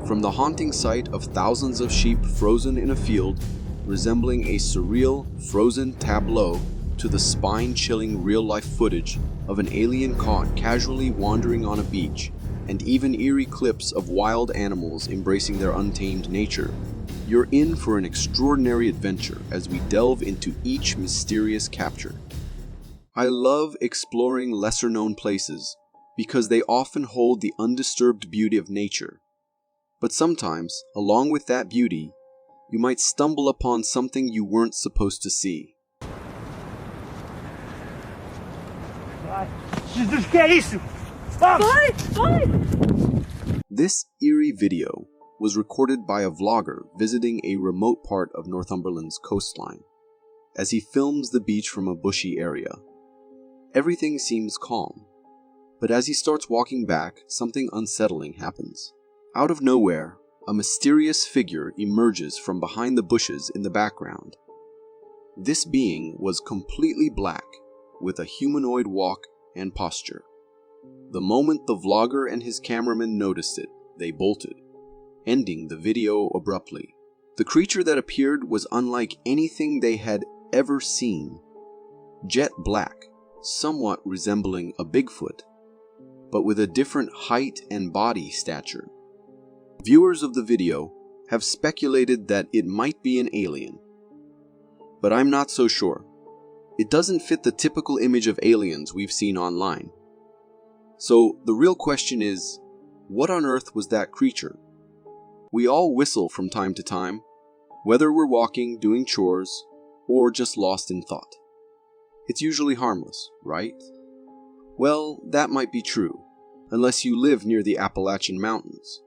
From the haunting sight of thousands of sheep frozen in a field, resembling a surreal, frozen tableau, to the spine-chilling real-life footage of an alien caught casually wandering on a beach, and even eerie clips of wild animals embracing their untamed nature, you're in for an extraordinary adventure as we delve into each mysterious capture. I love exploring lesser-known places because they often hold the undisturbed beauty of nature. But sometimes, along with that beauty, you might stumble upon something you weren't supposed to see. This eerie video was recorded by a vlogger visiting a remote part of Northumberland's coastline. As he films the beach from a bushy area, everything seems calm. But as he starts walking back, something unsettling happens. Out of nowhere, a mysterious figure emerges from behind the bushes in the background. This being was completely black, with a humanoid walk and posture. The moment the vlogger and his cameraman noticed it, they bolted, ending the video abruptly. The creature that appeared was unlike anything they had ever seen. Jet black, somewhat resembling a Bigfoot, but with a different height and body stature. Viewers of the video have speculated that it might be an alien, but I'm not so sure. It doesn't fit the typical image of aliens we've seen online. So the real question is, what on earth was that creature? We all whistle from time to time, whether we're walking, doing chores, or just lost in thought. It's usually harmless, right? Well, that might be true, unless you live near the Appalachian Mountains.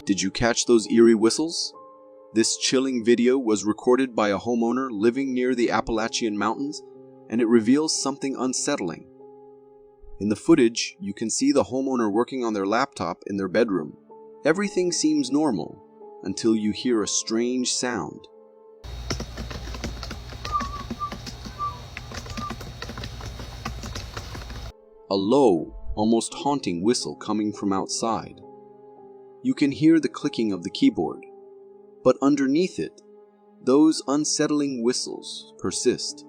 Did you catch those eerie whistles? This chilling video was recorded by a homeowner living near the Appalachian Mountains, and it reveals something unsettling. In the footage, you can see the homeowner working on their laptop in their bedroom. Everything seems normal until you hear a strange sound. A low, almost haunting whistle coming from outside. You can hear the clicking of the keyboard, but underneath it, those unsettling whistles persist.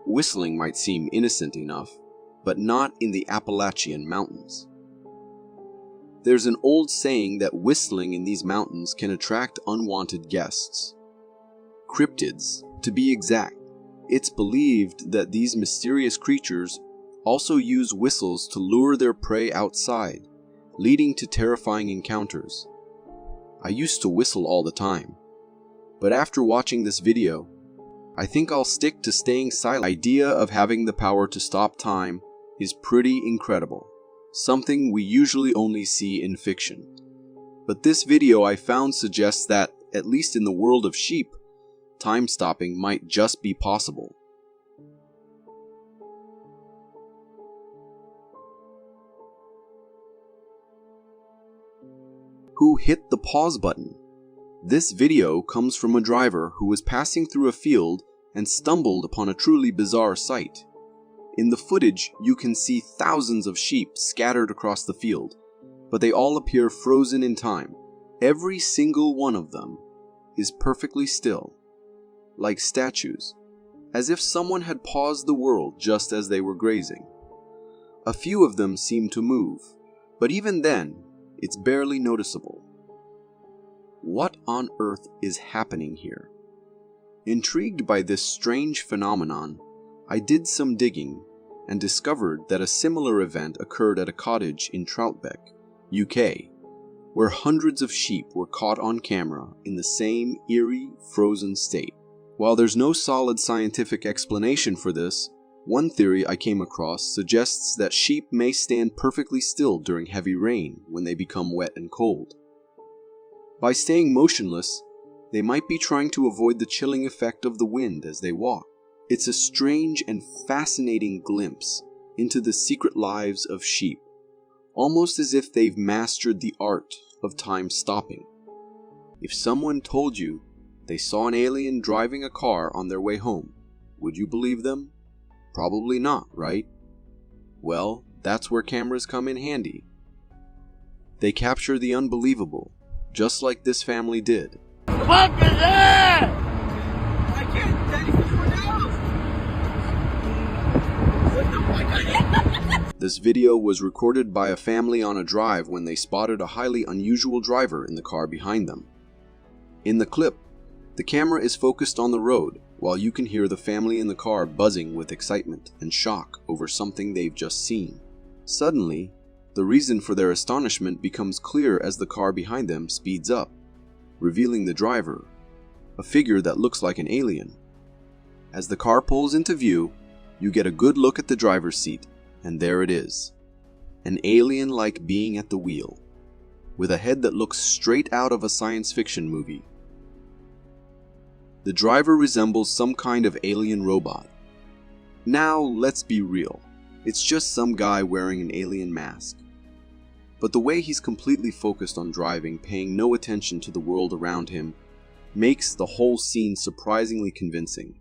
Whistling might seem innocent enough, but not in the Appalachian Mountains. There's an old saying that whistling in these mountains can attract unwanted guests. Cryptids, to be exact. It's believed that these mysterious creatures also use whistles to lure their prey outside, leading to terrifying encounters. I used to whistle all the time, but after watching this video, I think I'll stick to staying silent. The idea of having the power to stop time is pretty incredible, something we usually only see in fiction. But this video I found suggests that, at least in the world of sheep, time stopping might just be possible. Who hit the pause button? This video comes from a driver who was passing through a field and stumbled upon a truly bizarre sight. In the footage, you can see thousands of sheep scattered across the field, but they all appear frozen in time. Every single one of them is perfectly still, like statues, as if someone had paused the world just as they were grazing. A few of them seem to move, but even then, it's barely noticeable. What on earth is happening here? Intrigued by this strange phenomenon, I did some digging and discovered that a similar event occurred at a cottage in Troutbeck, UK, where hundreds of sheep were caught on camera in the same eerie, frozen state. While there's no solid scientific explanation for this, one theory I came across suggests that sheep may stand perfectly still during heavy rain when they become wet and cold. By staying motionless, they might be trying to avoid the chilling effect of the wind as they walk. It's a strange and fascinating glimpse into the secret lives of sheep, almost as if they've mastered the art of time stopping. If someone told you they saw an alien driving a car on their way home, Would you believe them? Probably not, right? Well, that's where cameras come in handy. They capture the unbelievable, just like this family did. What is that? I can't. Daddy, This video was recorded by a family on a drive when they spotted a highly unusual driver in the car behind them. In the clip, the camera is focused on the road, while you can hear the family in the car buzzing with excitement and shock over something they've just seen. Suddenly, the reason for their astonishment becomes clear as the car behind them speeds up, revealing the driver, a figure that looks like an alien. As the car pulls into view, you get a good look at the driver's seat, and there it is, an alien-like being at the wheel, with a head that looks straight out of a science fiction movie. The driver resembles some kind of alien robot. Now, let's be real, it's just some guy wearing an alien mask. But the way he's completely focused on driving, paying no attention to the world around him, makes the whole scene surprisingly convincing.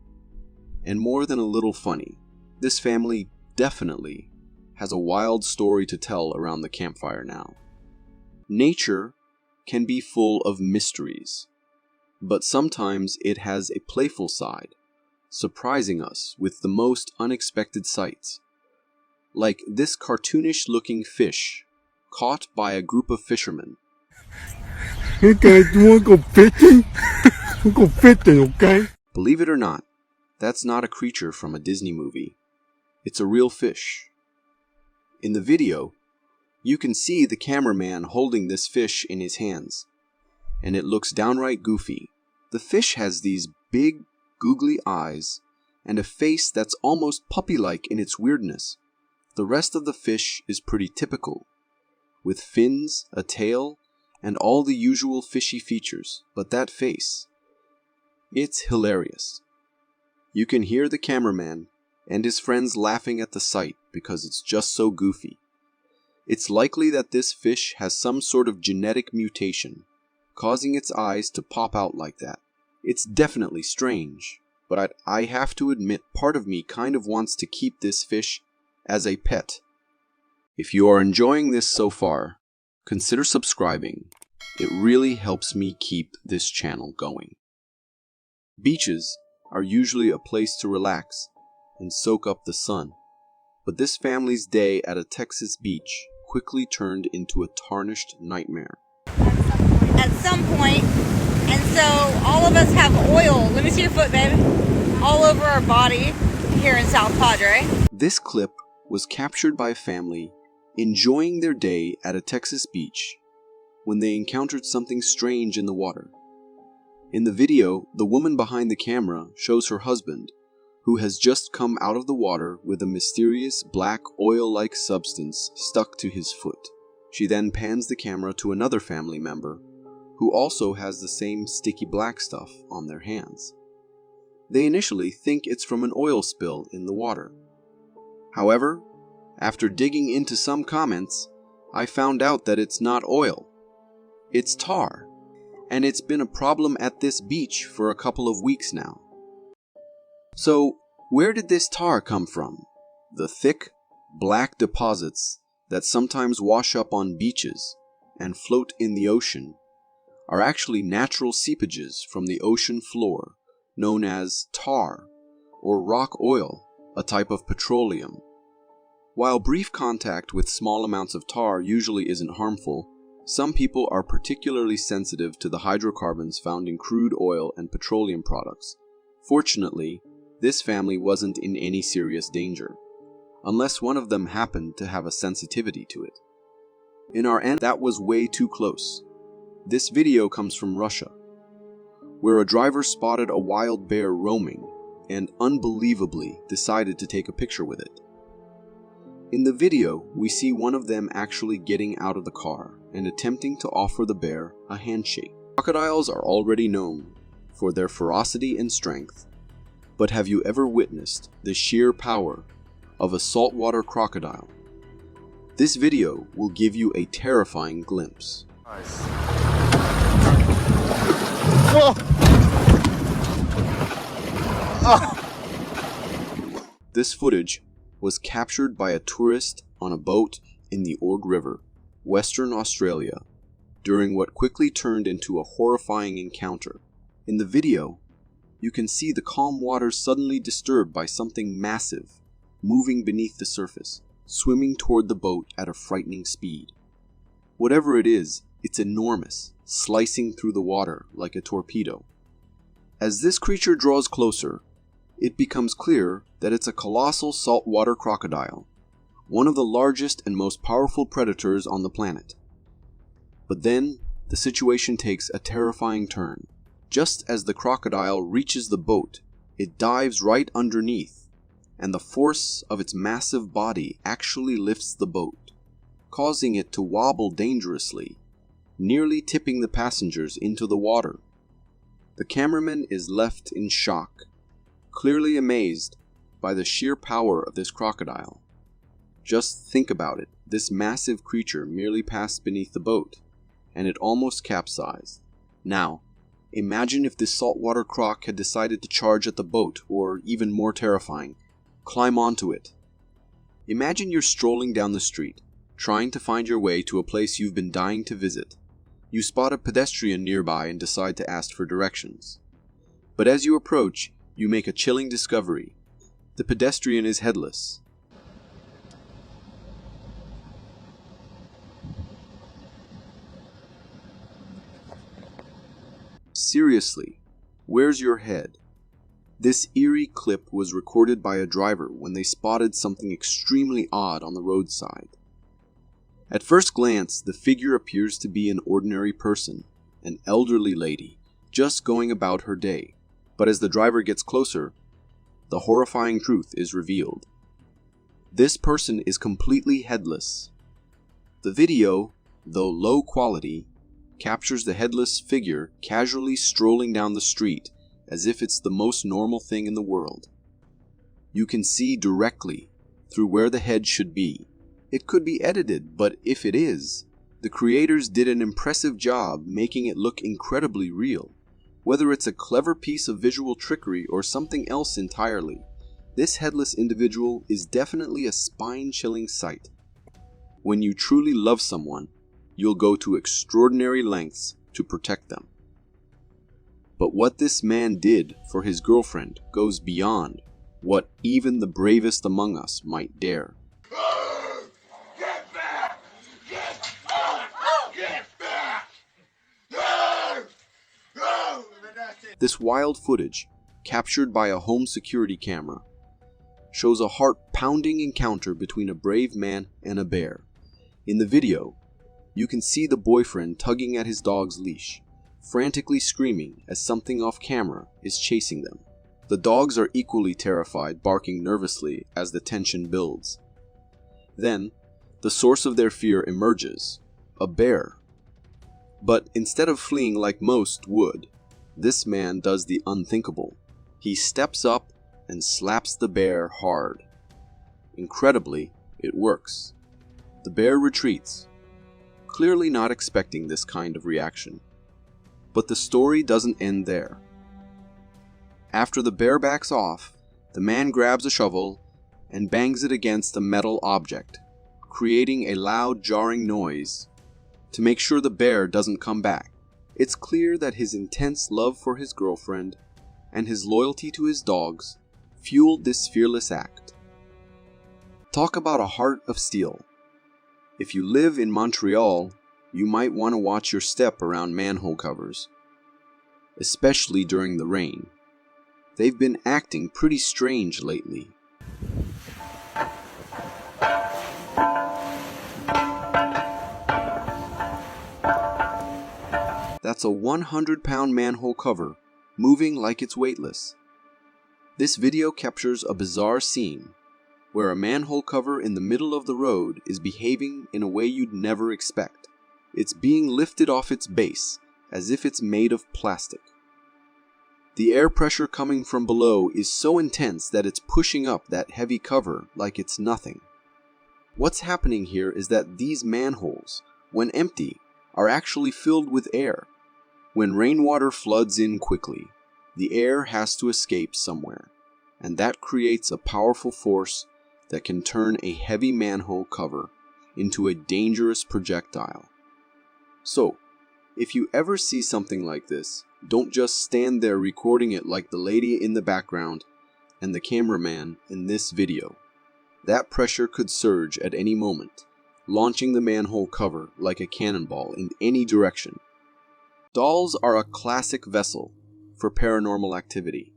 And more than a little funny, this family definitely has a wild story to tell around the campfire now. Nature can be full of mysteries, but sometimes it has a playful side, surprising us with the most unexpected sights. Like this cartoonish-looking fish caught by a group of fishermen. Hey guys, you wanna go fishing? We'll go fishing, okay? Believe it or not, that's not a creature from a Disney movie. It's a real fish. In the video, you can see the cameraman holding this fish in his hands, and it looks downright goofy. The fish has these big, googly eyes and a face that's almost puppy-like in its weirdness. The rest of the fish is pretty typical, with fins, a tail, and all the usual fishy features, but that face, it's hilarious. You can hear the cameraman and his friends laughing at the sight because it's just so goofy. It's likely that this fish has some sort of genetic mutation, causing its eyes to pop out like that. It's definitely strange, but I have to admit part of me kind of wants to keep this fish as a pet. If you are enjoying this so far, consider subscribing. It really helps me keep this channel going. Beaches are usually a place to relax and soak up the sun, but this family's day at a Texas beach quickly turned into a tarnished nightmare. At some point, and so all of us have oil, let me see your foot, baby, all over our body here in South Padre. This clip was captured by a family enjoying their day at a Texas beach when they encountered something strange in the water. In the video, the woman behind the camera shows her husband, who has just come out of the water with a mysterious black oil-like substance stuck to his foot. She then pans the camera to another family member, who also has the same sticky black stuff on their hands. They initially think it's from an oil spill in the water. However, after digging into some comments, I found out that it's not oil. It's tar, and it's been a problem at this beach for a couple of weeks now. So, where did this tar come from? The thick, black deposits that sometimes wash up on beaches and float in the ocean are actually natural seepages from the ocean floor known as tar or rock oil, a type of petroleum. While brief contact with small amounts of tar usually isn't harmful, some people are particularly sensitive to the hydrocarbons found in crude oil and petroleum products. Fortunately, this family wasn't in any serious danger, unless one of them happened to have a sensitivity to it. In our end, that was way too close. This video comes from Russia, where a driver spotted a wild bear roaming and unbelievably decided to take a picture with it. In the video, we see one of them actually getting out of the car and attempting to offer the bear a handshake. Crocodiles are already known for their ferocity and strength, but have you ever witnessed the sheer power of a saltwater crocodile? This video will give you a terrifying glimpse. Nice. Whoa! Oh. This footage was captured by a tourist on a boat in the Org River, Western Australia, during what quickly turned into a horrifying encounter. In the video, you can see the calm waters suddenly disturbed by something massive, moving beneath the surface, swimming toward the boat at a frightening speed. Whatever it is, it's enormous, slicing through the water like a torpedo. As this creature draws closer, it becomes clear that it's a colossal saltwater crocodile, one of the largest and most powerful predators on the planet. But then, the situation takes a terrifying turn. Just as the crocodile reaches the boat, it dives right underneath, and the force of its massive body actually lifts the boat, causing it to wobble dangerously, nearly tipping the passengers into the water. The cameraman is left in shock, clearly amazed by the sheer power of this crocodile. Just think about it, this massive creature merely passed beneath the boat, and it almost capsized. Now, imagine if this saltwater croc had decided to charge at the boat, or even more terrifying, climb onto it. Imagine you're strolling down the street, trying to find your way to a place you've been dying to visit. You spot a pedestrian nearby and decide to ask for directions. But as you approach, you make a chilling discovery. The pedestrian is headless. Seriously, where's your head? This eerie clip was recorded by a driver when they spotted something extremely odd on the roadside. At first glance, the figure appears to be an ordinary person, an elderly lady, just going about her day. But as the driver gets closer, the horrifying truth is revealed. This person is completely headless. The video, though low quality, captures the headless figure casually strolling down the street as if it's the most normal thing in the world. You can see directly through where the head should be. It could be edited, but if it is, the creators did an impressive job making it look incredibly real. Whether it's a clever piece of visual trickery or something else entirely, this headless individual is definitely a spine-chilling sight. When you truly love someone, you'll go to extraordinary lengths to protect them. But what this man did for his girlfriend goes beyond what even the bravest among us might dare. Get back! Get back! This wild footage, captured by a home security camera, shows a heart-pounding encounter between a brave man and a bear. In the video, you can see the boyfriend tugging at his dog's leash, frantically screaming as something off camera is chasing them. The dogs are equally terrified, barking nervously as the tension builds. Then, the source of their fear emerges, a bear. But instead of fleeing like most would, this man does the unthinkable. He steps up and slaps the bear hard. Incredibly, it works. The bear retreats, clearly not expecting this kind of reaction. But the story doesn't end there. After the bear backs off, the man grabs a shovel and bangs it against a metal object, creating a loud, jarring noise to make sure the bear doesn't come back. It's clear that his intense love for his girlfriend and his loyalty to his dogs fueled this fearless act. Talk about a heart of steel. If you live in Montreal, you might want to watch your step around manhole covers, especially during the rain. They've been acting pretty strange lately. That's a 100-pound manhole cover, moving like it's weightless. This video captures a bizarre scene where a manhole cover in the middle of the road is behaving in a way you'd never expect. It's being lifted off its base, as if it's made of plastic. The air pressure coming from below is so intense that it's pushing up that heavy cover like it's nothing. What's happening here is that these manholes, when empty, are actually filled with air. When rainwater floods in quickly, the air has to escape somewhere, and that creates a powerful force that can turn a heavy manhole cover into a dangerous projectile. So, if you ever see something like this, don't just stand there recording it like the lady in the background and the cameraman in this video. That pressure could surge at any moment, launching the manhole cover like a cannonball in any direction. Dolls are a classic vessel for paranormal activity.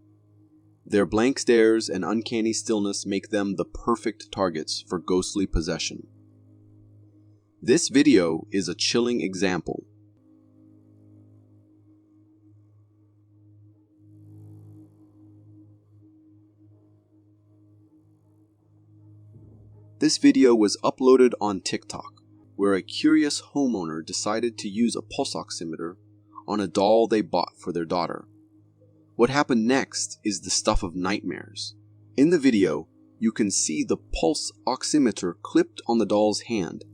Their blank stares and uncanny stillness make them the perfect targets for ghostly possession. This video is a chilling example. This video was uploaded on TikTok, where a curious homeowner decided to use a pulse oximeter on a doll they bought for their daughter. What happened next is the stuff of nightmares. In the video, you can see the pulse oximeter clipped on the doll's hand,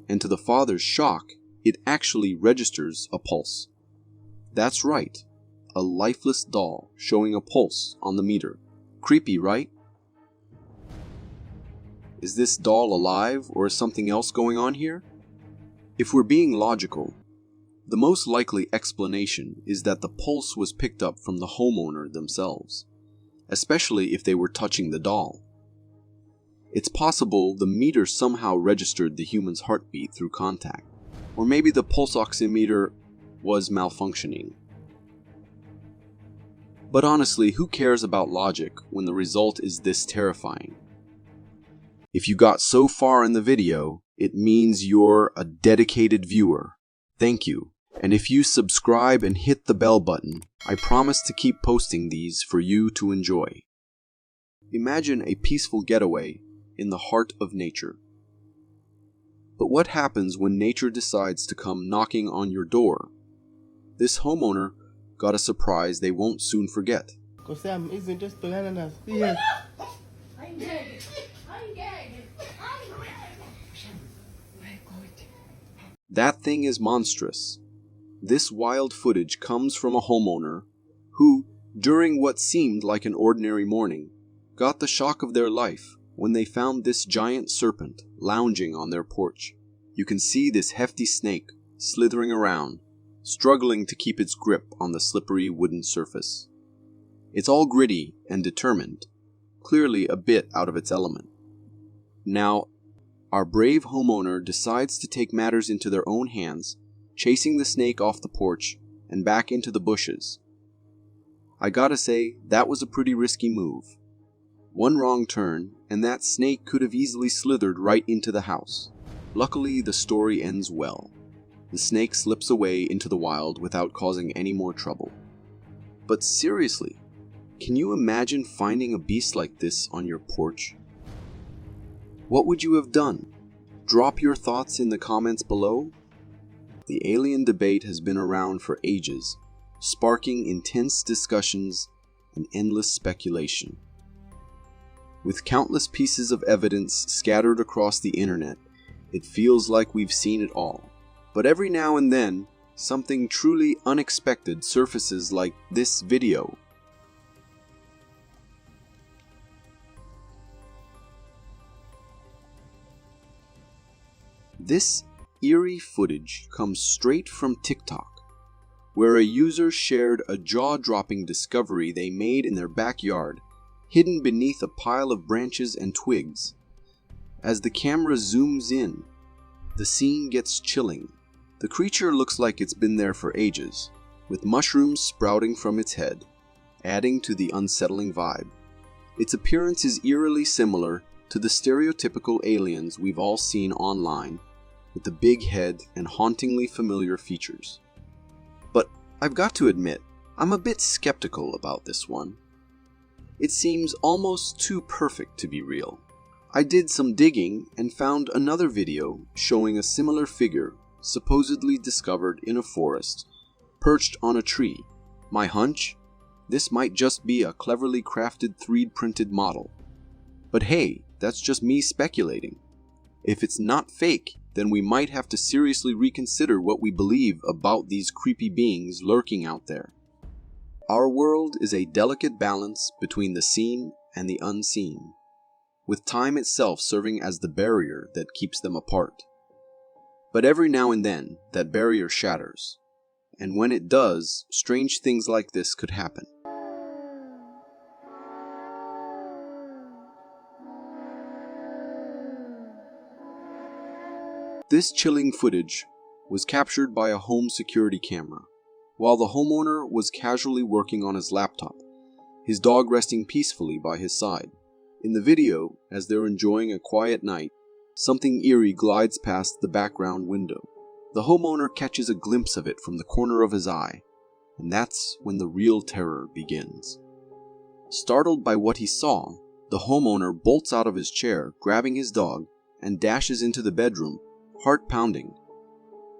and to the father's shock, it actually registers a pulse. That's right, a lifeless doll showing a pulse on the meter. Creepy, right? Is this doll alive, or is something else going on here? If we're being logical, the most likely explanation is that the pulse was picked up from the homeowner themselves, especially if they were touching the doll. It's possible the meter somehow registered the human's heartbeat through contact, or maybe the pulse oximeter was malfunctioning. But honestly, who cares about logic when the result is this terrifying? If you got so far in the video, it means you're a dedicated viewer. Thank you. And if you subscribe and hit the bell button, I promise to keep posting these for you to enjoy. Imagine a peaceful getaway in the heart of nature. But what happens when nature decides to come knocking on your door? This homeowner got a surprise they won't soon forget. Sam isn't just planning us. Yes. I'm dead. I'm dead. That thing is monstrous. This wild footage comes from a homeowner who, during what seemed like an ordinary morning, got the shock of their life when they found this giant serpent lounging on their porch. You can see this hefty snake slithering around, struggling to keep its grip on the slippery wooden surface. It's all gritty and determined, clearly a bit out of its element. Now, our brave homeowner decides to take matters into their own hands, chasing the snake off the porch and back into the bushes. I gotta say, that was a pretty risky move. One wrong turn, and that snake could have easily slithered right into the house. Luckily, the story ends well. The snake slips away into the wild without causing any more trouble. But seriously, can you imagine finding a beast like this on your porch? What would you have done? Drop your thoughts in the comments below. The alien debate has been around for ages, sparking intense discussions and endless speculation. With countless pieces of evidence scattered across the internet, it feels like we've seen it all. But every now and then, something truly unexpected surfaces like this video. This eerie footage comes straight from TikTok, where a user shared a jaw-dropping discovery they made in their backyard, hidden beneath a pile of branches and twigs. As the camera zooms in, the scene gets chilling. The creature looks like it's been there for ages, with mushrooms sprouting from its head, adding to the unsettling vibe. Its appearance is eerily similar to the stereotypical aliens we've all seen online, with the big head and hauntingly familiar features. But I've got to admit, I'm a bit skeptical about this one. It seems almost too perfect to be real. I did some digging and found another video showing a similar figure supposedly discovered in a forest, perched on a tree. My hunch? This might just be a cleverly crafted 3D printed model. But hey, that's just me speculating. If it's not fake, then we might have to seriously reconsider what we believe about these creepy beings lurking out there. Our world is a delicate balance between the seen and the unseen, with time itself serving as the barrier that keeps them apart. But every now and then, that barrier shatters, and when it does, strange things like this could happen. This chilling footage was captured by a home security camera, while the homeowner was casually working on his laptop, his dog resting peacefully by his side. In the video, as they're enjoying a quiet night, something eerie glides past the background window. The homeowner catches a glimpse of it from the corner of his eye, and that's when the real terror begins. Startled by what he saw, the homeowner bolts out of his chair, grabbing his dog, and dashes into the bedroom, heart pounding.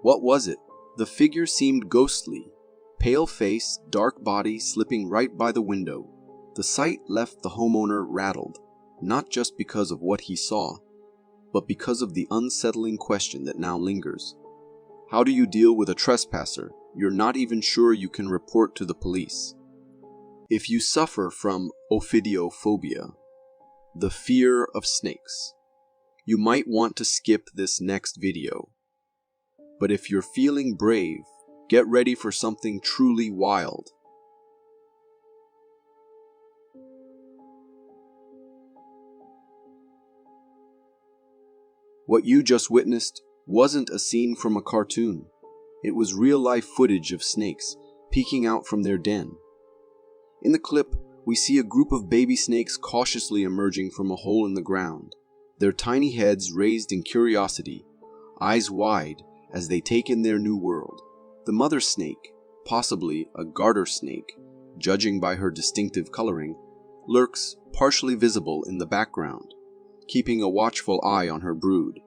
What was it? The figure seemed ghostly, pale face, dark body slipping right by the window. The sight left the homeowner rattled, not just because of what he saw, but because of the unsettling question that now lingers. How do you deal with a trespasser you're not even sure you can report to the police? If you suffer from ophidiophobia, the fear of snakes, you might want to skip this next video. But if you're feeling brave, get ready for something truly wild. What you just witnessed wasn't a scene from a cartoon. It was real-life footage of snakes peeking out from their den. In the clip, we see a group of baby snakes cautiously emerging from a hole in the ground, their tiny heads raised in curiosity, eyes wide as they take in their new world. The mother snake, possibly a garter snake, judging by her distinctive coloring, lurks partially visible in the background, keeping a watchful eye on her brood.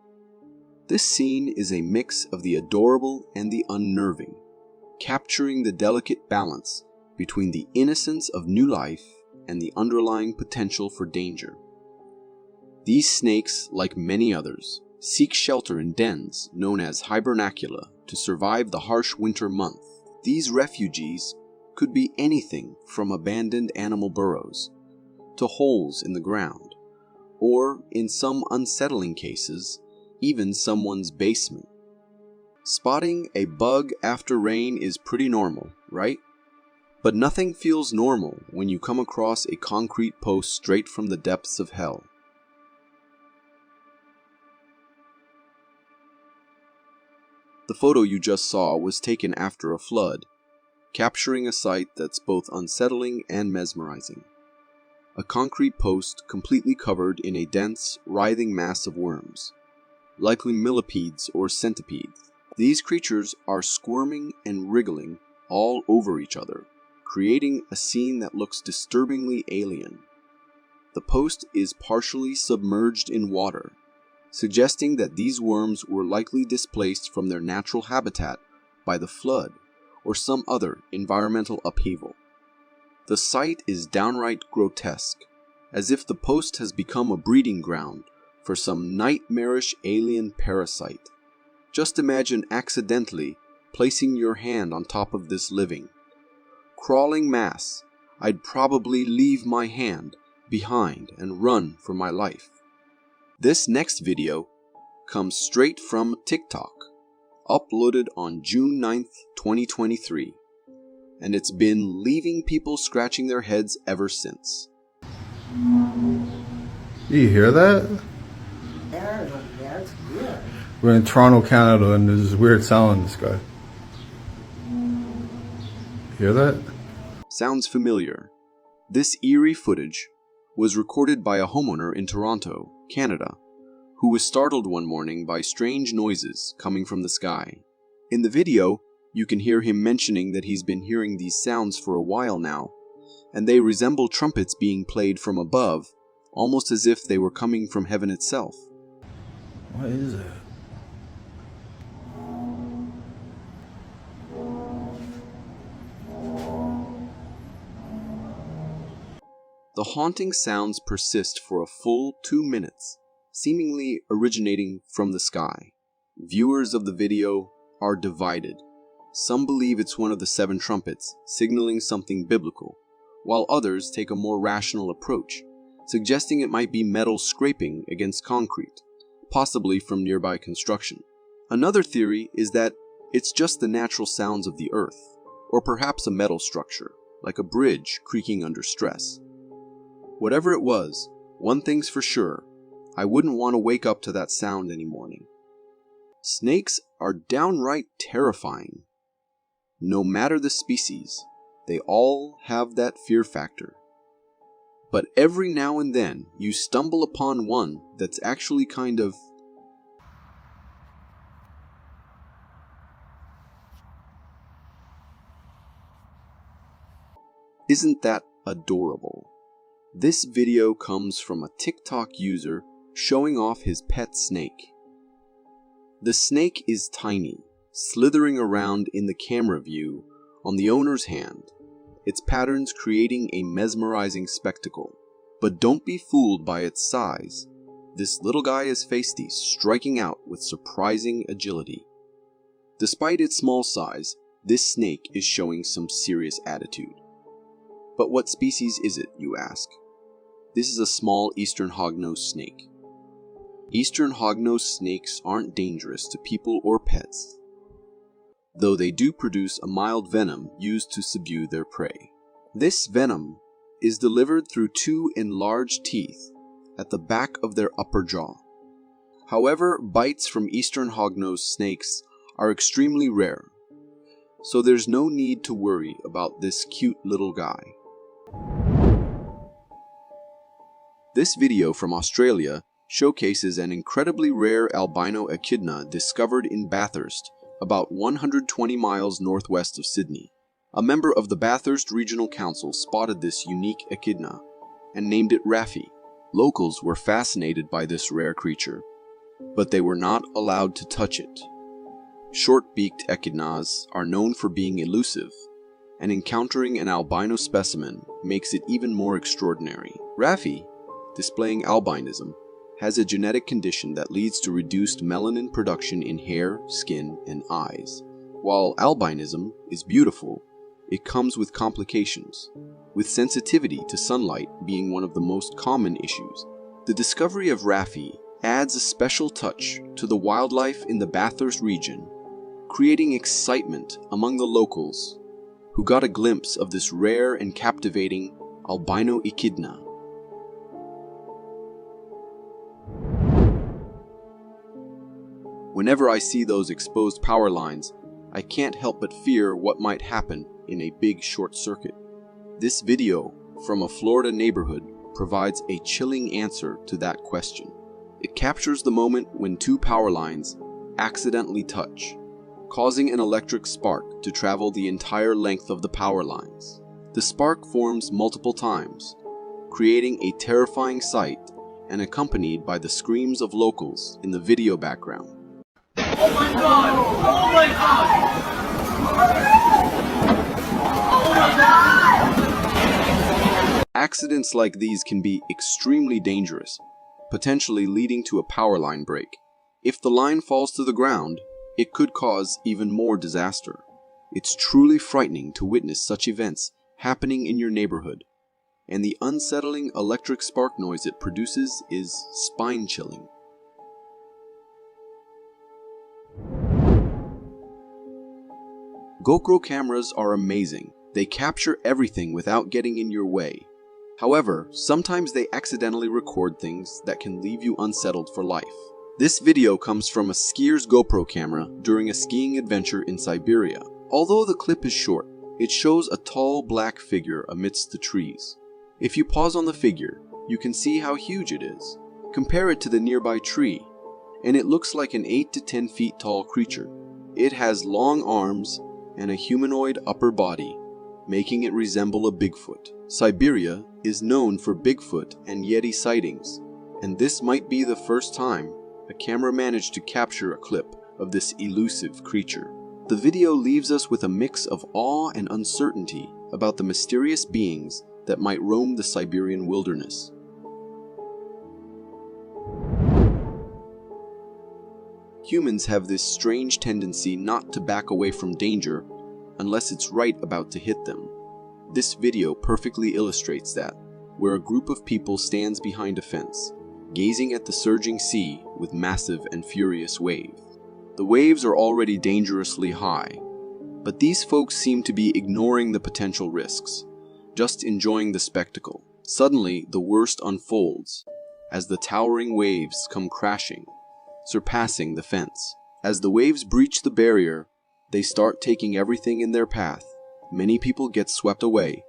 This scene is a mix of the adorable and the unnerving, capturing the delicate balance between the innocence of new life and the underlying potential for danger. These snakes, like many others, seek shelter in dens known as hibernacula to survive the harsh winter month. These refugees could be anything from abandoned animal burrows to holes in the ground, or, in some unsettling cases, even someone's basement. Spotting a bug after rain is pretty normal, right? But nothing feels normal when you come across a concrete post straight from the depths of hell. The photo you just saw was taken after a flood, capturing a sight that's both unsettling and mesmerizing. A concrete post completely covered in a dense, writhing mass of worms, likely millipedes or centipedes. These creatures are squirming and wriggling all over each other, creating a scene that looks disturbingly alien. The post is partially submerged in water, suggesting that these worms were likely displaced from their natural habitat by the flood or some other environmental upheaval. The sight is downright grotesque, as if the post has become a breeding ground for some nightmarish alien parasite. Just imagine accidentally placing your hand on top of this living, crawling mass. I'd probably leave my hand behind and run for my life. This next video comes straight from TikTok, uploaded on June 9th, 2023, and it's been leaving people scratching their heads ever since. You hear that? That's good. We're in Toronto, Canada, and there's this weird sound in the sky. Hear that? Sounds familiar. This eerie footage was recorded by a homeowner in Toronto, Canada, who was startled one morning by strange noises coming from the sky. In the video, you can hear him mentioning that he's been hearing these sounds for a while now, and they resemble trumpets being played from above, almost as if they were coming from heaven itself. What is it? The haunting sounds persist for a full 2 minutes, seemingly originating from the sky. Viewers of the video are divided. Some believe it's one of the 7 trumpets, signaling something biblical, while others take a more rational approach, suggesting it might be metal scraping against concrete, possibly from nearby construction. Another theory is that it's just the natural sounds of the earth, or perhaps a metal structure, like a bridge creaking under stress. Whatever it was, one thing's for sure, I wouldn't want to wake up to that sound any morning. Snakes are downright terrifying. No matter the species, they all have that fear factor. But every now and then, you stumble upon one that's actually kind of... Isn't that adorable? This video comes from a TikTok user showing off his pet snake. The snake is tiny, slithering around in the camera view on the owner's hand, its patterns creating a mesmerizing spectacle. But don't be fooled by its size. This little guy is feisty, striking out with surprising agility. Despite its small size, this snake is showing some serious attitude. But what species is it, you ask? This is a small eastern hognose snake. Eastern hognose snakes aren't dangerous to people or pets, though they do produce a mild venom used to subdue their prey. This venom is delivered through two enlarged teeth at the back of their upper jaw. However, bites from eastern hognose snakes are extremely rare, so there's no need to worry about this cute little guy. This video from Australia showcases an incredibly rare albino echidna discovered in Bathurst, about 120 miles northwest of Sydney. A member of the Bathurst Regional Council spotted this unique echidna and named it Raffy. Locals were fascinated by this rare creature, but they were not allowed to touch it. Short-beaked echidnas are known for being elusive, and encountering an albino specimen makes it even more extraordinary. Raffy, displaying albinism, has a genetic condition that leads to reduced melanin production in hair, skin, and eyes. While albinism is beautiful, it comes with complications, with sensitivity to sunlight being one of the most common issues. The discovery of Raffy adds a special touch to the wildlife in the Bathurst region, creating excitement among the locals who got a glimpse of this rare and captivating albino echidna. Whenever I see those exposed power lines, I can't help but fear what might happen in a big short circuit. This video from a Florida neighborhood provides a chilling answer to that question. It captures the moment when two power lines accidentally touch, causing an electric spark to travel the entire length of the power lines. The spark forms multiple times, creating a terrifying sight and accompanied by the screams of locals in the video background. Oh my god! Oh my god! Oh my god! Accidents like these can be extremely dangerous, potentially leading to a power line break. If the line falls to the ground, it could cause even more disaster. It's truly frightening to witness such events happening in your neighborhood, and the unsettling electric spark noise it produces is spine-chilling. GoPro cameras are amazing. They capture everything without getting in your way. However, sometimes they accidentally record things that can leave you unsettled for life. This video comes from a skier's GoPro camera during a skiing adventure in Siberia. Although the clip is short, it shows a tall black figure amidst the trees. If you pause on the figure, you can see how huge it is. Compare it to the nearby tree, and it looks like an 8 to 10 feet tall creature. It has long arms and a humanoid upper body, making it resemble a Bigfoot. Siberia is known for Bigfoot and Yeti sightings, and this might be the first time a camera managed to capture a clip of this elusive creature. The video leaves us with a mix of awe and uncertainty about the mysterious beings that might roam the Siberian wilderness. Humans have this strange tendency not to back away from danger unless it's right about to hit them. This video perfectly illustrates that. where a group of people stands behind a fence, gazing at the surging sea with massive and furious waves. The waves are already dangerously high, but these folks seem to be ignoring the potential risks, just enjoying the spectacle. Suddenly, the worst unfolds, as the towering waves come crashing, surpassing the fence. As the waves breach the barrier, they start taking everything in their path. Many people get swept away,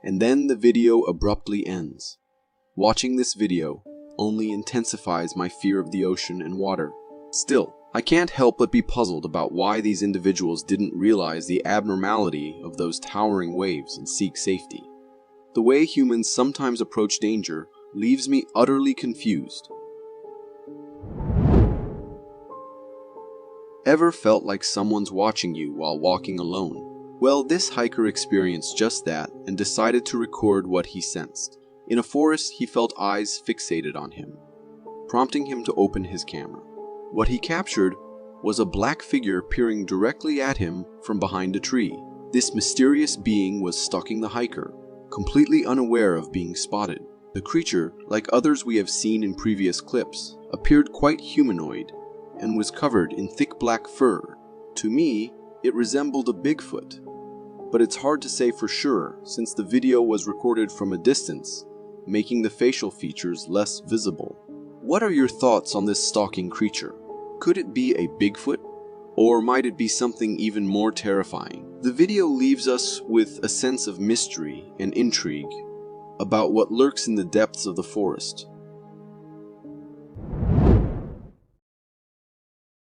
and then the video abruptly ends. Watching this video only intensifies my fear of the ocean and water. Still, I can't help but be puzzled about why these individuals didn't realize the abnormality of those towering waves and seek safety. The way humans sometimes approach danger leaves me utterly confused. Ever felt like someone's watching you while walking alone? Well, this hiker experienced just that and decided to record what he sensed. In a forest, he felt eyes fixated on him, prompting him to open his camera. What he captured was a black figure peering directly at him from behind a tree. This mysterious being was stalking the hiker, completely unaware of being spotted. The creature, like others we have seen in previous clips, appeared quite humanoid and was covered in thick black fur. To me, it resembled a Bigfoot, but it's hard to say for sure since the video was recorded from a distance, making the facial features less visible. What are your thoughts on this stalking creature? Could it be a Bigfoot? Or might it be something even more terrifying? The video leaves us with a sense of mystery and intrigue about what lurks in the depths of the forest.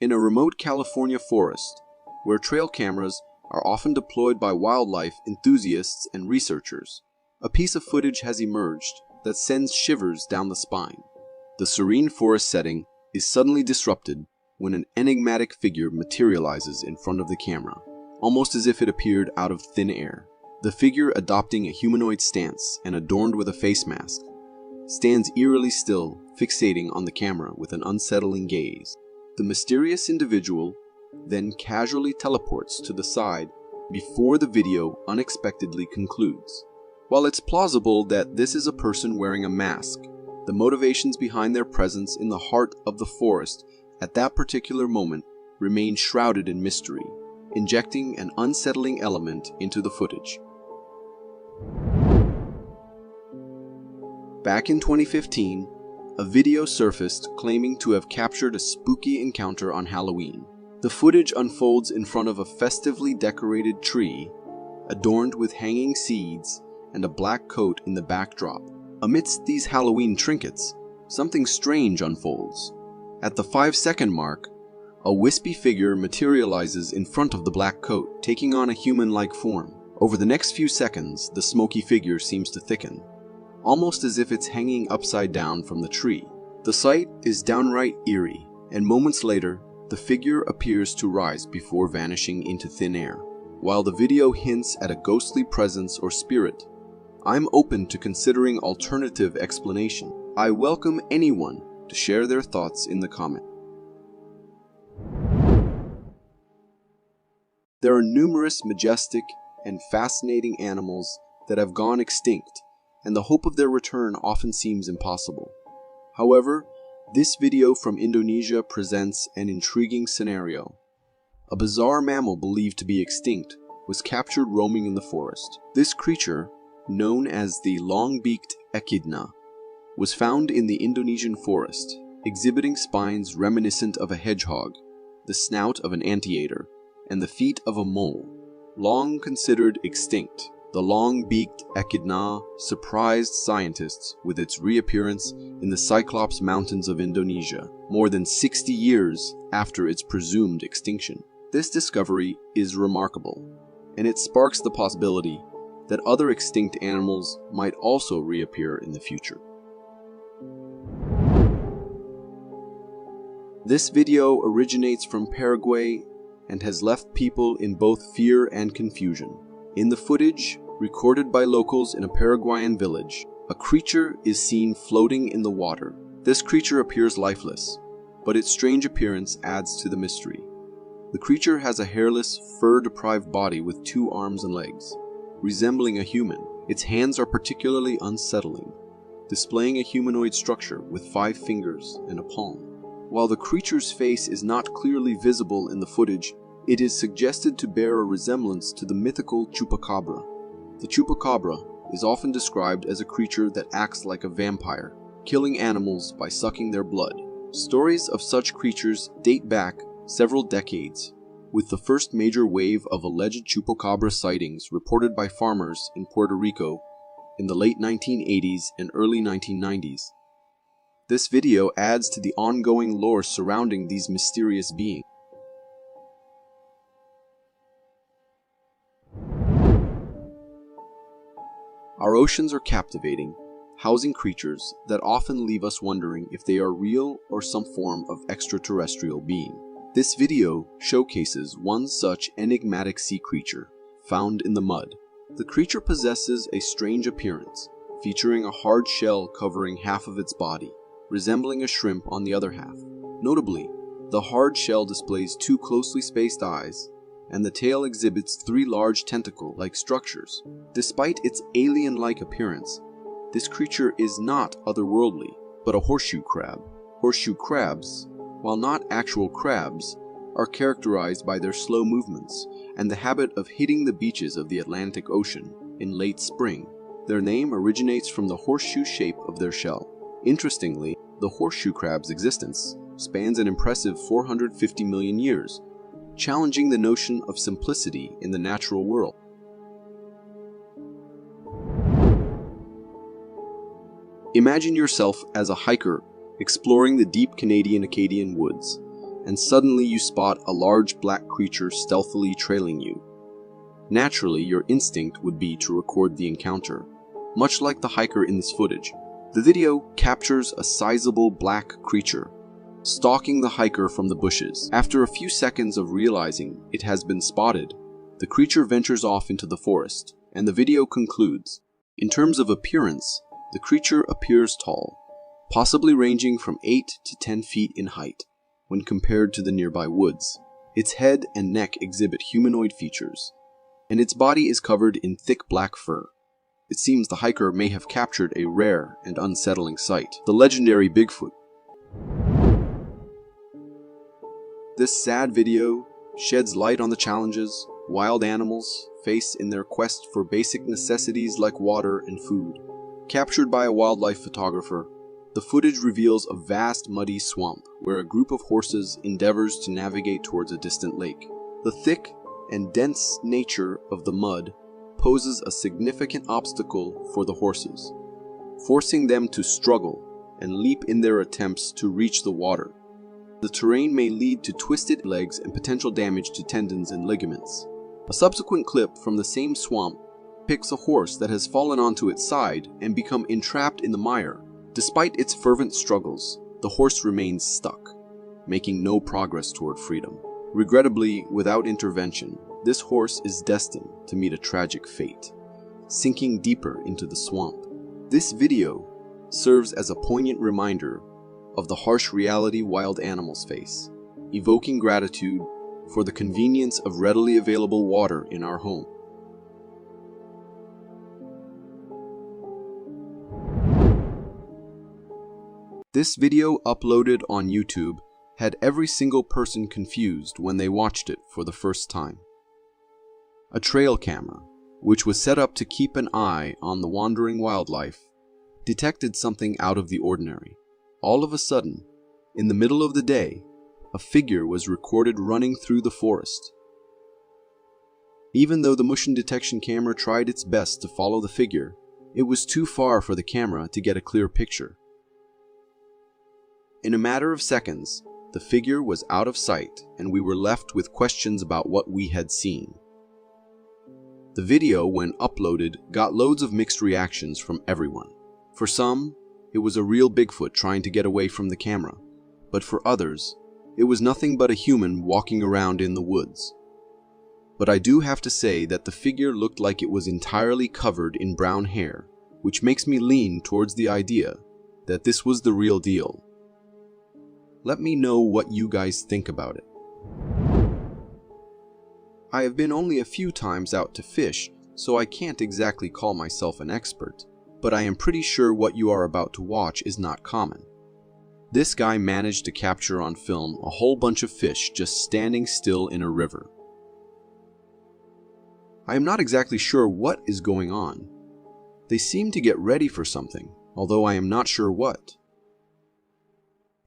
In a remote California forest, where trail cameras are often deployed by wildlife enthusiasts and researchers, a piece of footage has emerged that sends shivers down the spine. The serene forest setting is suddenly disrupted when an enigmatic figure materializes in front of the camera, almost as if it appeared out of thin air. The figure, adopting a humanoid stance and adorned with a face mask, stands eerily still, fixating on the camera with an unsettling gaze. The mysterious individual then casually teleports to the side before the video unexpectedly concludes. While it's plausible that this is a person wearing a mask, the motivations behind their presence in the heart of the forest at that particular moment remain shrouded in mystery, injecting an unsettling element into the footage. Back in 2015, a video surfaced claiming to have captured a spooky encounter on Halloween. The footage unfolds in front of a festively decorated tree, adorned with hanging seeds and a black coat in the backdrop. Amidst these Halloween trinkets, something strange unfolds. At the 5-second mark, a wispy figure materializes in front of the black coat, taking on a human-like form. Over the next few seconds, the smoky figure seems to thicken, almost as if it's hanging upside down from the tree. The sight is downright eerie, and moments later, the figure appears to rise before vanishing into thin air. While the video hints at a ghostly presence or spirit, I'm open to considering alternative explanation. I welcome anyone to share their thoughts in the comments. There are numerous majestic and fascinating animals that have gone extinct, and the hope of their return often seems impossible. However, this video from Indonesia presents an intriguing scenario. A bizarre mammal believed to be extinct was captured roaming in the forest. This creature, known as the long-beaked echidna, was found in the Indonesian forest, exhibiting spines reminiscent of a hedgehog, the snout of an anteater, and the feet of a mole. Long considered extinct, the long-beaked echidna surprised scientists with its reappearance in the Cyclops Mountains of Indonesia, more than 60 years after its presumed extinction. This discovery is remarkable, and it sparks the possibility that other extinct animals might also reappear in the future. This video originates from Paraguay and has left people in both fear and confusion. In the footage, recorded by locals in a Paraguayan village, a creature is seen floating in the water. This creature appears lifeless, but its strange appearance adds to the mystery. The creature has a hairless, fur-deprived body with 2 arms and legs, resembling a human. Its hands are particularly unsettling, displaying a humanoid structure with 5 fingers and a palm. While the creature's face is not clearly visible in the footage, it is suggested to bear a resemblance to the mythical chupacabra. The chupacabra is often described as a creature that acts like a vampire, killing animals by sucking their blood. Stories of such creatures date back several decades, with the first major wave of alleged chupacabra sightings reported by farmers in Puerto Rico in the late 1980s and early 1990s. This video adds to the ongoing lore surrounding these mysterious beings. Our oceans are captivating, housing creatures that often leave us wondering if they are real or some form of extraterrestrial being. This video showcases one such enigmatic sea creature found in the mud. The creature possesses a strange appearance, featuring a hard shell covering half of its body, resembling a shrimp on the other half. Notably, the hard shell displays 2 closely spaced eyes, and the tail exhibits 3 large tentacle-like structures. Despite its alien-like appearance, this creature is not otherworldly, but a horseshoe crab. Horseshoe crabs, while not actual crabs, are characterized by their slow movements and the habit of hitting the beaches of the Atlantic Ocean in late spring. Their name originates from the horseshoe shape of their shell. Interestingly, the horseshoe crab's existence spans an impressive 450 million years, challenging the notion of simplicity in the natural world. Imagine yourself as a hiker exploring the deep Canadian Acadian woods, and suddenly you spot a large black creature stealthily trailing you. Naturally, your instinct would be to record the encounter, much like the hiker in this footage. The video captures a sizable black creature stalking the hiker from the bushes. After a few seconds of realizing it has been spotted, the creature ventures off into the forest, and the video concludes. In terms of appearance, the creature appears tall, possibly ranging from 8 to 10 feet in height when compared to the nearby woods. Its head and neck exhibit humanoid features, and its body is covered in thick black fur. It seems the hiker may have captured a rare and unsettling sight, the legendary Bigfoot. This sad video sheds light on the challenges wild animals face in their quest for basic necessities like water and food. Captured by a wildlife photographer, the footage reveals a vast muddy swamp where a group of horses endeavors to navigate towards a distant lake. The thick and dense nature of the mud poses a significant obstacle for the horses, forcing them to struggle and leap in their attempts to reach the water. The terrain may lead to twisted legs and potential damage to tendons and ligaments. A subsequent clip from the same swamp depicts a horse that has fallen onto its side and become entrapped in the mire. Despite its fervent struggles, the horse remains stuck, making no progress toward freedom. Regrettably, without intervention, this horse is destined to meet a tragic fate, sinking deeper into the swamp. This video serves as a poignant reminder of the harsh reality wild animals face, evoking gratitude for the convenience of readily available water in our home. This video uploaded on YouTube had every single person confused when they watched it for the first time. A trail camera, which was set up to keep an eye on the wandering wildlife, detected something out of the ordinary. All of a sudden, in the middle of the day, a figure was recorded running through the forest. Even though the motion detection camera tried its best to follow the figure, it was too far for the camera to get a clear picture. In a matter of seconds, the figure was out of sight and we were left with questions about what we had seen. The video, when uploaded, got loads of mixed reactions from everyone. For some, it was a real Bigfoot trying to get away from the camera, but for others, it was nothing but a human walking around in the woods. But I do have to say that the figure looked like it was entirely covered in brown hair, which makes me lean towards the idea that this was the real deal. Let me know what you guys think about it. I have been only a few times out to fish so I can't exactly call myself an expert, but I am pretty sure what you are about to watch is not common. This guy managed to capture on film a whole bunch of fish just standing still in a river. I am not exactly sure what is going on. They seem to get ready for something, although I am not sure what.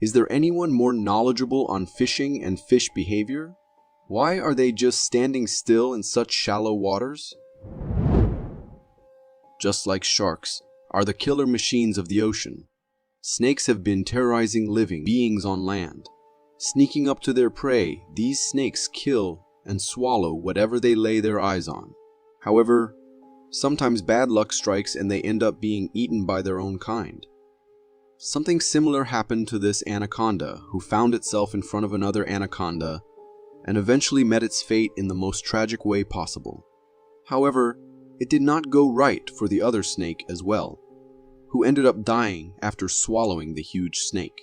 Is there anyone more knowledgeable on fishing and fish behavior? Why are they just standing still in such shallow waters? Just like sharks are the killer machines of the ocean, snakes have been terrorizing living beings on land. Sneaking up to their prey, these snakes kill and swallow whatever they lay their eyes on. However, sometimes bad luck strikes and they end up being eaten by their own kind. Something similar happened to this anaconda, who found itself in front of another anaconda and eventually met its fate in the most tragic way possible. However, it did not go right for the other snake as well, who ended up dying after swallowing the huge snake.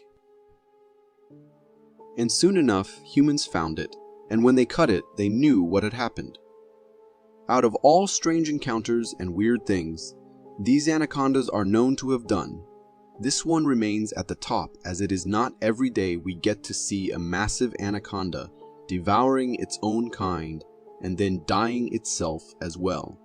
And soon enough, humans found it, and when they cut it, they knew what had happened. Out of all strange encounters and weird things these anacondas are known to have done, this one remains at the top, as it is not every day we get to see a massive anaconda devouring its own kind and then dying itself as well.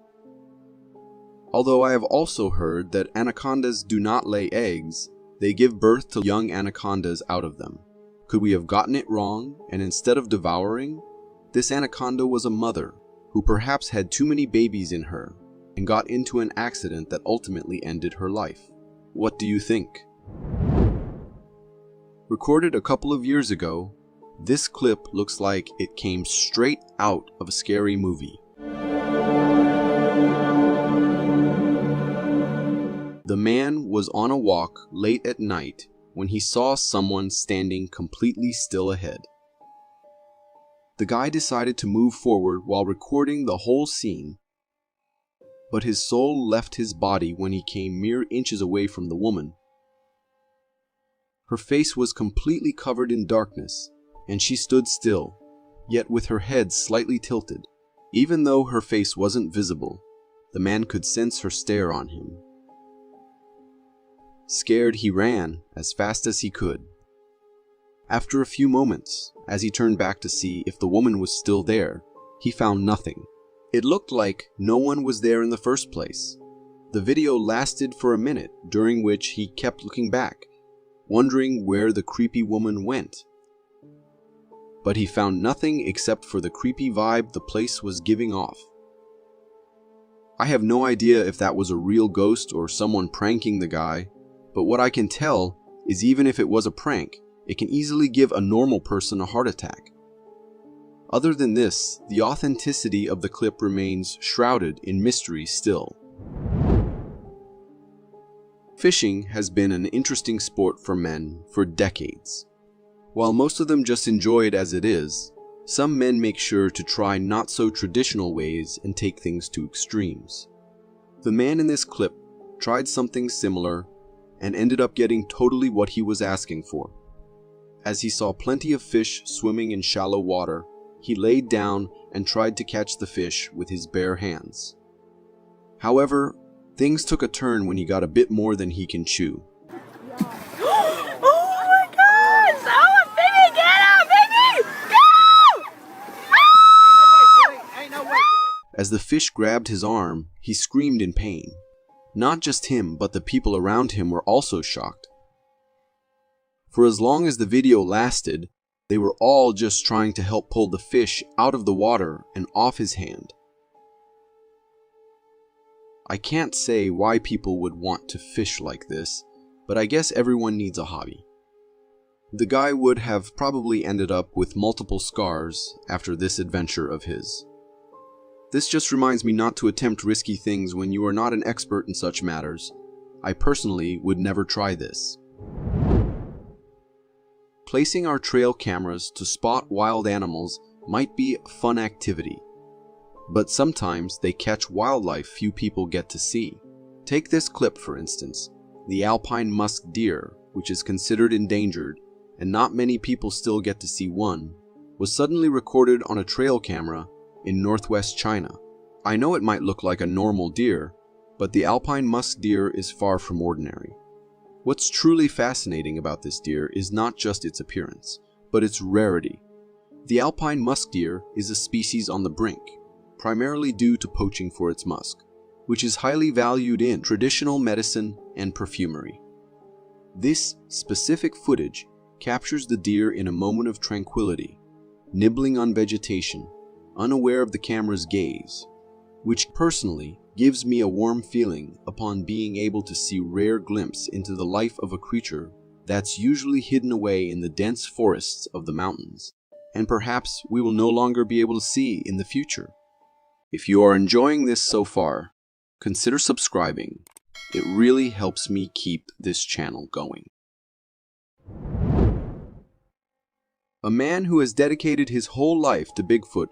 Although I have also heard that anacondas do not lay eggs, they give birth to young anacondas out of them. Could we have gotten it wrong, and instead of devouring, this anaconda was a mother who perhaps had too many babies in her and got into an accident that ultimately ended her life? What do you think? Recorded a couple of years ago, this clip looks like it came straight out of a scary movie. The man was on a walk late at night when he saw someone standing completely still ahead. The guy decided to move forward while recording the whole scene, but his soul left his body when he came mere inches away from the woman. Her face was completely covered in darkness, and she stood still, yet with her head slightly tilted. Even though her face wasn't visible, the man could sense her stare on him. Scared, he ran as fast as he could. After a few moments, as he turned back to see if the woman was still there, he found nothing. It looked like no one was there in the first place. The video lasted for a minute, during which he kept looking back, wondering where the creepy woman went. But he found nothing except for the creepy vibe the place was giving off. I have no idea if that was a real ghost or someone pranking the guy, but what I can tell is even if it was a prank, it can easily give a normal person a heart attack. Other than this, the authenticity of the clip remains shrouded in mystery still. Fishing has been an interesting sport for men for decades. While most of them just enjoy it as it is, some men make sure to try not so traditional ways and take things to extremes. The man in this clip tried something similar and ended up getting totally what he was asking for. As he saw plenty of fish swimming in shallow water, he laid down and tried to catch the fish with his bare hands. However, things took a turn when he got a bit more than he can chew. Oh my God! Someone, baby, get out, baby! Go! As the fish grabbed his arm, he screamed in pain. Not just him, but the people around him were also shocked. For as long as the video lasted, they were all just trying to help pull the fish out of the water and off his hand. I can't say why people would want to fish like this, but I guess everyone needs a hobby. The guy would have probably ended up with multiple scars after this adventure of his. This just reminds me not to attempt risky things when you are not an expert in such matters. I personally would never try this. Placing our trail cameras to spot wild animals might be a fun activity, but sometimes they catch wildlife few people get to see. Take this clip for instance. The alpine musk deer, which is considered endangered, and not many people still get to see one, was suddenly recorded on a trail camera in northwest China. I know it might look like a normal deer, but the alpine musk deer is far from ordinary. What's truly fascinating about this deer is not just its appearance, but its rarity. The alpine musk deer is a species on the brink, primarily due to poaching for its musk, which is highly valued in traditional medicine and perfumery. This specific footage captures the deer in a moment of tranquility, nibbling on vegetation, unaware of the camera's gaze, which personally gives me a warm feeling upon being able to see rare glimpse into the life of a creature that's usually hidden away in the dense forests of the mountains, and perhaps we will no longer be able to see in the future. If you are enjoying this so far, consider subscribing. It really helps me keep this channel going. A man who has dedicated his whole life to Bigfoot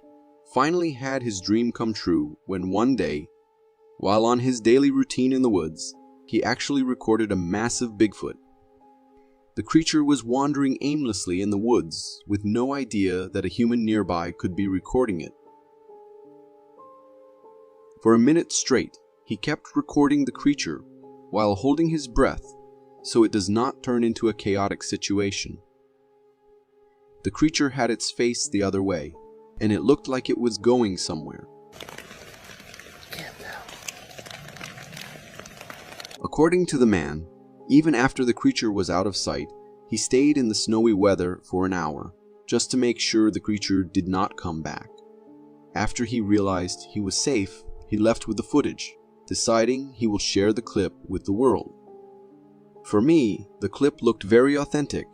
finally had his dream come true when one day, while on his daily routine in the woods, he actually recorded a massive Bigfoot. The creature was wandering aimlessly in the woods with no idea that a human nearby could be recording it. For a minute straight, he kept recording the creature while holding his breath so it does not turn into a chaotic situation. The creature had its face the other way, and it looked like it was going somewhere. According to the man, even after the creature was out of sight, he stayed in the snowy weather for an hour, just to make sure the creature did not come back. After he realized he was safe, he left with the footage, deciding he will share the clip with the world. For me, the clip looked very authentic,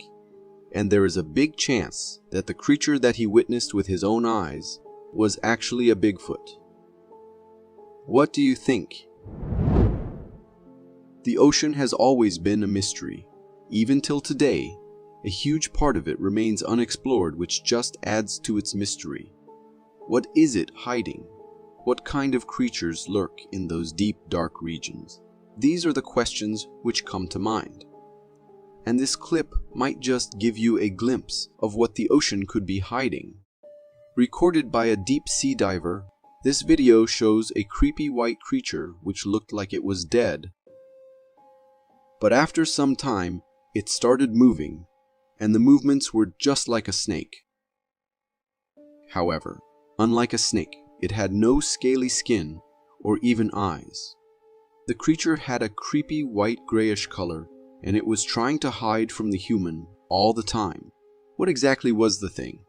and there is a big chance that the creature that he witnessed with his own eyes was actually a Bigfoot. What do you think? The ocean has always been a mystery. Even till today, a huge part of it remains unexplored, which just adds to its mystery. What is it hiding? What kind of creatures lurk in those deep, dark regions? These are the questions which come to mind. And this clip might just give you a glimpse of what the ocean could be hiding. Recorded by a deep sea diver, this video shows a creepy white creature which looked like it was dead. But after some time, it started moving, and the movements were just like a snake. However, unlike a snake, it had no scaly skin or even eyes. The creature had a creepy white-grayish color, and it was trying to hide from the human all the time. What exactly was the thing?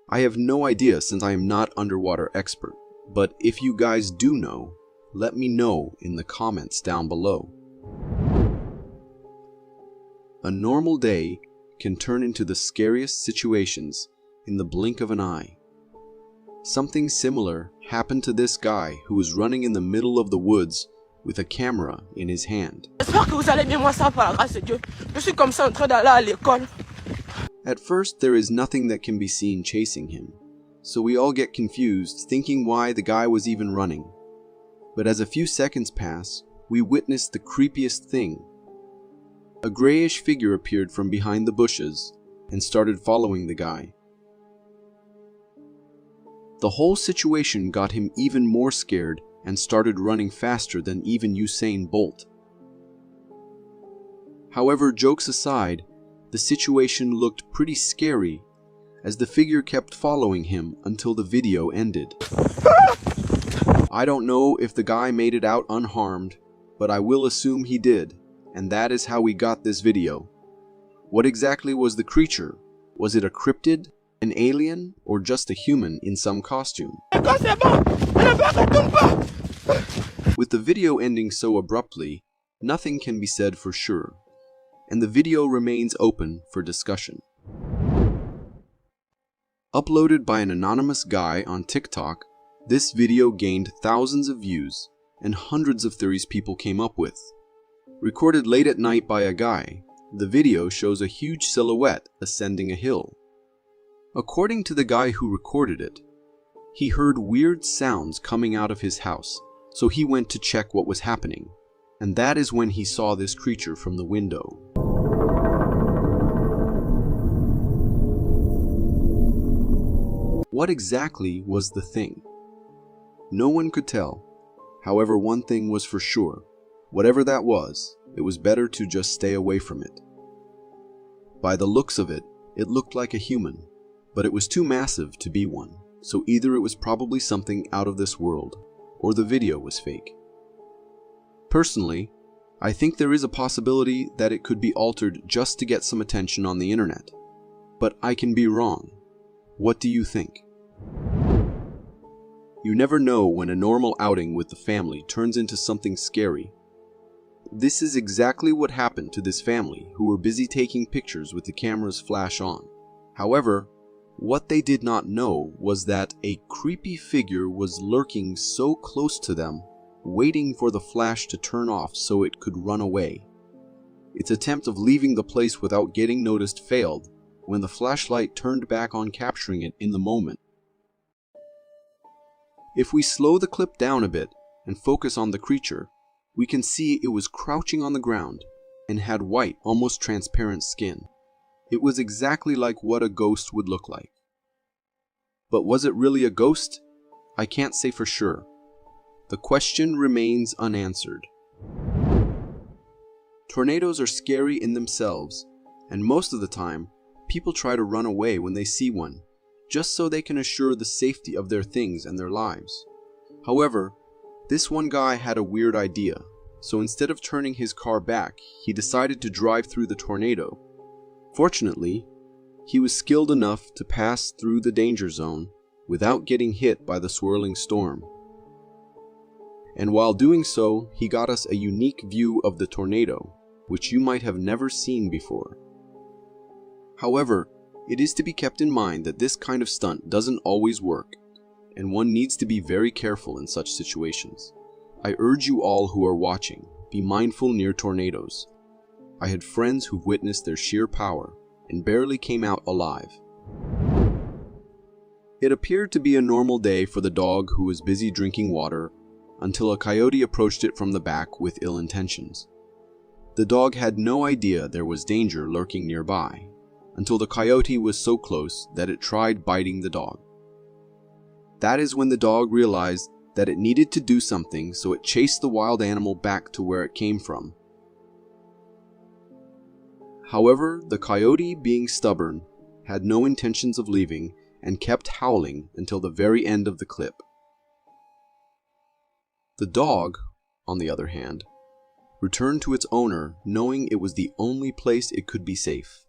I have no idea since I am not underwater expert, but if you guys do know, let me know in the comments down below. A normal day can turn into the scariest situations in the blink of an eye. Something similar happened to this guy who was running in the middle of the woods with a camera in his hand. At first, there is nothing that can be seen chasing him, so we all get confused, thinking why the guy was even running. But as a few seconds pass, we witness the creepiest thing. A grayish figure appeared from behind the bushes and started following the guy. The whole situation got him even more scared and started running faster than even Usain Bolt. However, jokes aside, the situation looked pretty scary as the figure kept following him until the video ended. I don't know if the guy made it out unharmed, but I will assume he did, and that is how we got this video. What exactly was the creature? Was it a cryptid, an alien, or just a human in some costume? With the video ending so abruptly, nothing can be said for sure, and the video remains open for discussion. Uploaded by an anonymous guy on TikTok, this video gained thousands of views and hundreds of theories people came up with. Recorded late at night by a guy, the video shows a huge silhouette ascending a hill. According to the guy who recorded it, he heard weird sounds coming out of his house, so he went to check what was happening, and that is when he saw this creature from the window. What exactly was the thing? No one could tell. However, one thing was for sure. Whatever that was, it was better to just stay away from it. By the looks of it, it looked like a human, but it was too massive to be one, so either it was probably something out of this world, or the video was fake. Personally, I think there is a possibility that it could be altered just to get some attention on the internet. But I can be wrong. What do you think? You never know when a normal outing with the family turns into something scary. This is exactly what happened to this family who were busy taking pictures with the camera's flash on. However, what they did not know was that a creepy figure was lurking so close to them, waiting for the flash to turn off so it could run away. Its attempt of leaving the place without getting noticed failed when the flashlight turned back on, capturing it in the moment. If we slow the clip down a bit and focus on the creature, we can see it was crouching on the ground and had white, almost transparent skin. It was exactly like what a ghost would look like. But was it really a ghost? I can't say for sure. The question remains unanswered. Tornadoes are scary in themselves, and most of the time, people try to run away when they see one, just so they can assure the safety of their things and their lives. However, this one guy had a weird idea, so instead of turning his car back, he decided to drive through the tornado. Fortunately, he was skilled enough to pass through the danger zone without getting hit by the swirling storm. And while doing so, he got us a unique view of the tornado, which you might have never seen before. However, it is to be kept in mind that this kind of stunt doesn't always work, and one needs to be very careful in such situations. I urge you all who are watching, be mindful near tornadoes. I had friends who've witnessed their sheer power and barely came out alive. It appeared to be a normal day for the dog who was busy drinking water until a coyote approached it from the back with ill intentions. The dog had no idea there was danger lurking nearby, until the coyote was so close that it tried biting the dog. That is when the dog realized that it needed to do something, so it chased the wild animal back to where it came from. However, the coyote, being stubborn, had no intentions of leaving and kept howling until the very end of the clip. The dog, on the other hand, returned to its owner knowing it was the only place it could be safe.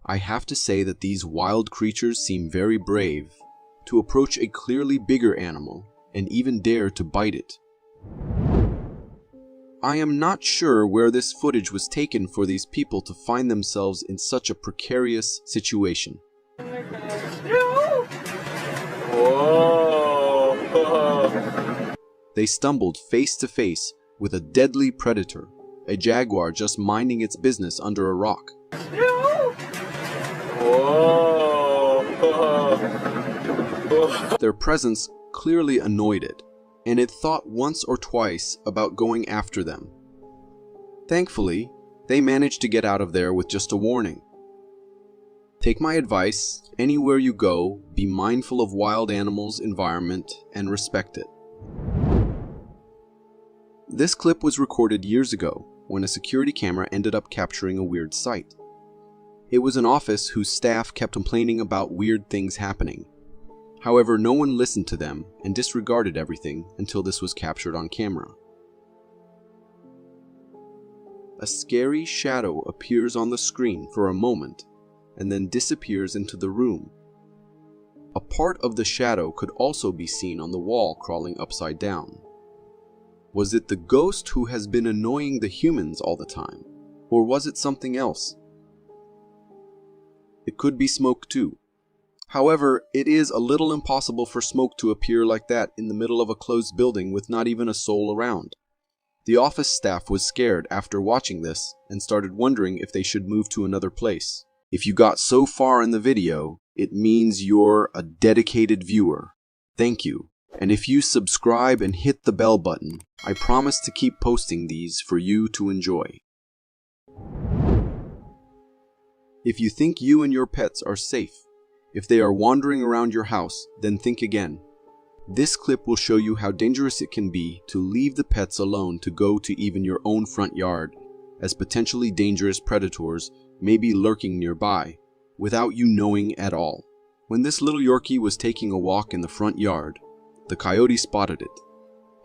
I have to say that these wild creatures seem very brave to approach a clearly bigger animal and even dare to bite it. I am not sure where this footage was taken for these people to find themselves in such a precarious situation. They stumbled face to face with a deadly predator, a jaguar just minding its business under a rock. Their presence clearly annoyed it, and it thought once or twice about going after them. Thankfully, they managed to get out of there with just a warning. Take my advice, anywhere you go, be mindful of wild animals' environment and respect it. This clip was recorded years ago when a security camera ended up capturing a weird sight. It was an office whose staff kept complaining about weird things happening. However, no one listened to them and disregarded everything until this was captured on camera. A scary shadow appears on the screen for a moment and then disappears into the room. A part of the shadow could also be seen on the wall crawling upside down. Was it the ghost who has been annoying the humans all the time? Or was it something else? It could be smoke too. However, it is a little impossible for smoke to appear like that in the middle of a closed building with not even a soul around. The office staff was scared after watching this and started wondering if they should move to another place. If you got so far in the video, it means you're a dedicated viewer. Thank you. And if you subscribe and hit the bell button, I promise to keep posting these for you to enjoy. If you think you and your pets are safe, if they are wandering around your house, then think again. This clip will show you how dangerous it can be to leave the pets alone to go to even your own front yard, as potentially dangerous predators may be lurking nearby, without you knowing at all. When this little Yorkie was taking a walk in the front yard, the coyote spotted it,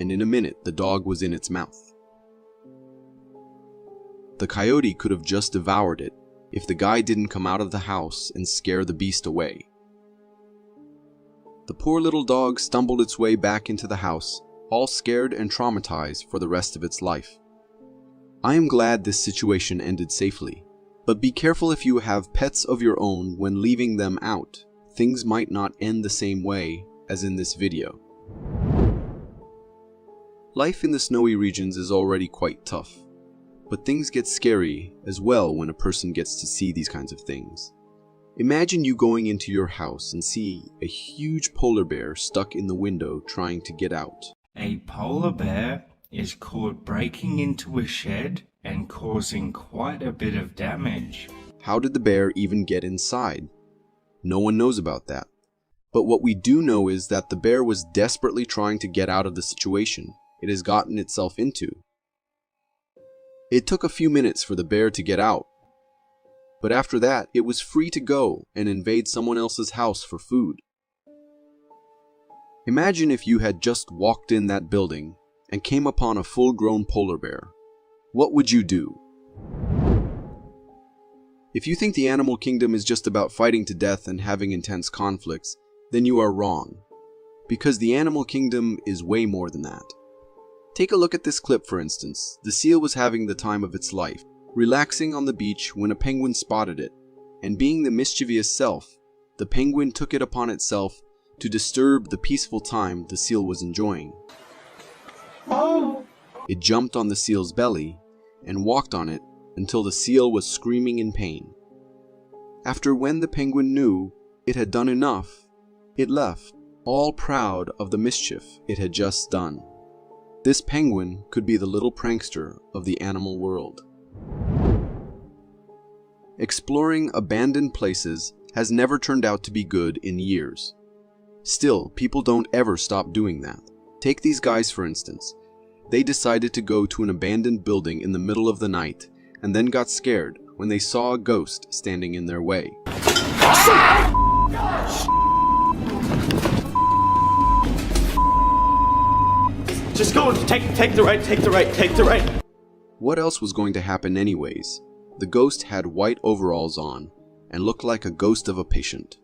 and in a minute the dog was in its mouth. The coyote could have just devoured it if the guy didn't come out of the house and scare the beast away. The poor little dog stumbled its way back into the house, all scared and traumatized for the rest of its life. I am glad this situation ended safely, but be careful if you have pets of your own when leaving them out. Things might not end the same way as in this video. Life in the snowy regions is already quite tough, but things get scary as well when a person gets to see these kinds of things. Imagine you going into your house and see a huge polar bear stuck in the window trying to get out. A polar bear is caught breaking into a shed and causing quite a bit of damage. How did the bear even get inside? No one knows about that. But what we do know is that the bear was desperately trying to get out of the situation it has gotten itself into. It took a few minutes for the bear to get out, but after that, it was free to go and invade someone else's house for food. Imagine if you had just walked in that building and came upon a full-grown polar bear. What would you do? If you think the animal kingdom is just about fighting to death and having intense conflicts, then you are wrong, because the animal kingdom is way more than that. Take a look at this clip, for instance. The seal was having the time of its life, relaxing on the beach when a penguin spotted it, and being the mischievous self, the penguin took it upon itself to disturb the peaceful time the seal was enjoying. It jumped on the seal's belly and walked on it until the seal was screaming in pain. After, when the penguin knew it had done enough, it left, all proud of the mischief it had just done. This penguin could be the little prankster of the animal world. Exploring abandoned places has never turned out to be good in years. Still, people don't ever stop doing that. Take these guys, for instance. They decided to go to an abandoned building in the middle of the night and then got scared when they saw a ghost standing in their way. Just go, take the right. What else was going to happen anyways? The ghost had white overalls on and looked like a ghost of a patient.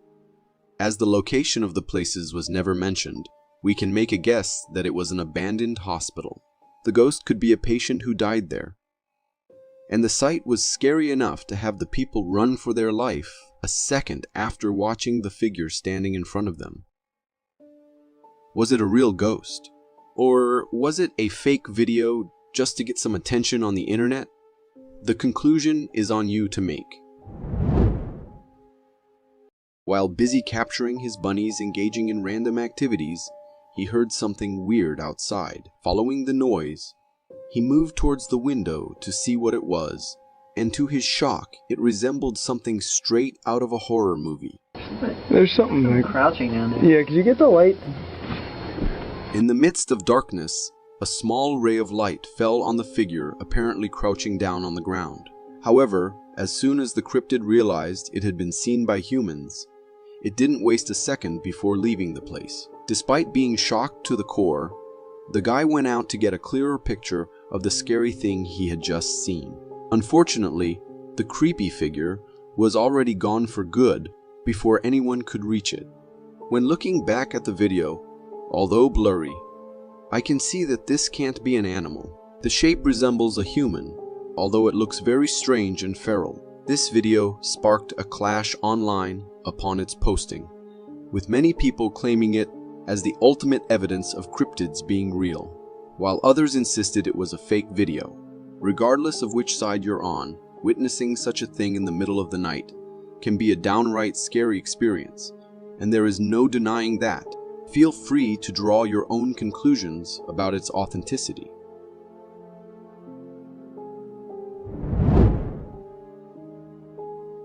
As the location of the places was never mentioned, we can make a guess that it was an abandoned hospital. The ghost could be a patient who died there. And the sight was scary enough to have the people run for their life a second after watching the figure standing in front of them. Was it a real ghost? Or was it a fake video just to get some attention on the internet? The conclusion is on you to make. While busy capturing his bunnies engaging in random activities, he heard something weird outside. Following the noise, he moved towards the window to see what it was, and to his shock, it resembled something straight out of a horror movie. There's something like Crouching down there. Yeah, could you get the light? In the midst of darkness, a small ray of light fell on the figure apparently crouching down on the ground. However, as soon as the cryptid realized it had been seen by humans, it didn't waste a second before leaving the place. Despite being shocked to the core, the guy went out to get a clearer picture of the scary thing he had just seen. Unfortunately, the creepy figure was already gone for good before anyone could reach it. When looking back at the video, although blurry, I can see that this can't be an animal. The shape resembles a human, although it looks very strange and feral. This video sparked a clash online upon its posting, with many people claiming it as the ultimate evidence of cryptids being real, while others insisted it was a fake video. Regardless of which side you're on, witnessing such a thing in the middle of the night can be a downright scary experience, and there is no denying that. Feel free to draw your own conclusions about its authenticity.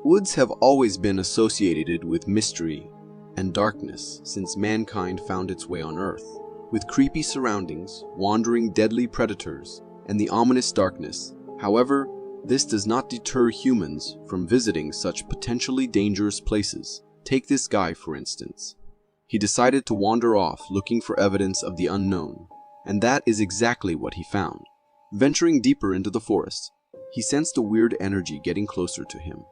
Woods have always been associated with mystery and darkness since mankind found its way on Earth. With creepy surroundings, wandering deadly predators, and the ominous darkness. However, this does not deter humans from visiting such potentially dangerous places. Take this guy, for instance. He decided to wander off looking for evidence of the unknown, and that is exactly what he found. Venturing deeper into the forest, he sensed a weird energy getting closer to him.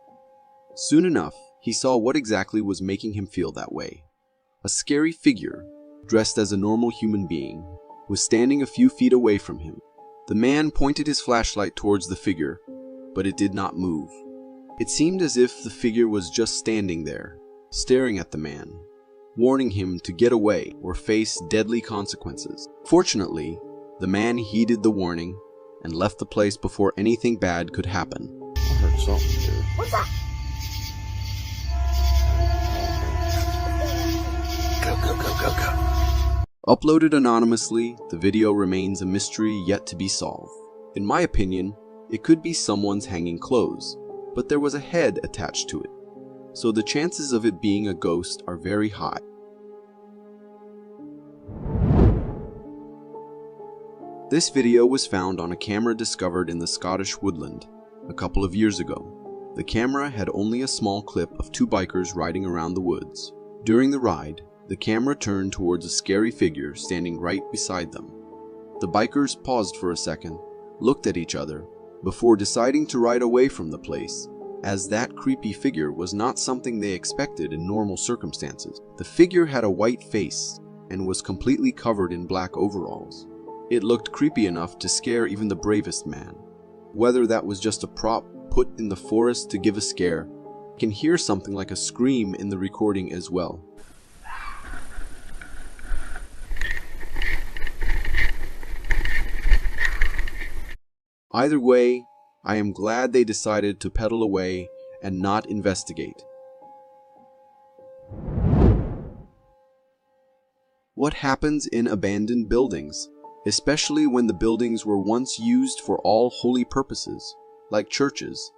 Soon enough, he saw what exactly was making him feel that way. A scary figure, dressed as a normal human being, was standing a few feet away from him. The man pointed his flashlight towards the figure, but it did not move. It seemed as if the figure was just standing there, staring at the man, warning him to get away or face deadly consequences. Fortunately, the man heeded the warning and left the place before anything bad could happen. I heard something here. What's that? Go. Uploaded anonymously, the video remains a mystery yet to be solved. In my opinion, it could be someone's hanging clothes, but there was a head attached to it, so the chances of it being a ghost are very high. This video was found on a camera discovered in the Scottish woodland a couple of years ago. The camera had only a small clip of two bikers riding around the woods. During the ride, the camera turned towards a scary figure standing right beside them. The bikers paused for a second, looked at each other, before deciding to ride away from the place, as that creepy figure was not something they expected in normal circumstances. The figure had a white face and was completely covered in black overalls. It looked creepy enough to scare even the bravest man. Whether that was just a prop put in the forest to give a scare, I can hear something like a scream in the recording as well. Either way, I am glad they decided to pedal away and not investigate. What happens in abandoned buildings, especially when the buildings were once used for all holy purposes, like churches?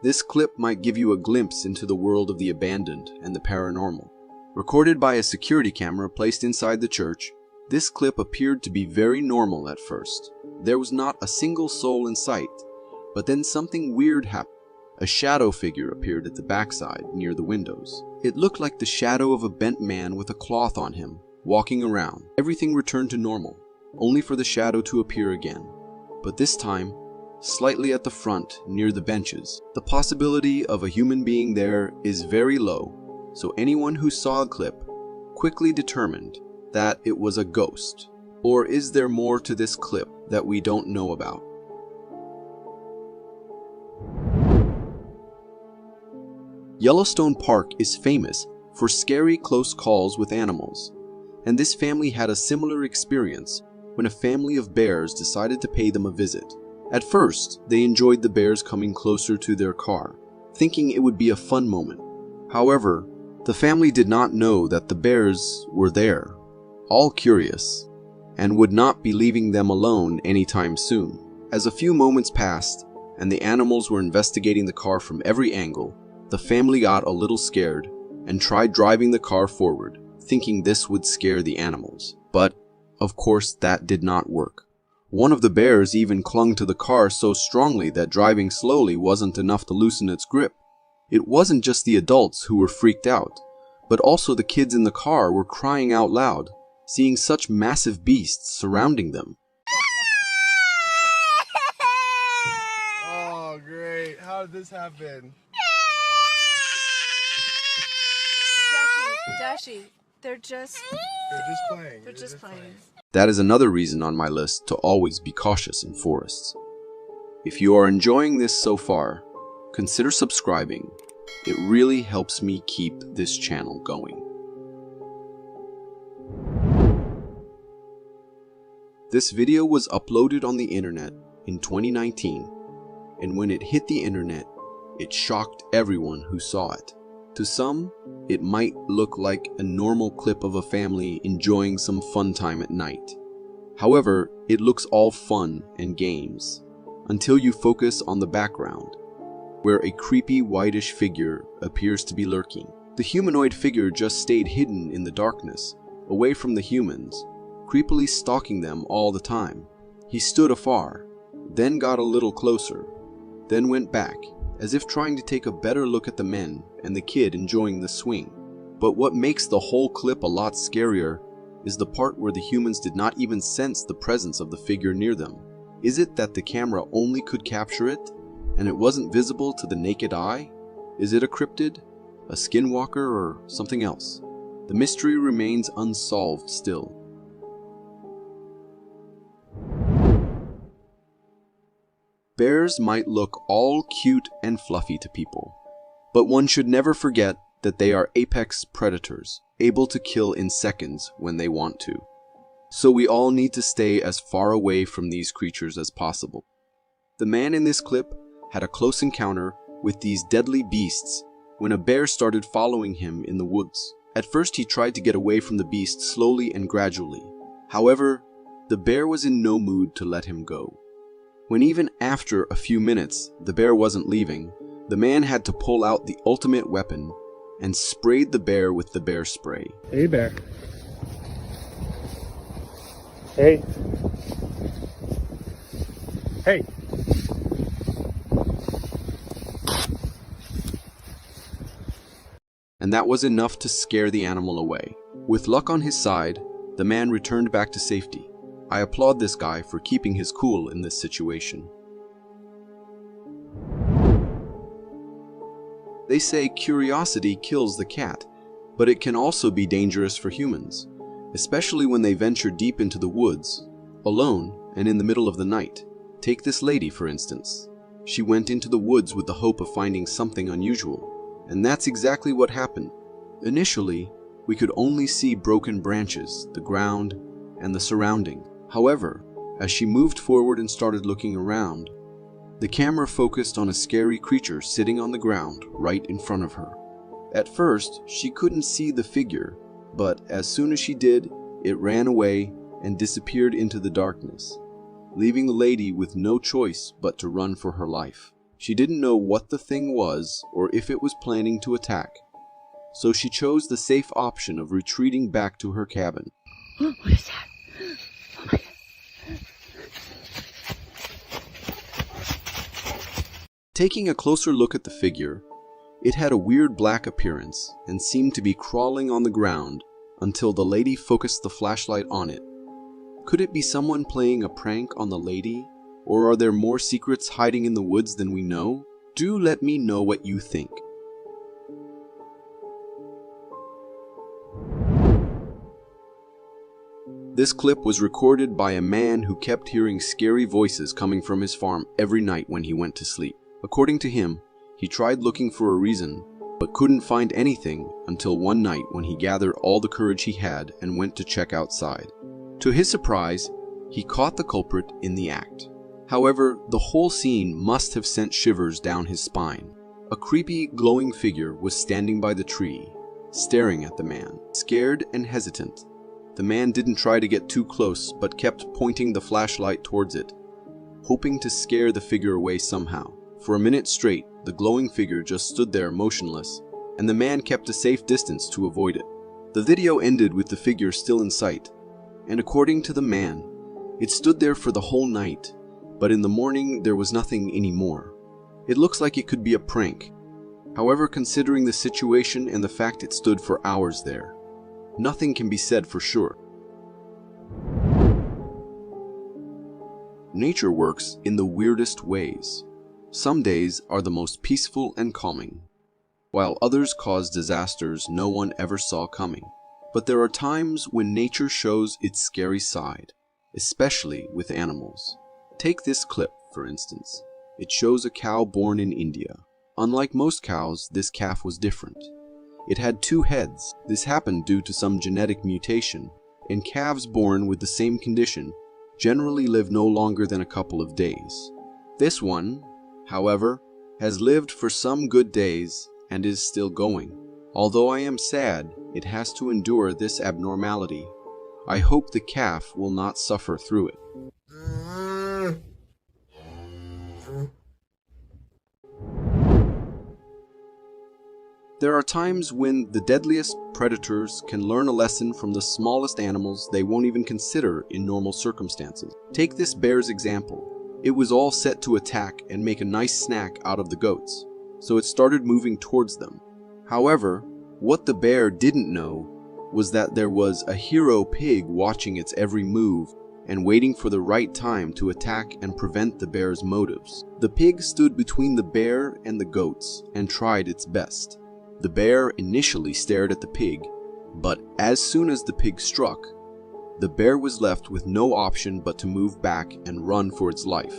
This clip might give you a glimpse into the world of the abandoned and the paranormal. Recorded by a security camera placed inside the church, this clip appeared to be very normal at first. There was not a single soul in sight, but then something weird happened. A shadow figure appeared at the backside near the windows. It looked like the shadow of a bent man with a cloth on him, walking around. Everything returned to normal, only for the shadow to appear again, but this time slightly at the front near the benches. The possibility of a human being there is very low, so anyone who saw the clip quickly determined that it was a ghost. Or is there more to this clip that we don't know about? Yellowstone Park is famous for scary close calls with animals, and this family had a similar experience when a family of bears decided to pay them a visit. At first, they enjoyed the bears coming closer to their car, thinking it would be a fun moment. However, the family did not know that the bears were there, all curious, and would not be leaving them alone anytime soon. As a few moments passed, and the animals were investigating the car from every angle, the family got a little scared and tried driving the car forward, thinking this would scare the animals. But, of course, that did not work. One of the bears even clung to the car so strongly that driving slowly wasn't enough to loosen its grip. It wasn't just the adults who were freaked out, but also the kids in the car were crying out loud, seeing such massive beasts surrounding them. Oh, great. How did this happen? Dashi, they're just playing. They're just playing. That is another reason on my list to always be cautious in forests. If you are enjoying this so far, consider subscribing. It really helps me keep this channel going. This video was uploaded on the internet in 2019, and when it hit the internet, it shocked everyone who saw it. To some, it might look like a normal clip of a family enjoying some fun time at night. However, it looks all fun and games, until you focus on the background, where a creepy whitish figure appears to be lurking. The humanoid figure just stayed hidden in the darkness, away from the humans, creepily stalking them all the time. He stood afar, then got a little closer, then went back, as if trying to take a better look at the men and the kid enjoying the swing. But what makes the whole clip a lot scarier is the part where the humans did not even sense the presence of the figure near them. Is it that the camera only could capture it, and it wasn't visible to the naked eye? Is it a cryptid, a skinwalker, or something else? The mystery remains unsolved still. Bears might look all cute and fluffy to people, but one should never forget that they are apex predators, able to kill in seconds when they want to. So we all need to stay as far away from these creatures as possible. The man in this clip had a close encounter with these deadly beasts when a bear started following him in the woods. At first he tried to get away from the beast slowly and gradually. However, the bear was in no mood to let him go. When even after a few minutes the bear wasn't leaving, the man had to pull out the ultimate weapon and sprayed the bear with the bear spray. Hey, bear. Hey. Hey. And that was enough to scare the animal away. With luck on his side, the man returned back to safety. I applaud this guy for keeping his cool in this situation. They say curiosity kills the cat, but it can also be dangerous for humans, especially when they venture deep into the woods, alone and in the middle of the night. Take this lady, for instance. She went into the woods with the hope of finding something unusual, and that's exactly what happened. Initially, we could only see broken branches, the ground, and the surrounding. However, as she moved forward and started looking around, the camera focused on a scary creature sitting on the ground right in front of her. At first, she couldn't see the figure, but as soon as she did, it ran away and disappeared into the darkness, leaving the lady with no choice but to run for her life. She didn't know what the thing was or if it was planning to attack, so she chose the safe option of retreating back to her cabin. What is that? Oh my God. Taking a closer look at the figure, it had a weird black appearance and seemed to be crawling on the ground until the lady focused the flashlight on it. Could it be someone playing a prank on the lady? Or are there more secrets hiding in the woods than we know? Do let me know what you think. This clip was recorded by a man who kept hearing scary voices coming from his farm every night when he went to sleep. According to him, he tried looking for a reason, but couldn't find anything until one night when he gathered all the courage he had and went to check outside. To his surprise, he caught the culprit in the act. However, the whole scene must have sent shivers down his spine. A creepy, glowing figure was standing by the tree, staring at the man. Scared and hesitant, the man didn't try to get too close but kept pointing the flashlight towards it, hoping to scare the figure away somehow. For a minute straight, the glowing figure just stood there motionless, and the man kept a safe distance to avoid it. The video ended with the figure still in sight, and according to the man, it stood there for the whole night, but in the morning there was nothing anymore. It looks like it could be a prank. However, considering the situation and the fact it stood for hours there, nothing can be said for sure. Nature works in the weirdest ways. Some days are the most peaceful and calming, while others cause disasters no one ever saw coming. But there are times when nature shows its scary side, especially with animals. Take this clip, for instance. It shows a cow born in India. Unlike most cows, this calf was different. It had 2 heads. This happened due to some genetic mutation, and calves born with the same condition generally live no longer than a couple of days. This one, however, has lived for some good days and is still going. Although I am sad it has to endure this abnormality, I hope the calf will not suffer through it. There are times when the deadliest predators can learn a lesson from the smallest animals they won't even consider in normal circumstances. Take this bear's example. It was all set to attack and make a nice snack out of the goats, so it started moving towards them. However, what the bear didn't know was that there was a hero pig watching its every move and waiting for the right time to attack and prevent the bear's motives. The pig stood between the bear and the goats and tried its best. The bear initially stared at the pig, but as soon as the pig struck, the bear was left with no option but to move back and run for its life.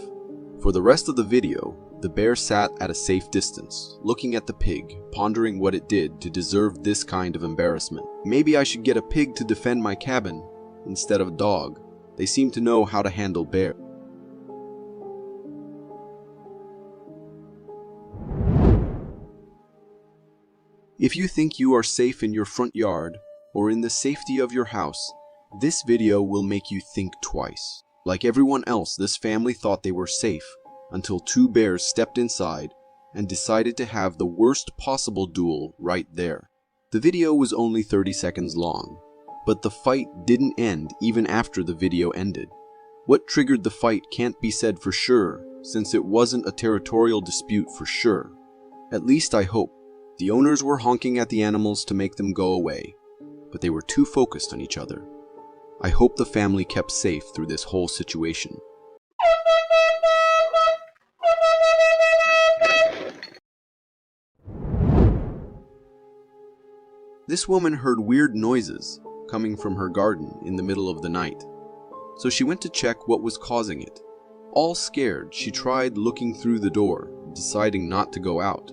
For the rest of the video, the bear sat at a safe distance, looking at the pig, pondering what it did to deserve this kind of embarrassment. Maybe I should get a pig to defend my cabin instead of a dog. They seem to know how to handle bear. If you think you are safe in your front yard or in the safety of your house, this video will make you think twice. Like everyone else, this family thought they were safe until two bears stepped inside and decided to have the worst possible duel right there. The video was only 30 seconds long, but the fight didn't end even after the video ended. What triggered the fight can't be said for sure, since it wasn't a territorial dispute for sure. At least I hope. The owners were honking at the animals to make them go away, but they were too focused on each other. I hope the family kept safe through this whole situation. This woman heard weird noises coming from her garden in the middle of the night, so she went to check what was causing it. All scared, she tried looking through the door, deciding not to go out.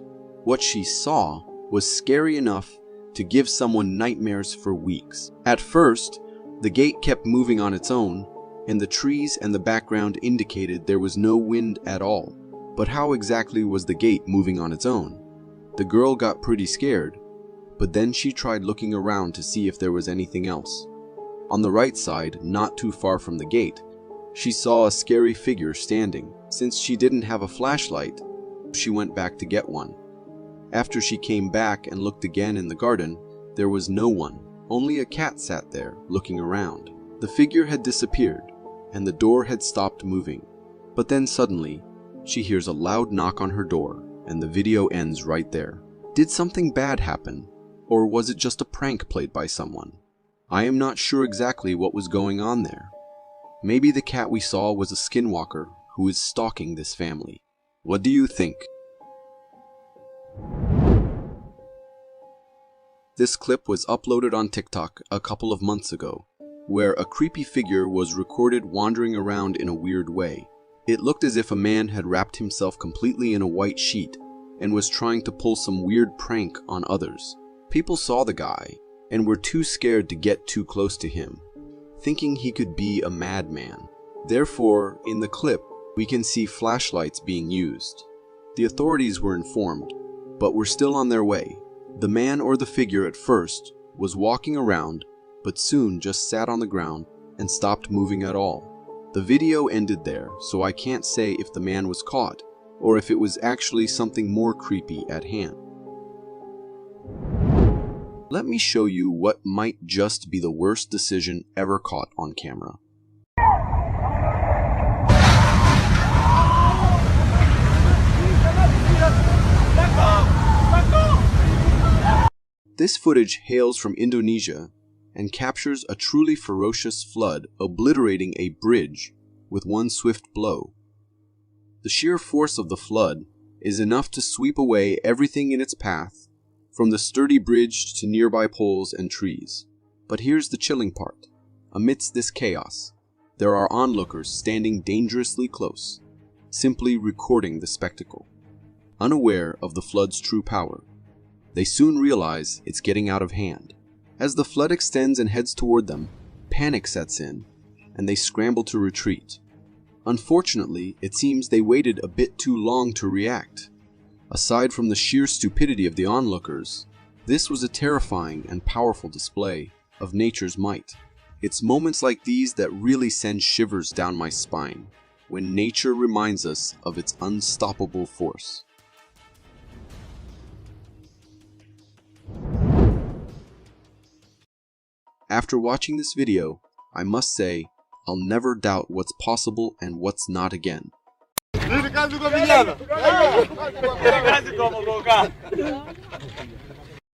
What she saw was scary enough to give someone nightmares for weeks. At first, the gate kept moving on its own, and the trees and the background indicated there was no wind at all. But how exactly was the gate moving on its own? The girl got pretty scared, but then she tried looking around to see if there was anything else. On the right side, not too far from the gate, she saw a scary figure standing. Since she didn't have a flashlight, she went back to get one. After she came back and looked again in the garden, there was no one. Only a cat sat there, looking around. The figure had disappeared, and the door had stopped moving. But then suddenly, she hears a loud knock on her door, and the video ends right there. Did something bad happen, or was it just a prank played by someone? I am not sure exactly what was going on there. Maybe the cat we saw was a skinwalker who is stalking this family. What do you think? This clip was uploaded on TikTok a couple of months ago, where a creepy figure was recorded wandering around in a weird way. It looked as if a man had wrapped himself completely in a white sheet and was trying to pull some weird prank on others. People saw the guy and were too scared to get too close to him, thinking he could be a madman. Therefore, in the clip, we can see flashlights being used. The authorities were informed, but were still on their way. The man or the figure at first was walking around, but soon just sat on the ground and stopped moving at all. The video ended there, so I can't say if the man was caught or if it was actually something more creepy at hand. Let me show you what might just be the worst decision ever caught on camera. This footage hails from Indonesia and captures a truly ferocious flood obliterating a bridge with one swift blow. The sheer force of the flood is enough to sweep away everything in its path, from the sturdy bridge to nearby poles and trees. But here's the chilling part. Amidst this chaos, there are onlookers standing dangerously close, simply recording the spectacle. Unaware of the flood's true power, they soon realize it's getting out of hand. As the flood extends and heads toward them, panic sets in, and they scramble to retreat. Unfortunately, it seems they waited a bit too long to react. Aside from the sheer stupidity of the onlookers, this was a terrifying and powerful display of nature's might. It's moments like these that really send shivers down my spine, when nature reminds us of its unstoppable force. After watching this video, I must say, I'll never doubt what's possible and what's not again.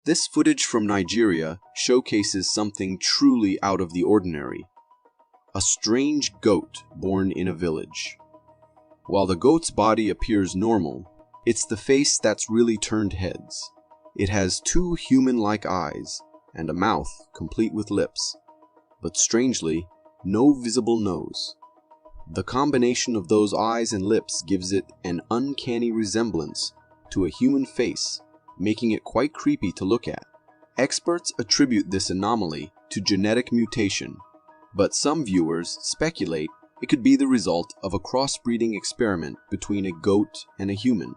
This footage from Nigeria showcases something truly out of the ordinary. A strange goat born in a village. While the goat's body appears normal, it's the face that's really turned heads. It has two human-like eyes and a mouth complete with lips, but strangely, no visible nose. The combination of those eyes and lips gives it an uncanny resemblance to a human face, making it quite creepy to look at. Experts attribute this anomaly to genetic mutation, but some viewers speculate it could be the result of a crossbreeding experiment between a goat and a human.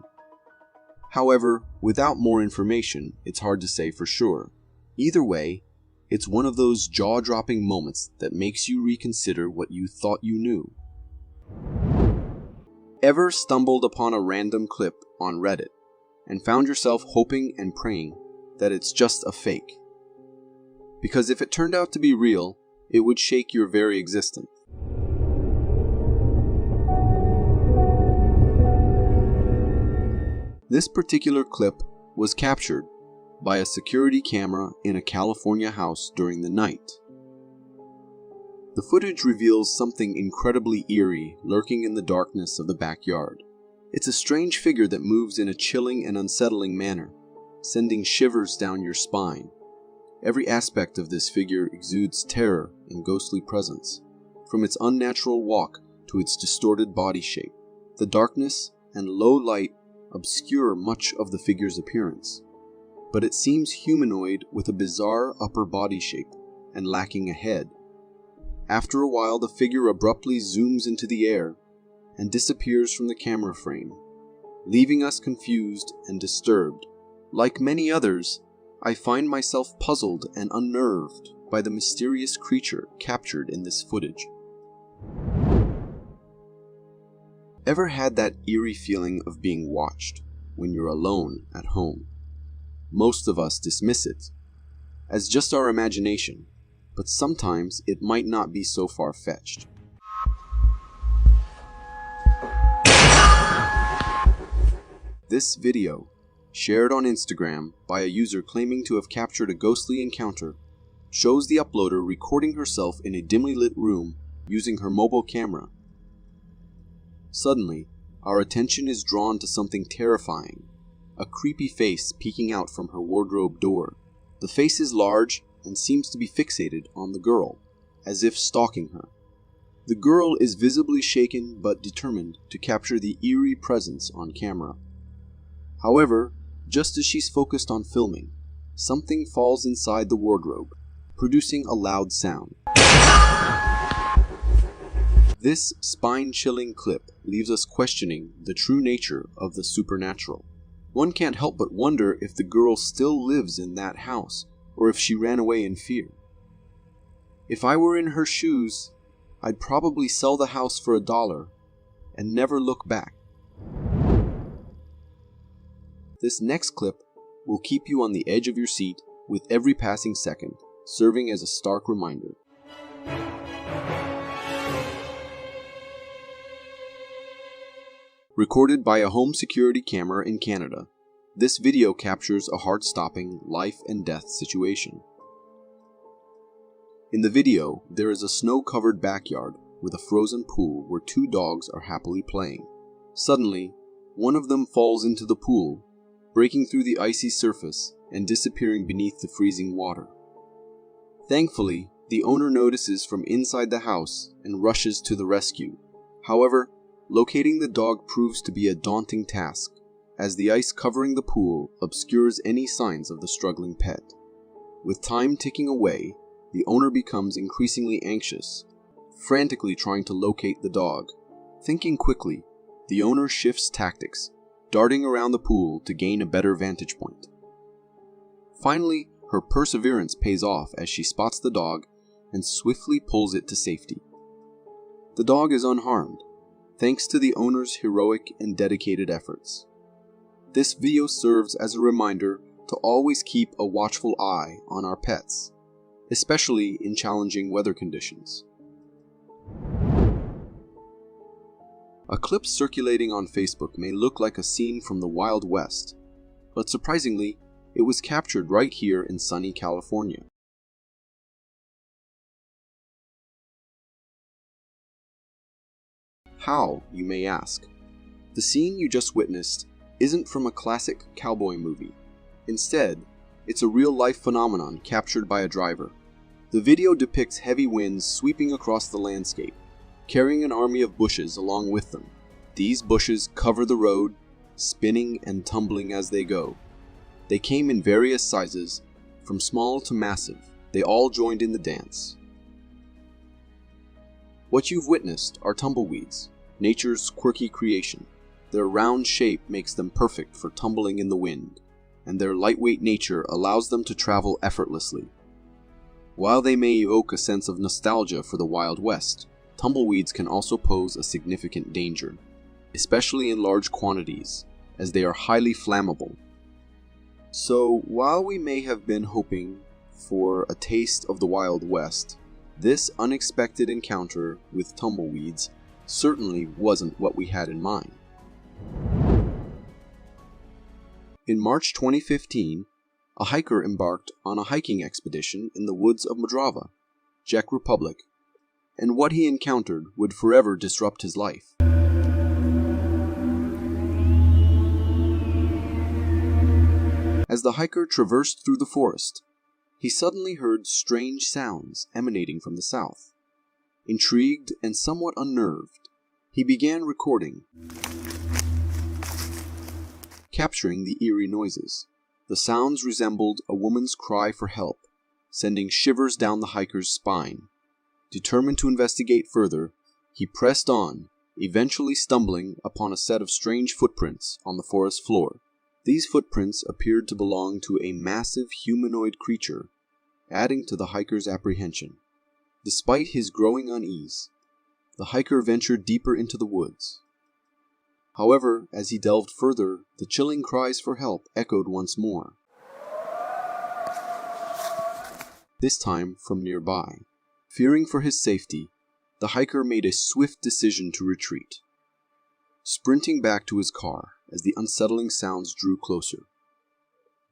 However, without more information, it's hard to say for sure. Either way, it's one of those jaw-dropping moments that makes you reconsider what you thought you knew. Ever stumbled upon a random clip on Reddit and found yourself hoping and praying that it's just a fake? Because if it turned out to be real, it would shake your very existence. This particular clip was captured by a security camera in a California house during the night. The footage reveals something incredibly eerie lurking in the darkness of the backyard. It's a strange figure that moves in a chilling and unsettling manner, sending shivers down your spine. Every aspect of this figure exudes terror and ghostly presence, from its unnatural walk to its distorted body shape. The darkness and low light obscure much of the figure's appearance, but it seems humanoid with a bizarre upper body shape and lacking a head. After a while, the figure abruptly zooms into the air and disappears from the camera frame, leaving us confused and disturbed. Like many others, I find myself puzzled and unnerved by the mysterious creature captured in this footage. Ever had that eerie feeling of being watched when you're alone at home? Most of us dismiss it as just our imagination, but sometimes it might not be so far-fetched. This video, shared on Instagram by a user claiming to have captured a ghostly encounter, shows the uploader recording herself in a dimly lit room using her mobile camera. Suddenly, our attention is drawn to something terrifying, a creepy face peeking out from her wardrobe door. The face is large and seems to be fixated on the girl, as if stalking her. The girl is visibly shaken but determined to capture the eerie presence on camera. However, just as she's focused on filming, something falls inside the wardrobe, producing a loud sound. This spine-chilling clip leaves us questioning the true nature of the supernatural. One can't help but wonder if the girl still lives in that house, or if she ran away in fear. If I were in her shoes, I'd probably sell the house for $1 and never look back. This next clip will keep you on the edge of your seat with every passing second, serving as a stark reminder. Recorded by a home security camera in Canada, this video captures a heart-stopping life and death situation. In the video, there is a snow-covered backyard with a frozen pool where two dogs are happily playing. Suddenly, one of them falls into the pool, breaking through the icy surface and disappearing beneath the freezing water. Thankfully, the owner notices from inside the house and rushes to the rescue. However, locating the dog proves to be a daunting task, as the ice covering the pool obscures any signs of the struggling pet. With time ticking away, the owner becomes increasingly anxious, frantically trying to locate the dog. Thinking quickly, the owner shifts tactics, darting around the pool to gain a better vantage point. Finally, her perseverance pays off as she spots the dog and swiftly pulls it to safety. The dog is unharmed, thanks to the owner's heroic and dedicated efforts. This video serves as a reminder to always keep a watchful eye on our pets, especially in challenging weather conditions. A clip circulating on Facebook may look like a scene from the Wild West, but surprisingly, it was captured right here in sunny California. How, you may ask? The scene you just witnessed isn't from a classic cowboy movie. Instead, it's a real-life phenomenon captured by a driver. The video depicts heavy winds sweeping across the landscape, carrying an army of bushes along with them. These bushes cover the road, spinning and tumbling as they go. They came in various sizes, from small to massive. They all joined in the dance. What you've witnessed are tumbleweeds, nature's quirky creation. Their round shape makes them perfect for tumbling in the wind, and their lightweight nature allows them to travel effortlessly. While they may evoke a sense of nostalgia for the Wild West, tumbleweeds can also pose a significant danger, especially in large quantities, as they are highly flammable. So, while we may have been hoping for a taste of the Wild West, this unexpected encounter with tumbleweeds certainly wasn't what we had in mind. In March 2015, a hiker embarked on a hiking expedition in the woods of Moldova, Czech Republic, and what he encountered would forever disrupt his life. As the hiker traversed through the forest, he suddenly heard strange sounds emanating from the south. Intrigued and somewhat unnerved, he began recording, capturing the eerie noises. The sounds resembled a woman's cry for help, sending shivers down the hiker's spine. Determined to investigate further, he pressed on, eventually stumbling upon a set of strange footprints on the forest floor. These footprints appeared to belong to a massive humanoid creature, adding to the hiker's apprehension. Despite his growing unease, the hiker ventured deeper into the woods. However, as he delved further, the chilling cries for help echoed once more, this time from nearby. Fearing for his safety, the hiker made a swift decision to retreat, sprinting back to his car as the unsettling sounds drew closer.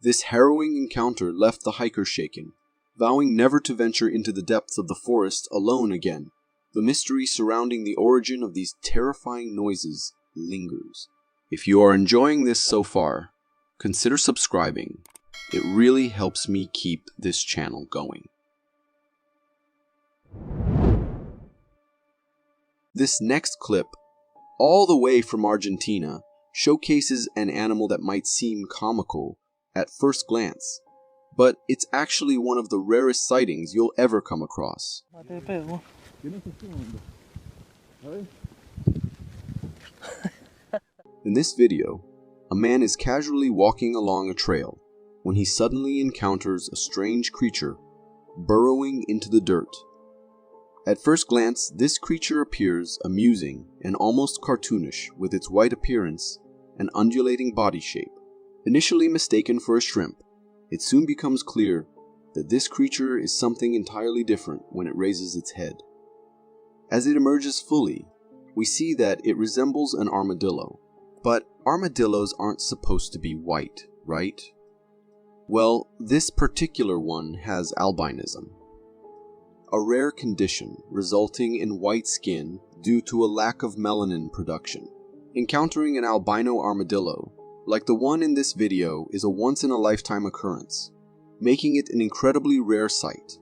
This harrowing encounter left the hiker shaken, vowing never to venture into the depths of the forest alone again. The mystery surrounding the origin of these terrifying noises lingers. If you are enjoying this so far, consider subscribing. It really helps me keep this channel going. This next clip, all the way from Argentina, showcases an animal that might seem comical at first glance, but it's actually one of the rarest sightings you'll ever come across. In this video, a man is casually walking along a trail when he suddenly encounters a strange creature burrowing into the dirt. At first glance, this creature appears amusing and almost cartoonish with its white appearance and undulating body shape. Initially mistaken for a shrimp, it soon becomes clear that this creature is something entirely different when it raises its head. As it emerges fully, we see that it resembles an armadillo. But armadillos aren't supposed to be white, right? Well, this particular one has albinism, a rare condition resulting in white skin due to a lack of melanin production. Encountering an albino armadillo, like the one in this video, is a once-in-a-lifetime occurrence, making it an incredibly rare sight.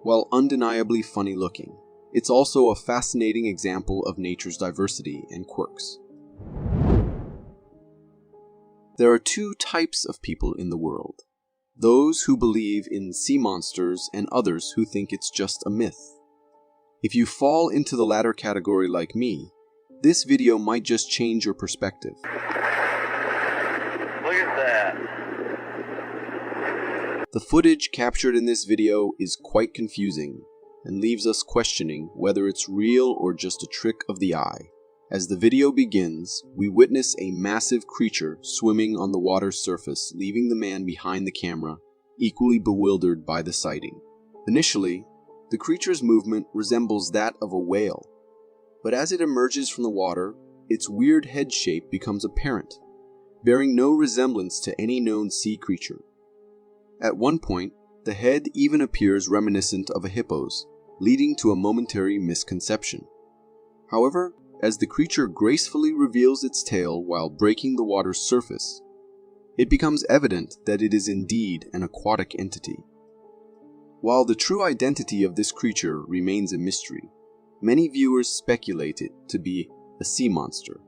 While undeniably funny-looking, it's also a fascinating example of nature's diversity and quirks. There are two types of people in the world: those who believe in sea monsters and others who think it's just a myth. If you fall into the latter category like me, this video might just change your perspective. Look at that. The footage captured in this video is quite confusing and leaves us questioning whether it's real or just a trick of the eye. As the video begins, we witness a massive creature swimming on the water's surface, leaving the man behind the camera equally bewildered by the sighting. Initially, the creature's movement resembles that of a whale, but as it emerges from the water, its weird head shape becomes apparent, bearing no resemblance to any known sea creature. At one point, the head even appears reminiscent of a hippo's, leading to a momentary misconception. However, as the creature gracefully reveals its tail while breaking the water's surface, it becomes evident that it is indeed an aquatic entity. While the true identity of this creature remains a mystery, many viewers speculate it to be a sea monster,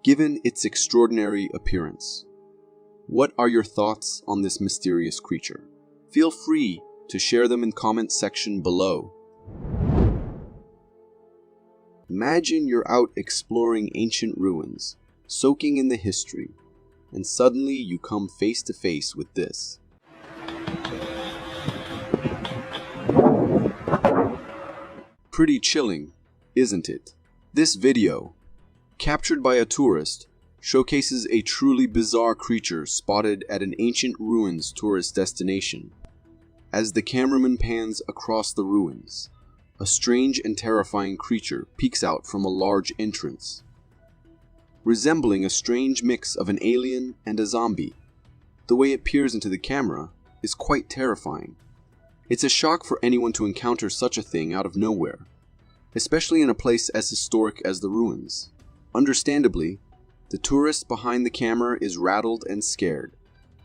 given its extraordinary appearance. What are your thoughts on this mysterious creature? Feel free to share them in the comment section below. Imagine you're out exploring ancient ruins, soaking in the history, and suddenly you come face to face with this. Pretty chilling, isn't it? This video, captured by a tourist, showcases a truly bizarre creature spotted at an ancient ruins tourist destination. As the cameraman pans across the ruins, a strange and terrifying creature peeks out from a large entrance. Resembling a strange mix of an alien and a zombie, the way it peers into the camera is quite terrifying. It's a shock for anyone to encounter such a thing out of nowhere, especially in a place as historic as the ruins. Understandably, the tourist behind the camera is rattled and scared,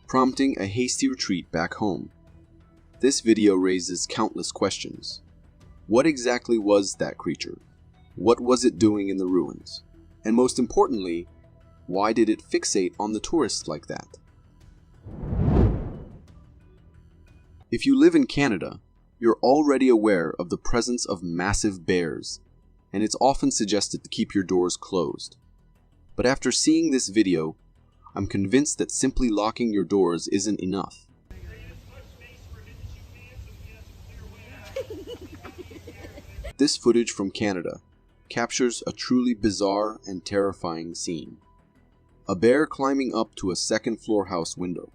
prompting a hasty retreat back home. This video raises countless questions. What exactly was that creature? What was it doing in the ruins? And most importantly, why did it fixate on the tourists like that? If you live in Canada, you're already aware of the presence of massive bears, and it's often suggested to keep your doors closed. But after seeing this video, I'm convinced that simply locking your doors isn't enough. This footage from Canada captures a truly bizarre and terrifying scene. A bear climbing up to a second-floor house window.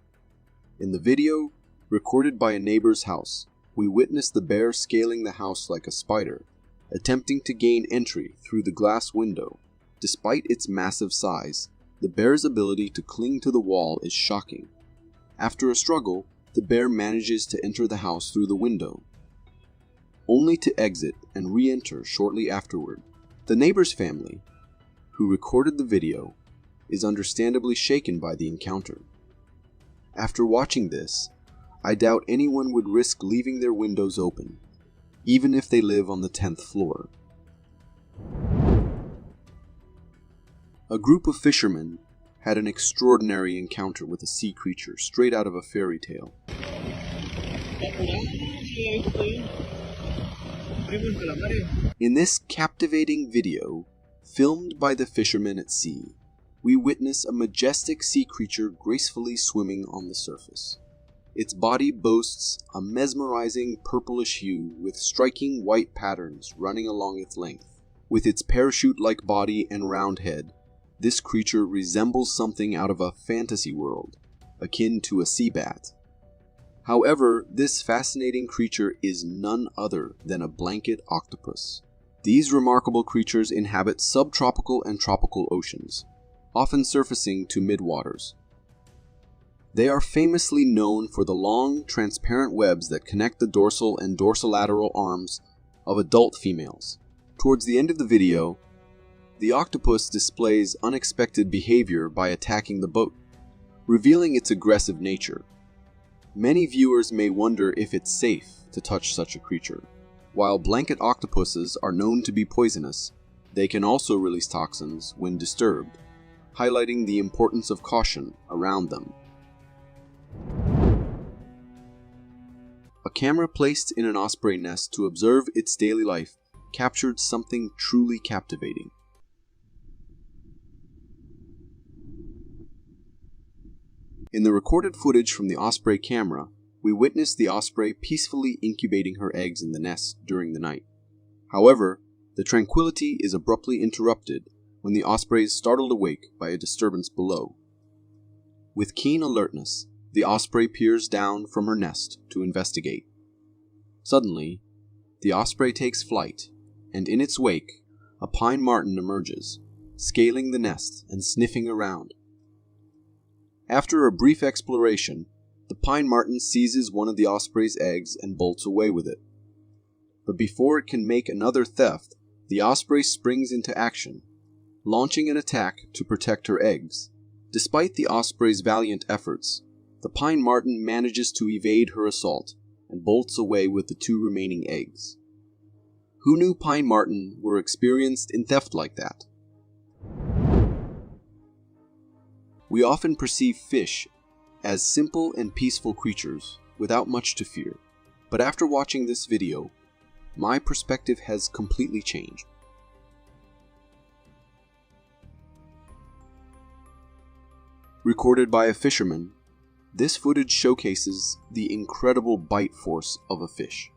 In the video, recorded by a neighbor's house, we witness the bear scaling the house like a spider, attempting to gain entry through the glass window. Despite its massive size, the bear's ability to cling to the wall is shocking. After a struggle, the bear manages to enter the house through the window, only to exit and re-enter shortly afterward. The neighbor's family, who recorded the video, is understandably shaken by the encounter. After watching this, I doubt anyone would risk leaving their windows open, even if they live on the 10th floor. A group of fishermen had an extraordinary encounter with a sea creature straight out of a fairy tale. In this captivating video, filmed by the fishermen at sea, we witness a majestic sea creature gracefully swimming on the surface. Its body boasts a mesmerizing purplish hue with striking white patterns running along its length. With its parachute-like body and round head, this creature resembles something out of a fantasy world, akin to a sea bat. However, this fascinating creature is none other than a blanket octopus. These remarkable creatures inhabit subtropical and tropical oceans, often surfacing to midwaters. They are famously known for the long, transparent webs that connect the dorsal and dorsolateral arms of adult females. Towards the end of the video, the octopus displays unexpected behavior by attacking the boat, revealing its aggressive nature. Many viewers may wonder if it's safe to touch such a creature. While blanket octopuses are known to be poisonous, they can also release toxins when disturbed, highlighting the importance of caution around them. A camera placed in an osprey nest to observe its daily life captured something truly captivating. In the recorded footage from the osprey camera, we witness the osprey peacefully incubating her eggs in the nest during the night. However, the tranquility is abruptly interrupted when the osprey is startled awake by a disturbance below. With keen alertness, the osprey peers down from her nest to investigate. Suddenly, the osprey takes flight, and in its wake, a pine marten emerges, scaling the nest and sniffing around. After a brief exploration, the pine marten seizes one of the osprey's eggs and bolts away with it. But before it can make another theft, the osprey springs into action, launching an attack to protect her eggs. Despite the osprey's valiant efforts, the pine marten manages to evade her assault and bolts away with the 2 remaining eggs. Who knew pine marten were experienced in theft like that? We often perceive fish as simple and peaceful creatures without much to fear, but after watching this video, my perspective has completely changed. Recorded by a fisherman, this footage showcases the incredible bite force of a fish.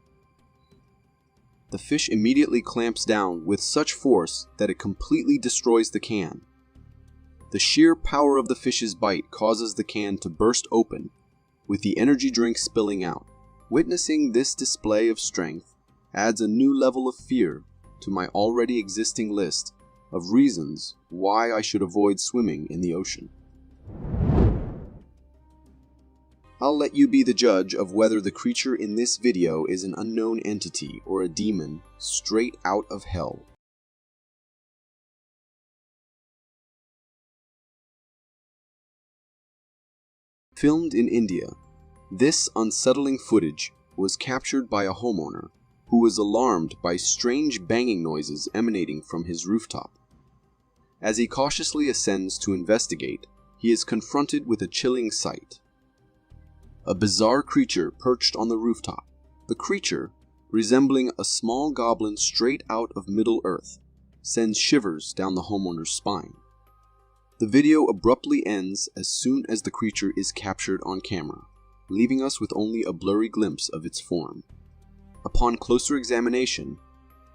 The fish immediately clamps down with such force that it completely destroys the can. The sheer power of the fish's bite causes the can to burst open, with the energy drink spilling out. Witnessing this display of strength adds a new level of fear to my already existing list of reasons why I should avoid swimming in the ocean. I'll let you be the judge of whether the creature in this video is an unknown entity or a demon straight out of hell. Filmed in India, this unsettling footage was captured by a homeowner who was alarmed by strange banging noises emanating from his rooftop. As he cautiously ascends to investigate, he is confronted with a chilling sight. A bizarre creature perched on the rooftop. The creature, resembling a small goblin straight out of Middle-earth, sends shivers down the homeowner's spine. The video abruptly ends as soon as the creature is captured on camera, leaving us with only a blurry glimpse of its form. Upon closer examination,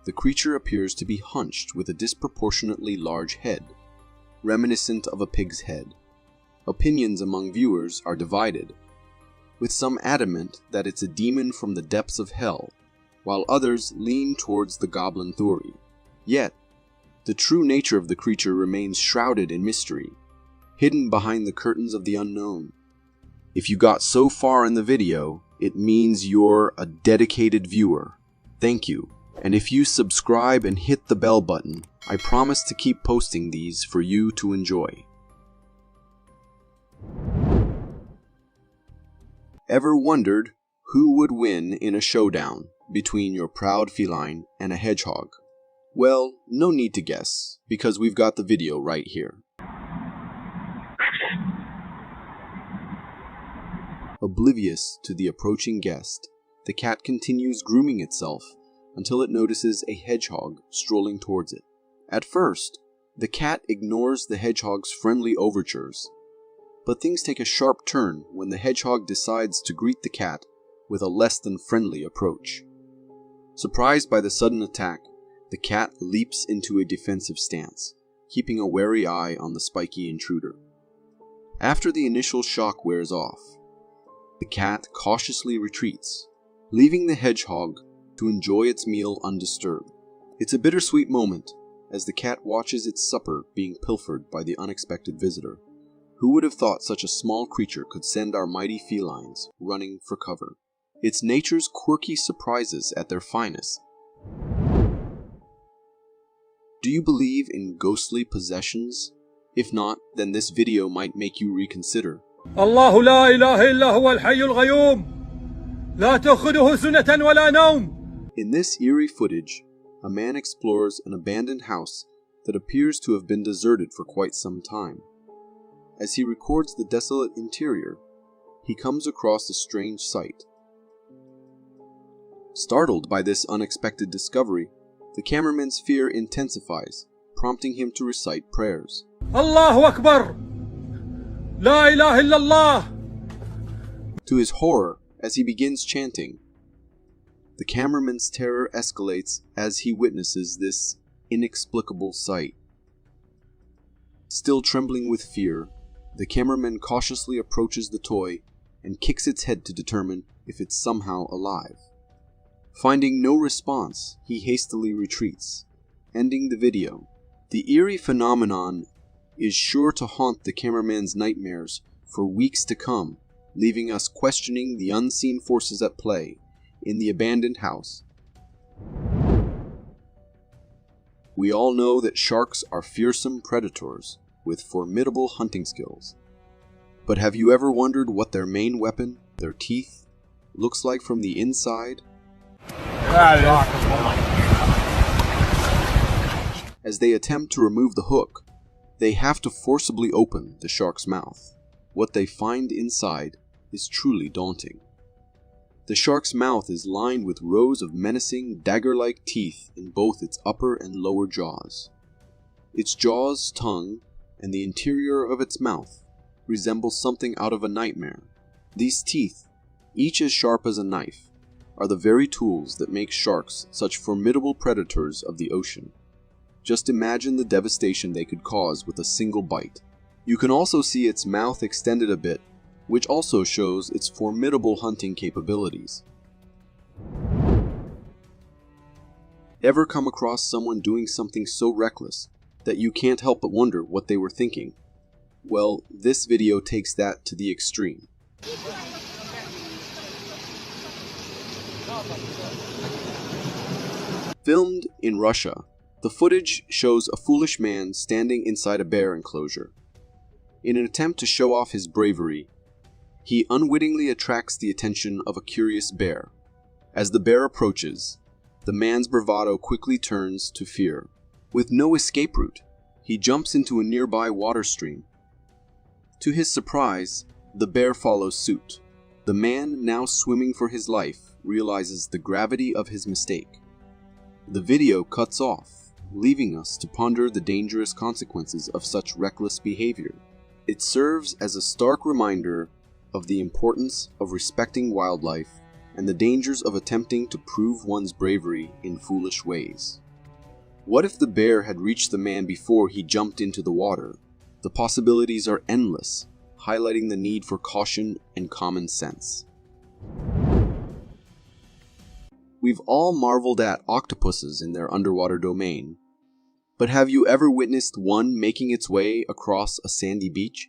the creature appears to be hunched with a disproportionately large head, reminiscent of a pig's head. Opinions among viewers are divided, with some adamant that it's a demon from the depths of hell, while others lean towards the goblin theory. Yet, the true nature of the creature remains shrouded in mystery, hidden behind the curtains of the unknown. If you got so far in the video, it means you're a dedicated viewer. Thank you. And if you subscribe and hit the bell button, I promise to keep posting these for you to enjoy. Ever wondered who would win in a showdown between your proud feline and a hedgehog? Well, no need to guess, because we've got the video right here. Oblivious to the approaching guest, the cat continues grooming itself until it notices a hedgehog strolling towards it. At first, the cat ignores the hedgehog's friendly overtures, but things take a sharp turn when the hedgehog decides to greet the cat with a less than friendly approach. Surprised by the sudden attack, the cat leaps into a defensive stance, keeping a wary eye on the spiky intruder. After the initial shock wears off, the cat cautiously retreats, leaving the hedgehog to enjoy its meal undisturbed. It's a bittersweet moment as the cat watches its supper being pilfered by the unexpected visitor. Who would have thought such a small creature could send our mighty felines running for cover? It's nature's quirky surprises at their finest. Do you believe in ghostly possessions? If not, then this video might make you reconsider. الله لا إله إلا هو الحي القيوم لا تأخذه سنة ولا نوم. In this eerie footage, a man explores an abandoned house that appears to have been deserted for quite some time. As he records the desolate interior, he comes across a strange sight. Startled by this unexpected discovery, the cameraman's fear intensifies, prompting him to recite prayers. Allahu Akbar! La ilaha illallah! To his horror, as he begins chanting, the cameraman's terror escalates as he witnesses this inexplicable sight. Still trembling with fear, the cameraman cautiously approaches the toy and kicks its head to determine if it's somehow alive. Finding no response, he hastily retreats, ending the video. The eerie phenomenon is sure to haunt the cameraman's nightmares for weeks to come, leaving us questioning the unseen forces at play in the abandoned house. We all know that sharks are fearsome predators with formidable hunting skills. But have you ever wondered what their main weapon, their teeth, looks like from the inside? As they attempt to remove the hook, they have to forcibly open the shark's mouth. What they find inside is truly daunting. The shark's mouth is lined with rows of menacing, dagger-like teeth in both its upper and lower jaws. Its jaws, tongue, and the interior of its mouth resemble something out of a nightmare. These teeth, each as sharp as a knife, are the very tools that make sharks such formidable predators of the ocean. Just imagine the devastation they could cause with a single bite. You can also see its mouth extended a bit, which also shows its formidable hunting capabilities. Ever come across someone doing something so reckless that you can't help but wonder what they were thinking? Well, this video takes that to the extreme. Filmed in Russia, the footage shows a foolish man standing inside a bear enclosure. In an attempt to show off his bravery, he unwittingly attracts the attention of a curious bear. As the bear approaches, the man's bravado quickly turns to fear. With no escape route, he jumps into a nearby water stream. To his surprise, the bear follows suit. The man, now swimming for his life, realizes the gravity of his mistake. The video cuts off, leaving us to ponder the dangerous consequences of such reckless behavior. It serves as a stark reminder of the importance of respecting wildlife and the dangers of attempting to prove one's bravery in foolish ways. What if the bear had reached the man before he jumped into the water? The possibilities are endless, highlighting the need for caution and common sense. We've all marveled at octopuses in their underwater domain, but have you ever witnessed one making its way across a sandy beach?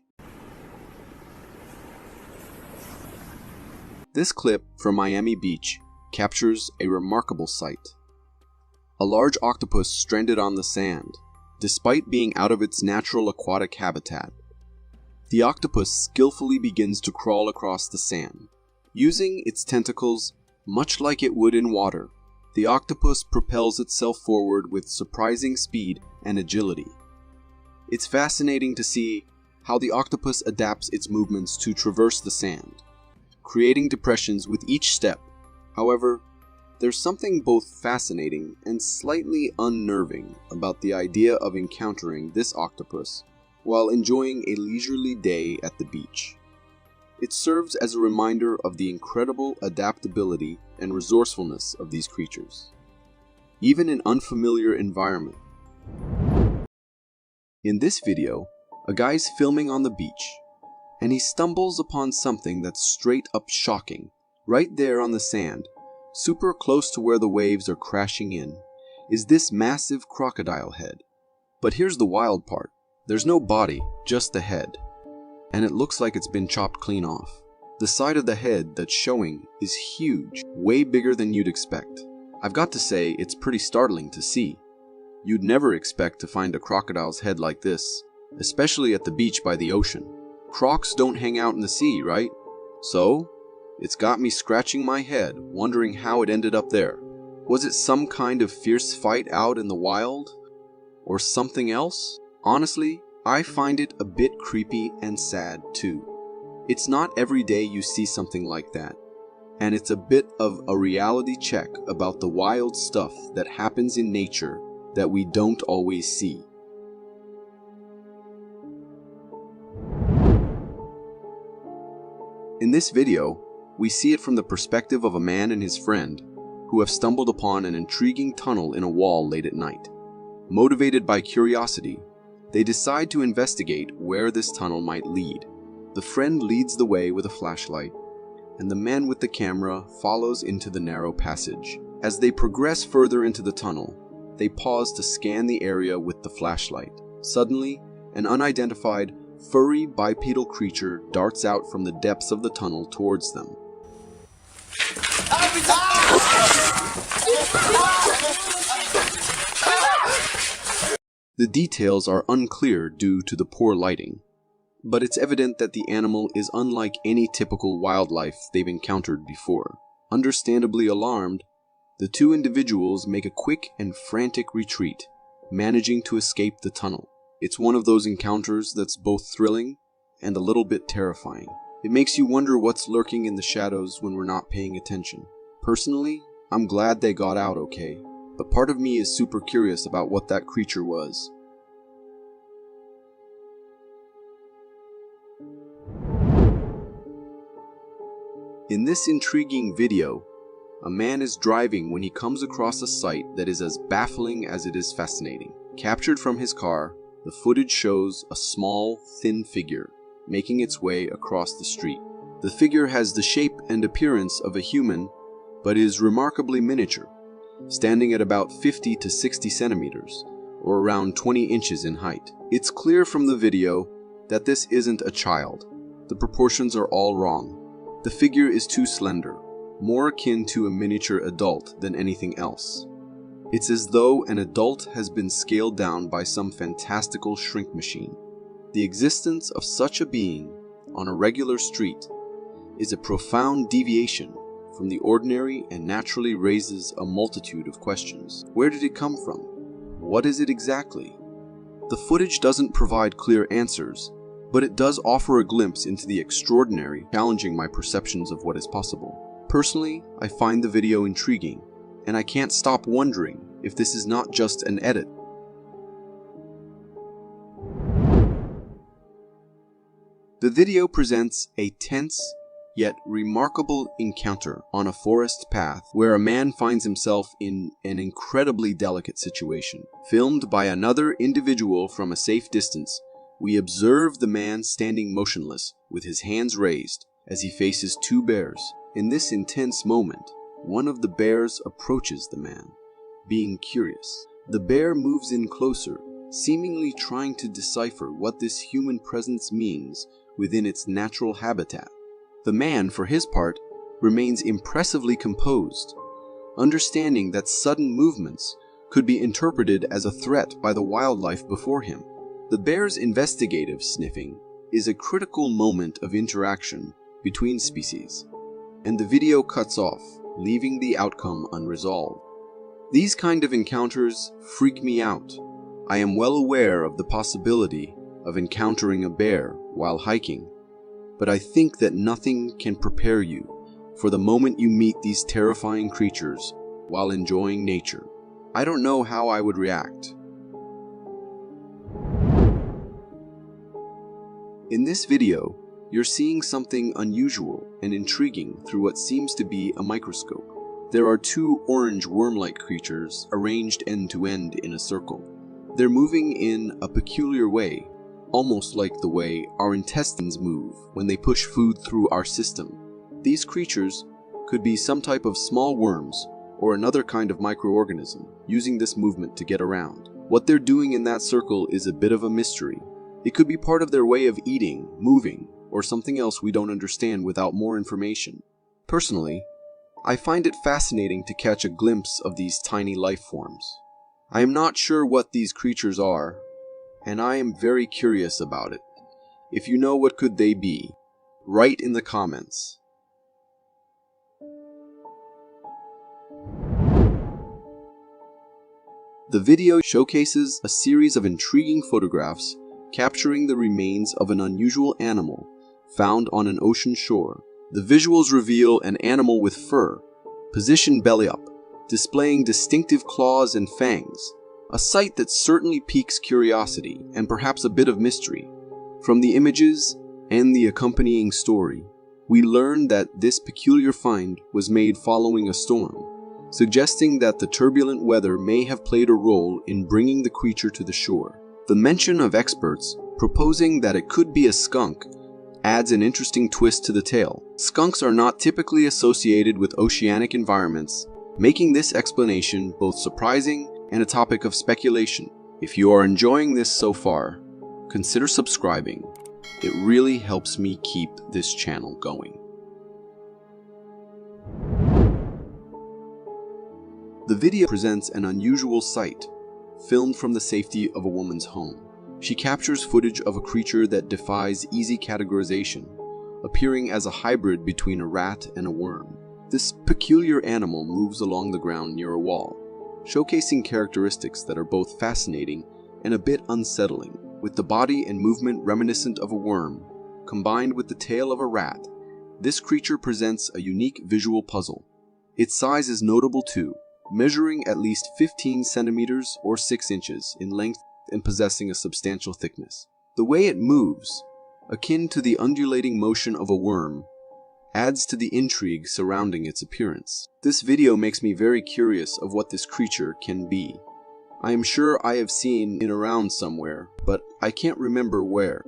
This clip from Miami Beach captures a remarkable sight. A large octopus stranded on the sand, despite being out of its natural aquatic habitat. The octopus skillfully begins to crawl across the sand. Using its tentacles, much like it would in water, the octopus propels itself forward with surprising speed and agility. It's fascinating to see how the octopus adapts its movements to traverse the sand, creating depressions with each step. However, there's something both fascinating and slightly unnerving about the idea of encountering this octopus while enjoying a leisurely day at the beach. It serves as a reminder of the incredible adaptability and resourcefulness of these creatures, even in unfamiliar environments. In this video, a guy's filming on the beach, and he stumbles upon something that's straight up shocking. Right there on the sand, super close to where the waves are crashing in, is this massive crocodile head. But here's the wild part. There's no body, just the head. And it looks like it's been chopped clean off. The side of the head that's showing is huge, way bigger than you'd expect. I've got to say, it's pretty startling to see. You'd never expect to find a crocodile's head like this, especially at the beach by the ocean. Crocs don't hang out in the sea, right? So, it's got me scratching my head, wondering how it ended up there. Was it some kind of fierce fight out in the wild? Or something else? Honestly, I find it a bit creepy and sad too. It's not every day you see something like that, and it's a bit of a reality check about the wild stuff that happens in nature that we don't always see. In this video, we see it from the perspective of a man and his friend who have stumbled upon an intriguing tunnel in a wall late at night. Motivated by curiosity, They decide to investigate where this tunnel might lead. The friend leads the way with a flashlight, and the man with the camera follows into the narrow passage. As they progress further into the tunnel, they pause to scan the area with the flashlight. Suddenly, an unidentified, furry bipedal creature darts out from the depths of the tunnel towards them. The details are unclear due to the poor lighting, but it's evident that the animal is unlike any typical wildlife they've encountered before. Understandably alarmed, the two individuals make a quick and frantic retreat, managing to escape the tunnel. It's one of those encounters that's both thrilling and a little bit terrifying. It makes you wonder what's lurking in the shadows when we're not paying attention. Personally, I'm glad they got out okay, but part of me is super curious about what that creature was. In this intriguing video, a man is driving when he comes across a sight that is as baffling as it is fascinating. Captured from his car, the footage shows a small, thin figure making its way across the street. The figure has the shape and appearance of a human, but is remarkably miniature, standing at about 50 to 60 centimeters, or around 20 inches in height. It's clear from the video that this isn't a child. The proportions are all wrong. The figure is too slender, more akin to a miniature adult than anything else. It's as though an adult has been scaled down by some fantastical shrink machine. The existence of such a being on a regular street is a profound deviation from the ordinary and naturally raises a multitude of questions. Where did it come from? What is it exactly? The footage doesn't provide clear answers, but it does offer a glimpse into the extraordinary, challenging my perceptions of what is possible. Personally, I find the video intriguing, and I can't stop wondering if this is not just an edit. The video presents a tense, yet remarkable encounter on a forest path where a man finds himself in an incredibly delicate situation. Filmed by another individual from a safe distance, we observe the man standing motionless with his hands raised as he faces two bears. In this intense moment, one of the bears approaches the man, being curious. The bear moves in closer, seemingly trying to decipher what this human presence means within its natural habitat. The man, for his part, remains impressively composed, understanding that sudden movements could be interpreted as a threat by the wildlife before him. The bear's investigative sniffing is a critical moment of interaction between species, and the video cuts off, leaving the outcome unresolved. These kind of encounters freak me out. I am well aware of the possibility of encountering a bear while hiking, but I think that nothing can prepare you for the moment you meet these terrifying creatures while enjoying nature. I don't know how I would react. In this video, you're seeing something unusual and intriguing through what seems to be a microscope. There are two orange worm-like creatures arranged end-to-end in a circle. They're moving in a peculiar way, almost like the way our intestines move when they push food through our system. These creatures could be some type of small worms or another kind of microorganism using this movement to get around. What they're doing in that circle is a bit of a mystery. It could be part of their way of eating, moving, or something else we don't understand without more information. Personally, I find it fascinating to catch a glimpse of these tiny life forms. I am not sure what these creatures are, and I am very curious about it. If you know what could they be, write in the comments. The video showcases a series of intriguing photographs capturing the remains of an unusual animal found on an ocean shore. The visuals reveal an animal with fur, positioned belly up, displaying distinctive claws and fangs. A sight that certainly piques curiosity and perhaps a bit of mystery. From the images and the accompanying story, we learn that this peculiar find was made following a storm, suggesting that the turbulent weather may have played a role in bringing the creature to the shore. The mention of experts proposing that it could be a skunk adds an interesting twist to the tale. Skunks are not typically associated with oceanic environments, making this explanation both surprising and a topic of speculation. If you are enjoying this so far, consider subscribing. It really helps me keep this channel going. The video presents an unusual sight, filmed from the safety of a woman's home. She captures footage of a creature that defies easy categorization, appearing as a hybrid between a rat and a worm. This peculiar animal moves along the ground near a wall, showcasing characteristics that are both fascinating and a bit unsettling. With the body and movement reminiscent of a worm, combined with the tail of a rat, this creature presents a unique visual puzzle. Its size is notable too, measuring at least 15 centimeters or 6 inches in length and possessing a substantial thickness. The way it moves, akin to the undulating motion of a worm, adds to the intrigue surrounding its appearance. This video makes me very curious of what this creature can be. I am sure I have seen it around somewhere, but I can't remember where.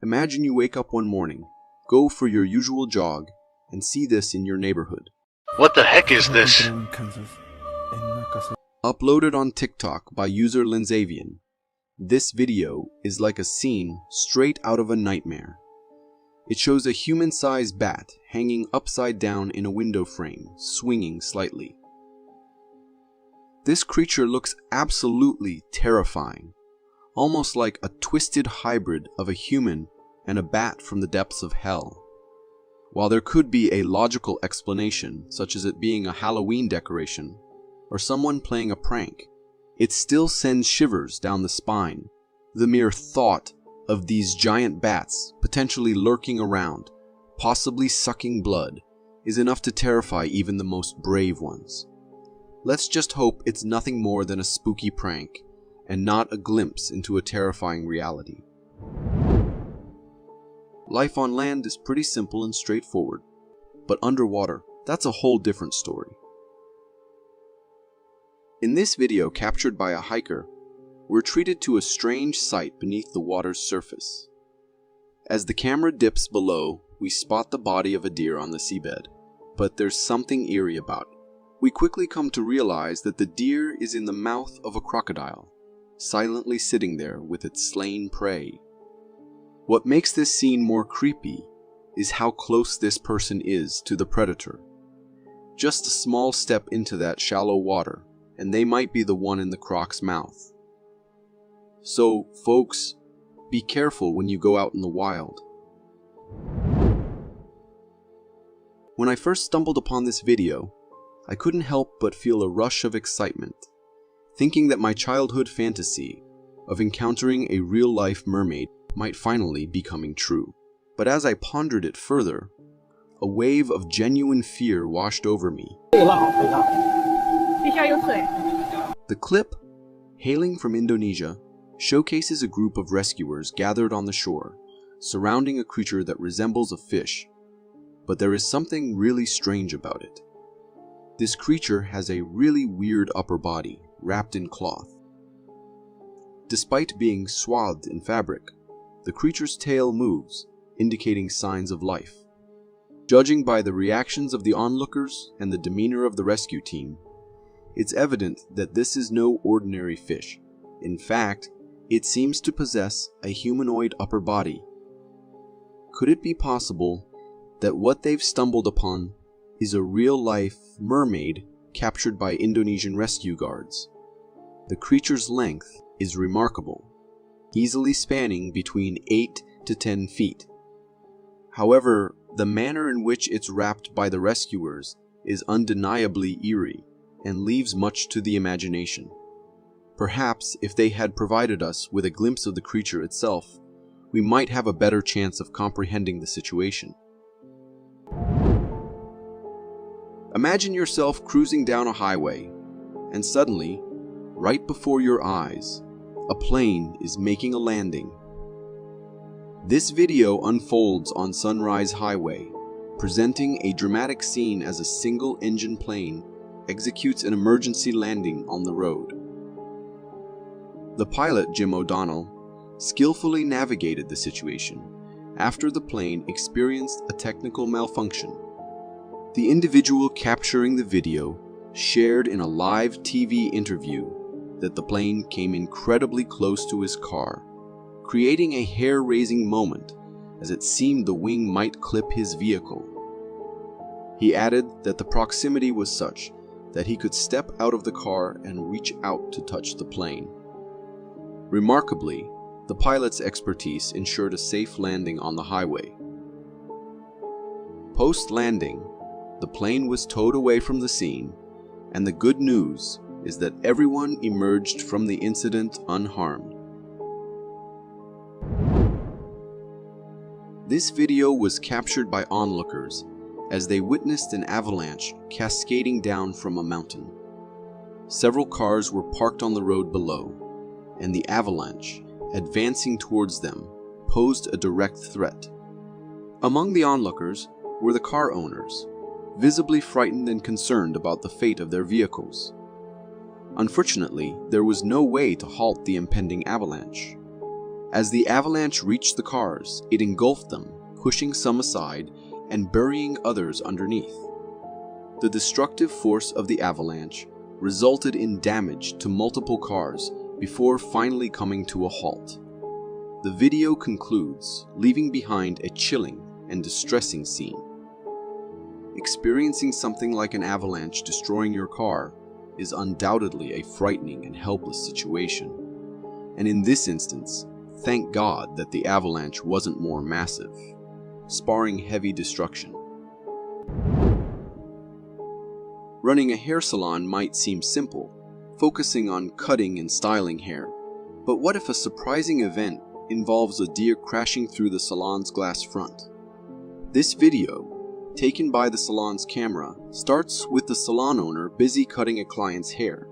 Imagine you wake up one morning, go for your usual jog, and see this in your neighborhood. What the heck is this? Uploaded on TikTok by user Linzavian, this video is like a scene straight out of a nightmare. It shows a human-sized bat hanging upside down in a window frame, swinging slightly. This creature looks absolutely terrifying, almost like a twisted hybrid of a human and a bat from the depths of hell. While there could be a logical explanation, such as it being a Halloween decoration, or someone playing a prank, it still sends shivers down the spine. The mere thought of these giant bats potentially lurking around, possibly sucking blood, is enough to terrify even the most brave ones. Let's just hope it's nothing more than a spooky prank, and not a glimpse into a terrifying reality. Life on land is pretty simple and straightforward, but underwater, that's a whole different story. In this video captured by a hiker, we're treated to a strange sight beneath the water's surface. As the camera dips below, we spot the body of a deer on the seabed, but there's something eerie about it. We quickly come to realize that the deer is in the mouth of a crocodile, silently sitting there with its slain prey. What makes this scene more creepy is how close this person is to the predator. Just a small step into that shallow water, and they might be the one in the croc's mouth. So, folks, be careful when you go out in the wild. When I first stumbled upon this video, I couldn't help but feel a rush of excitement, thinking that my childhood fantasy of encountering a real-life mermaid might finally be coming true. But as I pondered it further, a wave of genuine fear washed over me. The clip, hailing from Indonesia, showcases a group of rescuers gathered on the shore, surrounding a creature that resembles a fish. But there is something really strange about it. This creature has a really weird upper body, wrapped in cloth. Despite being swathed in fabric, the creature's tail moves, indicating signs of life. Judging by the reactions of the onlookers and the demeanor of the rescue team, it's evident that this is no ordinary fish. In fact, it seems to possess a humanoid upper body. Could it be possible that what they've stumbled upon is a real-life mermaid captured by Indonesian rescue guards? The creature's length is remarkable, easily spanning between 8 to 10 feet. However, the manner in which it's wrapped by the rescuers is undeniably eerie and leaves much to the imagination. Perhaps if they had provided us with a glimpse of the creature itself, we might have a better chance of comprehending the situation. Imagine yourself cruising down a highway, and suddenly, right before your eyes, a plane is making a landing. This video unfolds on Sunrise Highway, presenting a dramatic scene as a single-engine plane executes an emergency landing on the road. The pilot, Jim O'Donnell, skillfully navigated the situation after the plane experienced a technical malfunction. The individual capturing the video shared in a live TV interview that the plane came incredibly close to his car, creating a hair-raising moment as it seemed the wing might clip his vehicle. He added that the proximity was such that he could step out of the car and reach out to touch the plane. Remarkably, the pilot's expertise ensured a safe landing on the highway. Post-landing, the plane was towed away from the scene, and the good news is that everyone emerged from the incident unharmed. This video was captured by onlookers as they witnessed an avalanche cascading down from a mountain. Several cars were parked on the road below, and the avalanche, advancing towards them, posed a direct threat. Among the onlookers were the car owners, visibly frightened and concerned about the fate of their vehicles. Unfortunately, there was no way to halt the impending avalanche. As the avalanche reached the cars, it engulfed them, pushing some aside and burying others underneath. The destructive force of the avalanche resulted in damage to multiple cars before finally coming to a halt. The video concludes, leaving behind a chilling and distressing scene. Experiencing something like an avalanche destroying your car is undoubtedly a frightening and helpless situation. And in this instance, thank God that the avalanche wasn't more massive, sparring heavy destruction. Running a hair salon might seem simple, focusing on cutting and styling hair. But what if a surprising event involves a deer crashing through the salon's glass front? This video, taken by the salon's camera, starts with the salon owner busy cutting a client's hair.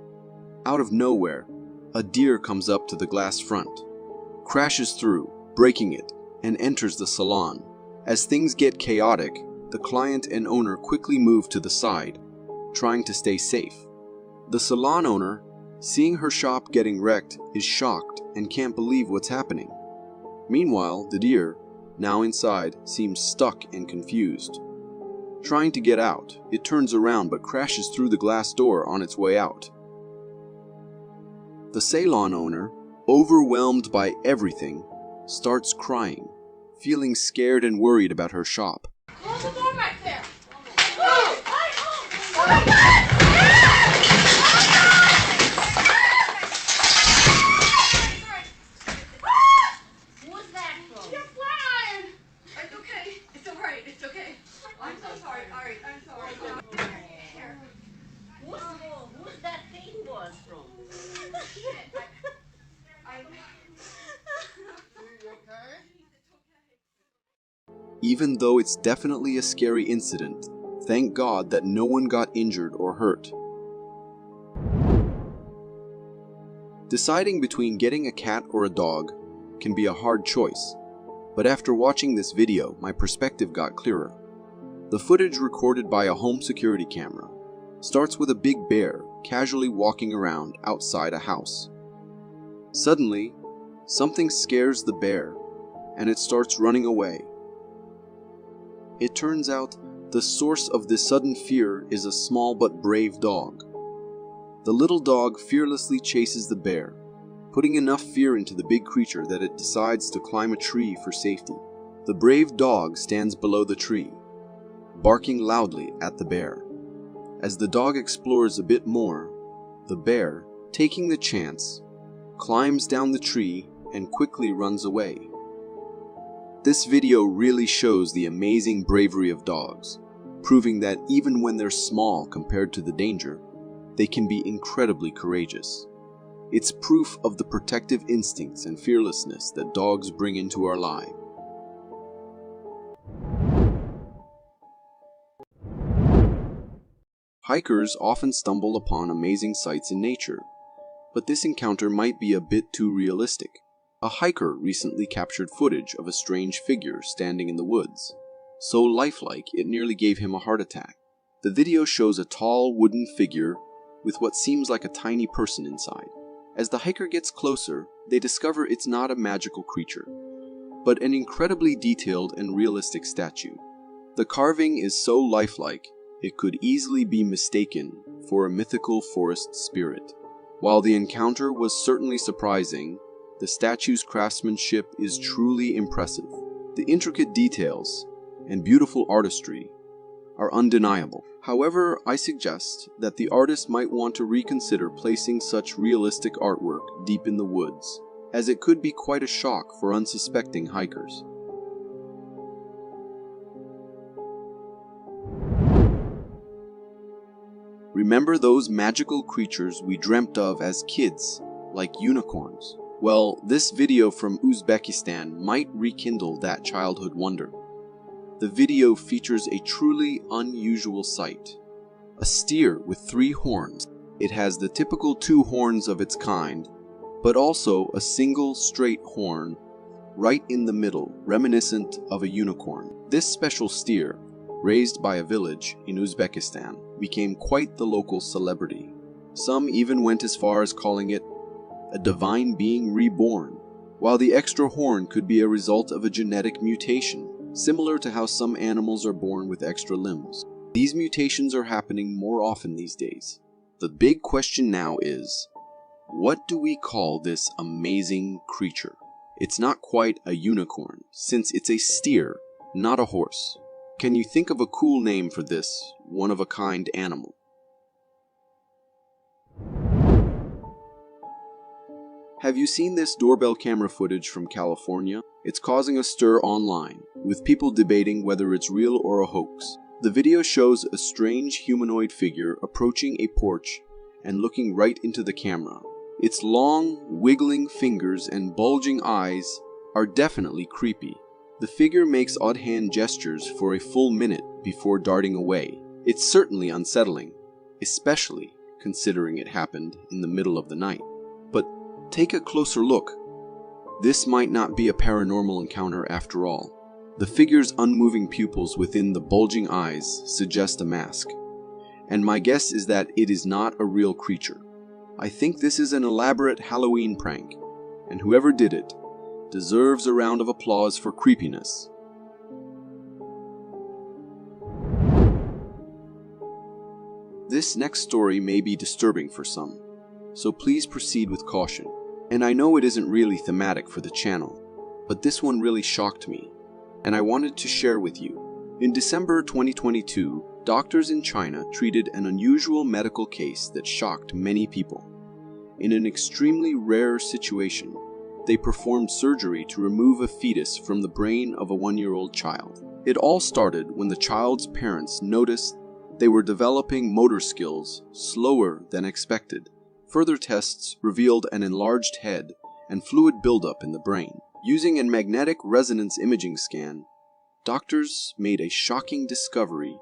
Out of nowhere, a deer comes up to the glass front, crashes through, breaking it, and enters the salon. As things get chaotic, the client and owner quickly move to the side, trying to stay safe. The salon owner, seeing her shop getting wrecked, is shocked and can't believe what's happening. Meanwhile, the deer, now inside, seems stuck and confused. Trying to get out, it turns around but crashes through the glass door on its way out. The salon owner, overwhelmed by everything, starts crying, feeling scared and worried about her shop. Close the door back there! Oh my God! What's that from? You're flying! It's okay. It's alright. It's okay. I'm so sorry. Alright, I'm sorry. Here. Who's that thing was from? Even though it's definitely a scary incident, thank God that no one got injured or hurt. Deciding between getting a cat or a dog can be a hard choice, but after watching this video, my perspective got clearer. The footage recorded by a home security camera starts with a big bear casually walking around outside a house. Suddenly, something scares the bear, and it starts running away. It turns out the source of this sudden fear is a small but brave dog. The little dog fearlessly chases the bear, putting enough fear into the big creature that it decides to climb a tree for safety. The brave dog stands below the tree, barking loudly at the bear. As the dog explores a bit more, the bear, taking the chance, climbs down the tree and quickly runs away. This video really shows the amazing bravery of dogs, proving that even when they're small compared to the danger, they can be incredibly courageous. It's proof of the protective instincts and fearlessness that dogs bring into our lives. Hikers often stumble upon amazing sights in nature, but this encounter might be a bit too realistic. A hiker recently captured footage of a strange figure standing in the woods, so lifelike it nearly gave him a heart attack. The video shows a tall wooden figure with what seems like a tiny person inside. As the hiker gets closer, they discover it's not a magical creature, but an incredibly detailed and realistic statue. The carving is so lifelike, it could easily be mistaken for a mythical forest spirit. While the encounter was certainly surprising, the statue's craftsmanship is truly impressive. The intricate details and beautiful artistry are undeniable. However, I suggest that the artist might want to reconsider placing such realistic artwork deep in the woods, as it could be quite a shock for unsuspecting hikers. Remember those magical creatures we dreamt of as kids, like unicorns? Well, this video from Uzbekistan might rekindle that childhood wonder. The video features a truly unusual sight. A steer with 3 horns. It has the typical 2 horns of its kind, but also a single straight horn right in the middle, reminiscent of a unicorn. This special steer, raised by a village in Uzbekistan, became quite the local celebrity. Some even went as far as calling it a divine being reborn, while the extra horn could be a result of a genetic mutation, similar to how some animals are born with extra limbs. These mutations are happening more often these days. The big question now is, what do we call this amazing creature? It's not quite a unicorn, since it's a steer, not a horse. Can you think of a cool name for this one-of-a-kind animal? Have you seen this doorbell camera footage from California? It's causing a stir online, with people debating whether it's real or a hoax. The video shows a strange humanoid figure approaching a porch and looking right into the camera. Its long, wiggling fingers and bulging eyes are definitely creepy. The figure makes odd hand gestures for a full minute before darting away. It's certainly unsettling, especially considering it happened in the middle of the night. But take a closer look. This might not be a paranormal encounter after all. The figure's unmoving pupils within the bulging eyes suggest a mask, and my guess is that it is not a real creature. I think this is an elaborate Halloween prank, and whoever did it deserves a round of applause for creepiness. This next story may be disturbing for some, so please proceed with caution. And I know it isn't really thematic for the channel, but this one really shocked me, and I wanted to share with you. In December 2022, doctors in China treated an unusual medical case that shocked many people. In an extremely rare situation, they performed surgery to remove a fetus from the brain of a 1-year-old child. It all started when the child's parents noticed they were developing motor skills slower than expected. Further tests revealed an enlarged head and fluid buildup in the brain. Using a magnetic resonance imaging scan, doctors made a shocking discovery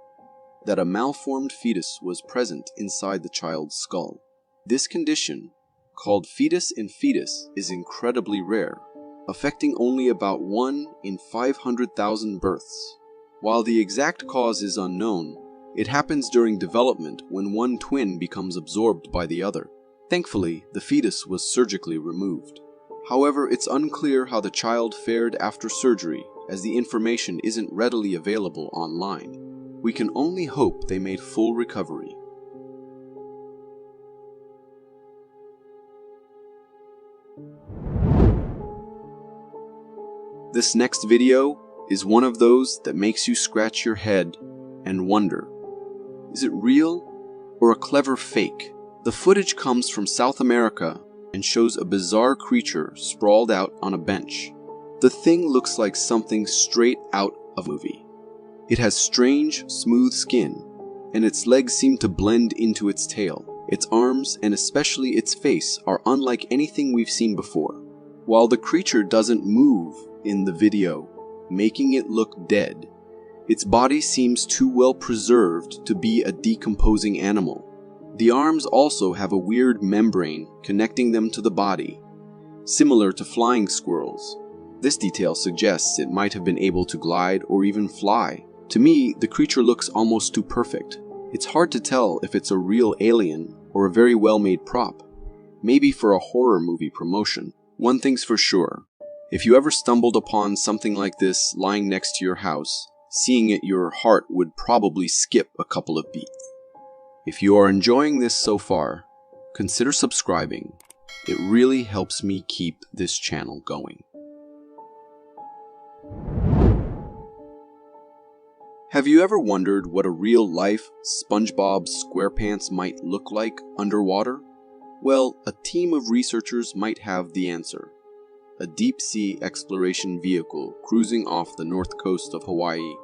that a malformed fetus was present inside the child's skull. This condition, called fetus in fetus, is incredibly rare, affecting only about 1 in 500,000 births. While the exact cause is unknown, it happens during development when one twin becomes absorbed by the other. Thankfully, the fetus was surgically removed. However, it's unclear how the child fared after surgery, as the information isn't readily available online. We can only hope they made full recovery. This next video is one of those that makes you scratch your head and wonder, is it real or a clever fake? The footage comes from South America and shows a bizarre creature sprawled out on a bench. The thing looks like something straight out of a movie. It has strange, smooth skin, and its legs seem to blend into its tail. Its arms, and especially its face, are unlike anything we've seen before. While the creature doesn't move in the video, making it look dead, its body seems too well preserved to be a decomposing animal. The arms also have a weird membrane connecting them to the body, similar to flying squirrels. This detail suggests it might have been able to glide or even fly. To me, the creature looks almost too perfect. It's hard to tell if it's a real alien or a very well-made prop. maybe for a horror movie promotion. One thing's for sure, if you ever stumbled upon something like this lying next to your house, seeing it, your heart would probably skip a couple of beats. If you are enjoying this so far, consider subscribing. It really helps me keep this channel going. Have you ever wondered what a real-life SpongeBob SquarePants might look like underwater? Well, a team of researchers might have the answer. A deep-sea exploration vehicle cruising off the north coast of Hawaii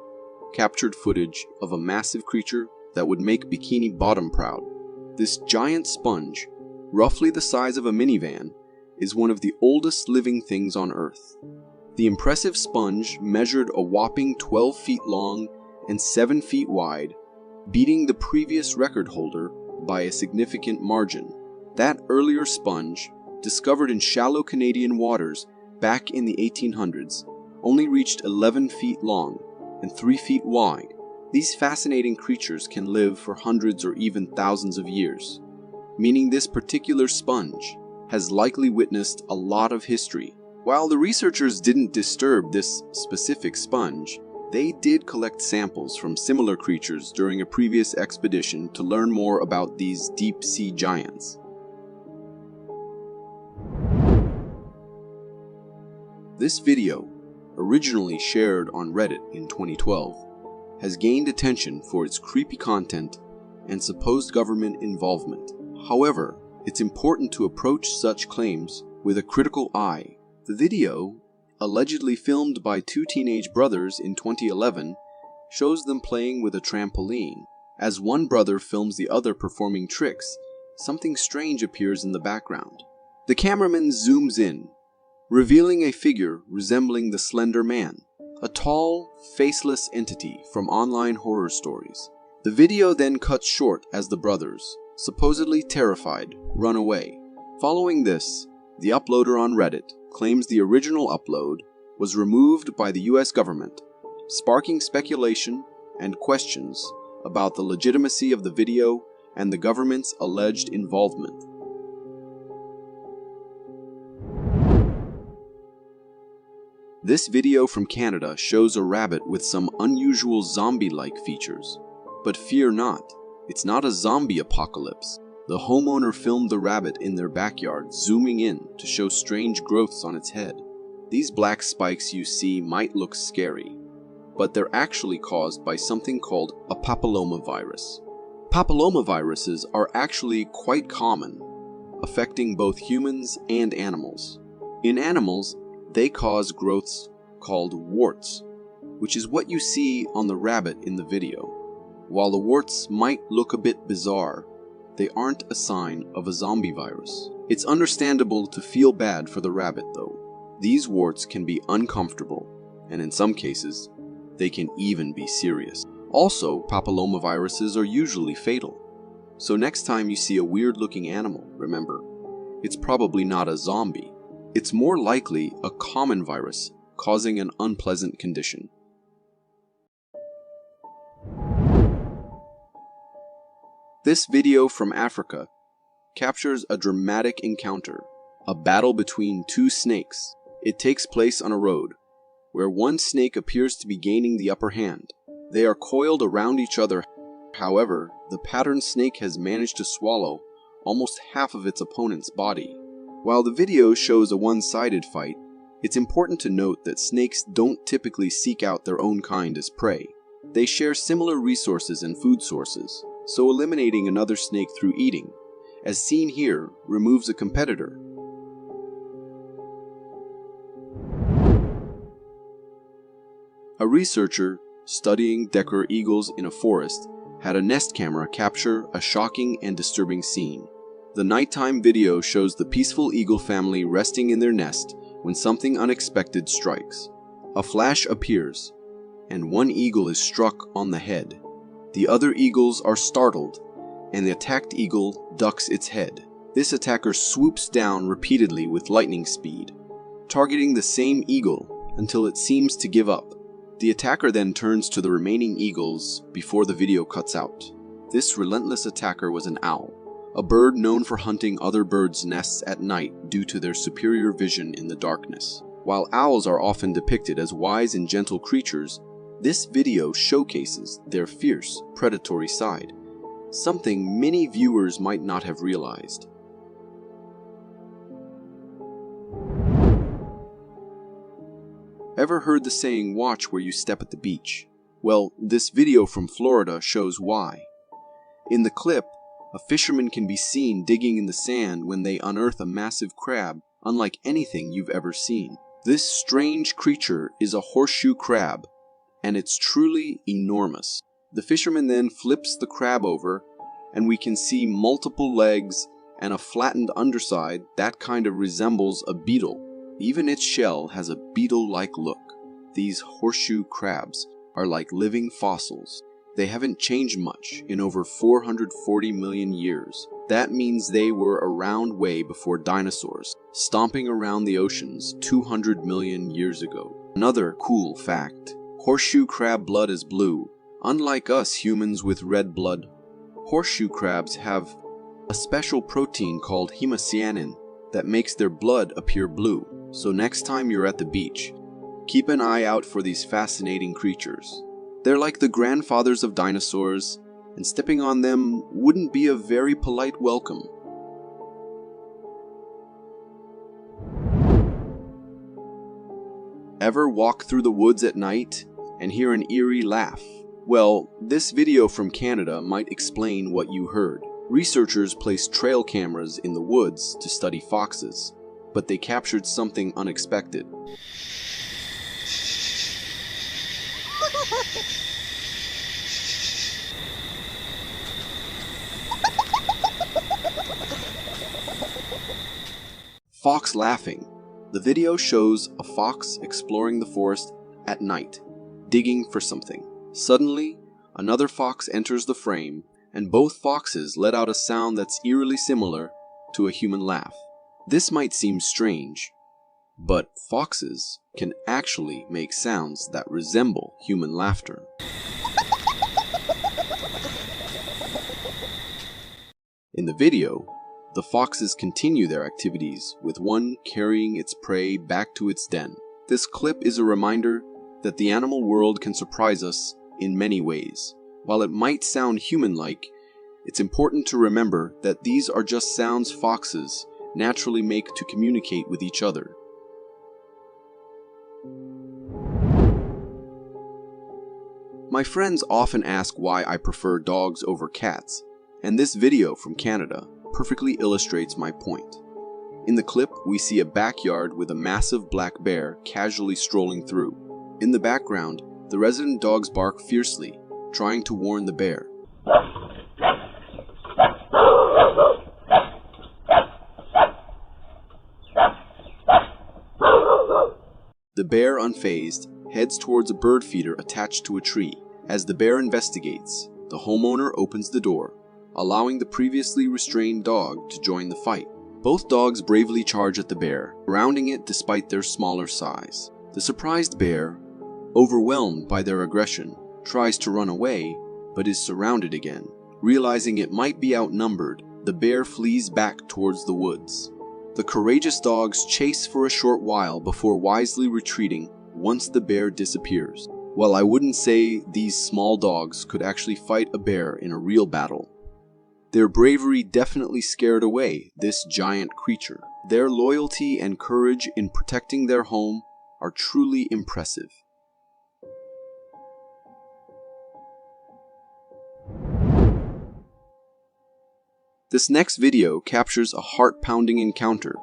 captured footage of a massive creature that would make Bikini Bottom proud. This giant sponge, roughly the size of a minivan, is one of the oldest living things on Earth. The impressive sponge measured a whopping 12 feet long and 7 feet wide, beating the previous record holder by a significant margin. That earlier sponge, discovered in shallow Canadian waters back in the 1800s, only reached 11 feet long and 3 feet wide. These fascinating creatures can live for hundreds or even thousands of years, meaning this particular sponge has likely witnessed a lot of history. While the researchers didn't disturb this specific sponge, they did collect samples from similar creatures during a previous expedition to learn more about these deep-sea giants. This video, originally shared on Reddit in 2012, has gained attention for its creepy content and supposed government involvement. However, it's important to approach such claims with a critical eye. The video, allegedly filmed by two teenage brothers in 2011, shows them playing with a trampoline. As one brother films the other performing tricks, something strange appears in the background. The cameraman zooms in, revealing a figure resembling the Slender Man, a tall, faceless entity from online horror stories. The video then cuts short as the brothers, supposedly terrified, run away. Following this, the uploader on Reddit claims the original upload was removed by the US government, sparking speculation and questions about the legitimacy of the video and the government's alleged involvement. This video from Canada shows a rabbit with some unusual zombie-like features. But fear not, it's not a zombie apocalypse. The homeowner filmed the rabbit in their backyard, zooming in to show strange growths on its head. These black spikes you see might look scary, but they're actually caused by something called a papillomavirus. Papillomaviruses are actually quite common, affecting both humans and animals. In animals, they cause growths called warts, which is what you see on the rabbit in the video. While the warts might look a bit bizarre, they aren't a sign of a zombie virus. It's understandable to feel bad for the rabbit though. These warts can be uncomfortable, and in some cases, they can even be serious. Also, papillomaviruses are usually fatal. So next time you see a weird-looking animal, remember, it's probably not a zombie. It's more likely a common virus causing an unpleasant condition. This video from Africa captures a dramatic encounter, a battle between two snakes. It takes place on a road, where one snake appears to be gaining the upper hand. They are coiled around each other. However, the patterned snake has managed to swallow almost half of its opponent's body. While the video shows a one-sided fight, it's important to note that snakes don't typically seek out their own kind as prey. They share similar resources and food sources, so eliminating another snake through eating, as seen here, removes a competitor. A researcher studying Decker eagles in a forest had a Nest camera capture a shocking and disturbing scene. The nighttime video shows the peaceful eagle family resting in their nest when something unexpected strikes. A flash appears, and one eagle is struck on the head. The other eagles are startled, and the attacked eagle ducks its head. This attacker swoops down repeatedly with lightning speed, targeting the same eagle until it seems to give up. The attacker then turns to the remaining eagles before the video cuts out. This relentless attacker was an owl, a bird known for hunting other birds' nests at night due to their superior vision in the darkness. While owls are often depicted as wise and gentle creatures, this video showcases their fierce, predatory side, something many viewers might not have realized. Ever heard the saying, "Watch where you step at the beach"? Well, this video from Florida shows why. In the clip, a fisherman can be seen digging in the sand when they unearth a massive crab unlike anything you've ever seen. This strange creature is a horseshoe crab, and it's truly enormous. The fisherman then flips the crab over, and we can see multiple legs and a flattened underside that kind of resembles a beetle. Even its shell has a beetle-like look. These horseshoe crabs are like living fossils. They haven't changed much in over 440 million years. That means they were around way before dinosaurs, stomping around the oceans 200 million years ago. Another cool fact: horseshoe crab blood is blue. Unlike us humans with red blood, horseshoe crabs have a special protein called hemocyanin that makes their blood appear blue. So next time you're at the beach, keep an eye out for these fascinating creatures. They're like the grandfathers of dinosaurs, and stepping on them wouldn't be a very polite welcome. Ever walk through the woods at night and hear an eerie laugh? Well, this video from Canada might explain what you heard. Researchers placed trail cameras in the woods to study foxes, but they captured something unexpected. Fox laughing. The video shows a fox exploring the forest at night, digging for something. Suddenly, another fox enters the frame, and both foxes let out a sound that's eerily similar to a human laugh. This might seem strange, but foxes can actually make sounds that resemble human laughter. In the video, the foxes continue their activities, with one carrying its prey back to its den. This clip is a reminder that the animal world can surprise us in many ways. While it might sound human-like, it's important to remember that these are just sounds foxes naturally make to communicate with each other. My friends often ask why I prefer dogs over cats, and this video from Canada perfectly illustrates my point. In the clip, we see a backyard with a massive black bear casually strolling through. In the background, the resident dogs bark fiercely, trying to warn the bear. The bear, unfazed, heads towards a bird feeder attached to a tree. As the bear investigates, the homeowner opens the door, allowing the previously restrained dog to join the fight. Both dogs bravely charge at the bear, rounding it despite their smaller size. The surprised bear, overwhelmed by their aggression, tries to run away, but is surrounded again. Realizing it might be outnumbered, the bear flees back towards the woods. The courageous dogs chase for a short while before wisely retreating once the bear disappears. While I wouldn't say these small dogs could actually fight a bear in a real battle, their bravery definitely scared away this giant creature. Their loyalty and courage in protecting their home are truly impressive. This next video captures a heart-pounding encounter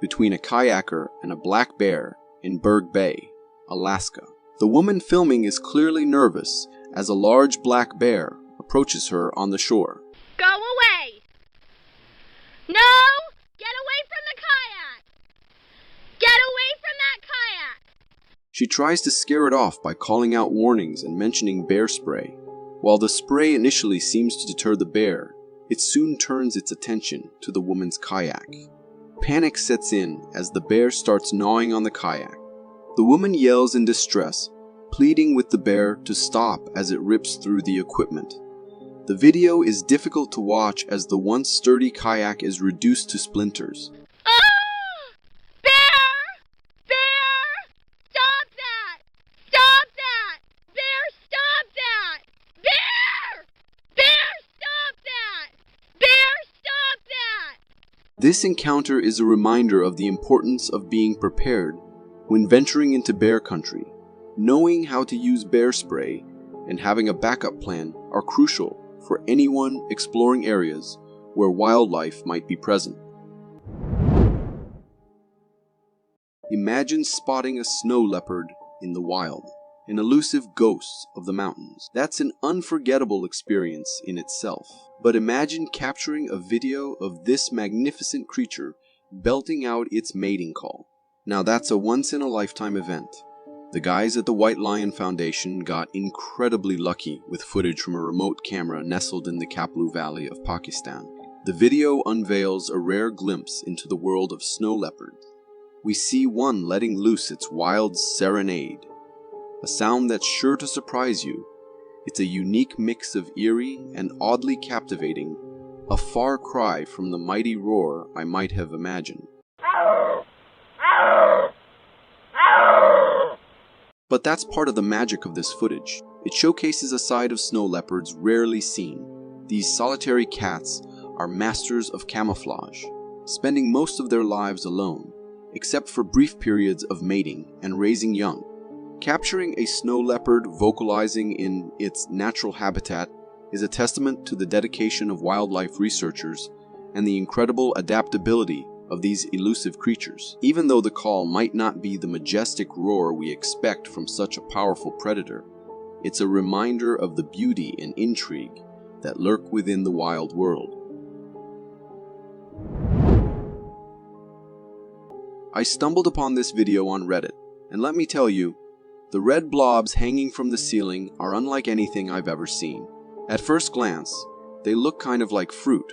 between a kayaker and a black bear in Berg Bay, Alaska. The woman filming is clearly nervous as a large black bear approaches her on the shore. Go away! No! Get away from the kayak! Get away from that kayak! She tries to scare it off by calling out warnings and mentioning bear spray. While the spray initially seems to deter the bear, it soon turns its attention to the woman's kayak. Panic sets in as the bear starts gnawing on the kayak. The woman yells in distress, pleading with the bear to stop as it rips through the equipment. The video is difficult to watch as the once sturdy kayak is reduced to splinters. Bear! Bear! Stop that! Stop that! Bear, stop that! Bear! Bear, stop that! Bear, stop that! This encounter is a reminder of the importance of being prepared when venturing into bear country. Knowing how to use bear spray and having a backup plan are crucial for anyone exploring areas where wildlife might be present. Imagine spotting a snow leopard in the wild, an elusive ghost of the mountains. That's an unforgettable experience in itself. But imagine capturing a video of this magnificent creature belting out its mating call. Now that's a once-in-a-lifetime event. The guys at the White Lion Foundation got incredibly lucky with footage from a remote camera nestled in the Kaplu Valley of Pakistan. The video unveils a rare glimpse into the world of snow leopards. We see one letting loose its wild serenade, a sound that's sure to surprise you. It's a unique mix of eerie and oddly captivating, a far cry from the mighty roar I might have imagined. But that's part of the magic of this footage. It showcases a side of snow leopards rarely seen. These solitary cats are masters of camouflage, spending most of their lives alone, except for brief periods of mating and raising young. Capturing a snow leopard vocalizing in its natural habitat is a testament to the dedication of wildlife researchers and the incredible adaptability of these elusive creatures. Even though the call might not be the majestic roar we expect from such a powerful predator, it's a reminder of the beauty and intrigue that lurk within the wild world. I stumbled upon this video on Reddit, and let me tell you, the red blobs hanging from the ceiling are unlike anything I've ever seen. At first glance, they look kind of like fruit,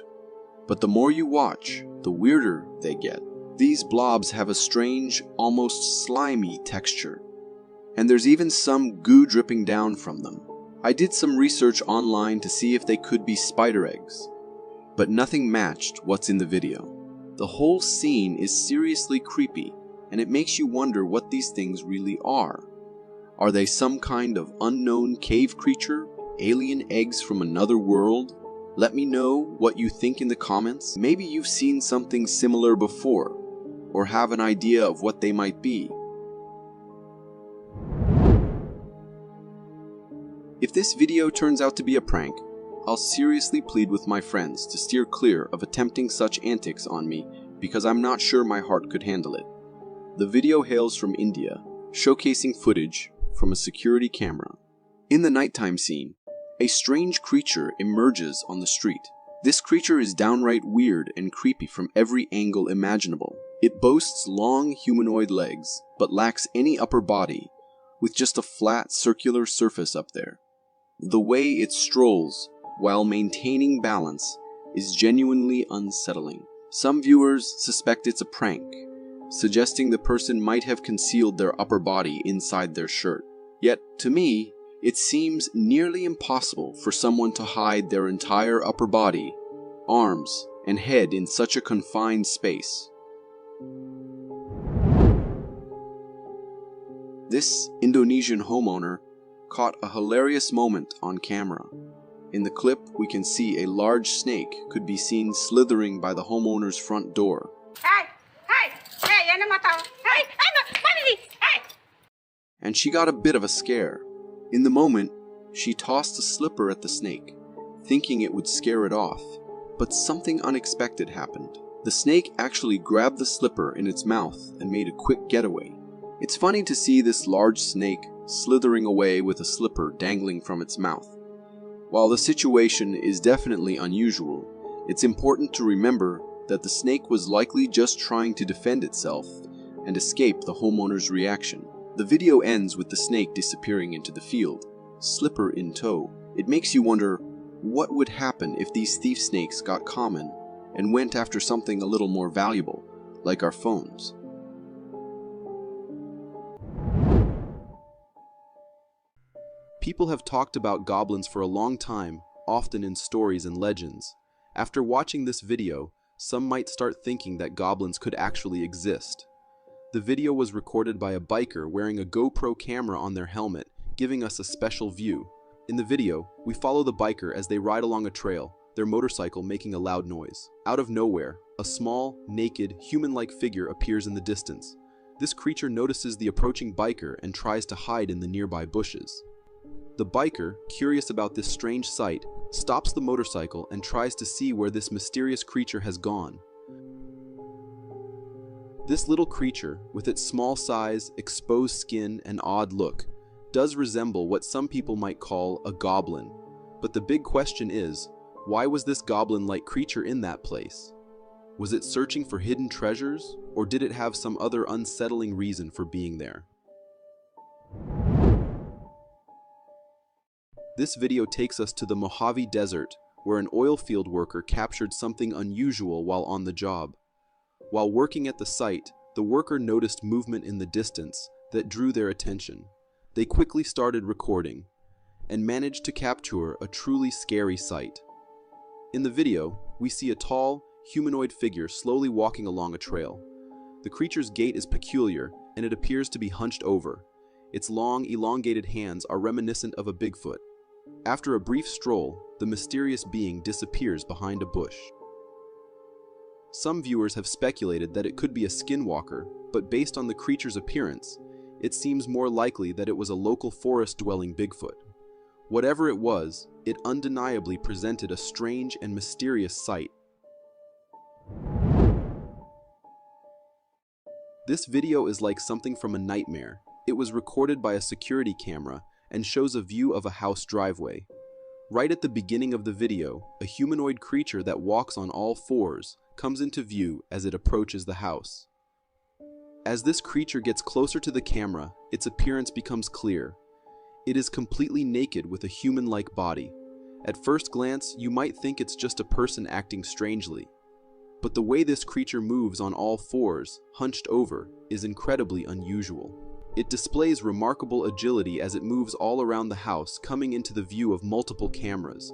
but the more you watch, the weirder they get. These blobs have a strange, almost slimy texture, and there's even some goo dripping down from them. I did some research online to see if they could be spider eggs, but nothing matched what's in the video. The whole scene is seriously creepy, and it makes you wonder what these things really are. Are they some kind of unknown cave creature? Alien eggs from another world? Let me know what you think in the comments. Maybe you've seen something similar before, or have an idea of what they might be. If this video turns out to be a prank, I'll seriously plead with my friends to steer clear of attempting such antics on me because I'm not sure my heart could handle it. The video hails from India, showcasing footage from a security camera. In the nighttime scene, a strange creature emerges on the street. This creature is downright weird and creepy from every angle imaginable. It boasts long humanoid legs, but lacks any upper body, with just a flat circular surface up there. The way it strolls, while maintaining balance, is genuinely unsettling. Some viewers suspect it's a prank, suggesting the person might have concealed their upper body inside their shirt. Yet, to me, it seems nearly impossible for someone to hide their entire upper body, arms, and head in such a confined space. This Indonesian homeowner caught a hilarious moment on camera. In the clip, we can see a large snake could be seen slithering by the homeowner's front door. And she got a bit of a scare. In the moment, she tossed a slipper at the snake, thinking it would scare it off. But something unexpected happened. The snake actually grabbed the slipper in its mouth and made a quick getaway. It's funny to see this large snake slithering away with a slipper dangling from its mouth. While the situation is definitely unusual, it's important to remember that the snake was likely just trying to defend itself and escape the homeowner's reaction. The video ends with the snake disappearing into the field, slipper in tow. It makes you wonder what would happen if these thief snakes got common and went after something a little more valuable, like our phones. People have talked about goblins for a long time, often in stories and legends. After watching this video, some might start thinking that goblins could actually exist. The video was recorded by a biker wearing a GoPro camera on their helmet, giving us a special view. In the video, we follow the biker as they ride along a trail, their motorcycle making a loud noise. Out of nowhere, a small, naked, human-like figure appears in the distance. This creature notices the approaching biker and tries to hide in the nearby bushes. The biker, curious about this strange sight, stops the motorcycle and tries to see where this mysterious creature has gone. This little creature, with its small size, exposed skin, and odd look, does resemble what some people might call a goblin. But the big question is, why was this goblin-like creature in that place? Was it searching for hidden treasures, or did it have some other unsettling reason for being there? This video takes us to the Mojave Desert, where an oil field worker captured something unusual while on the job. While working at the site, the worker noticed movement in the distance that drew their attention. They quickly started recording, and managed to capture a truly scary sight. In the video, we see a tall, humanoid figure slowly walking along a trail. The creature's gait is peculiar, and it appears to be hunched over. Its long, elongated hands are reminiscent of a Bigfoot. After a brief stroll, the mysterious being disappears behind a bush. Some viewers have speculated that it could be a skinwalker, but based on the creature's appearance, it seems more likely that it was a local forest-dwelling Bigfoot. Whatever it was, it undeniably presented a strange and mysterious sight. This video is like something from a nightmare. It was recorded by a security camera and shows a view of a house driveway. Right at the beginning of the video, a humanoid creature that walks on all fours comes into view as it approaches the house. As this creature gets closer to the camera, its appearance becomes clear. It is completely naked with a human-like body. At first glance, you might think it's just a person acting strangely. But the way this creature moves on all fours, hunched over, is incredibly unusual. It displays remarkable agility as it moves all around the house, coming into the view of multiple cameras.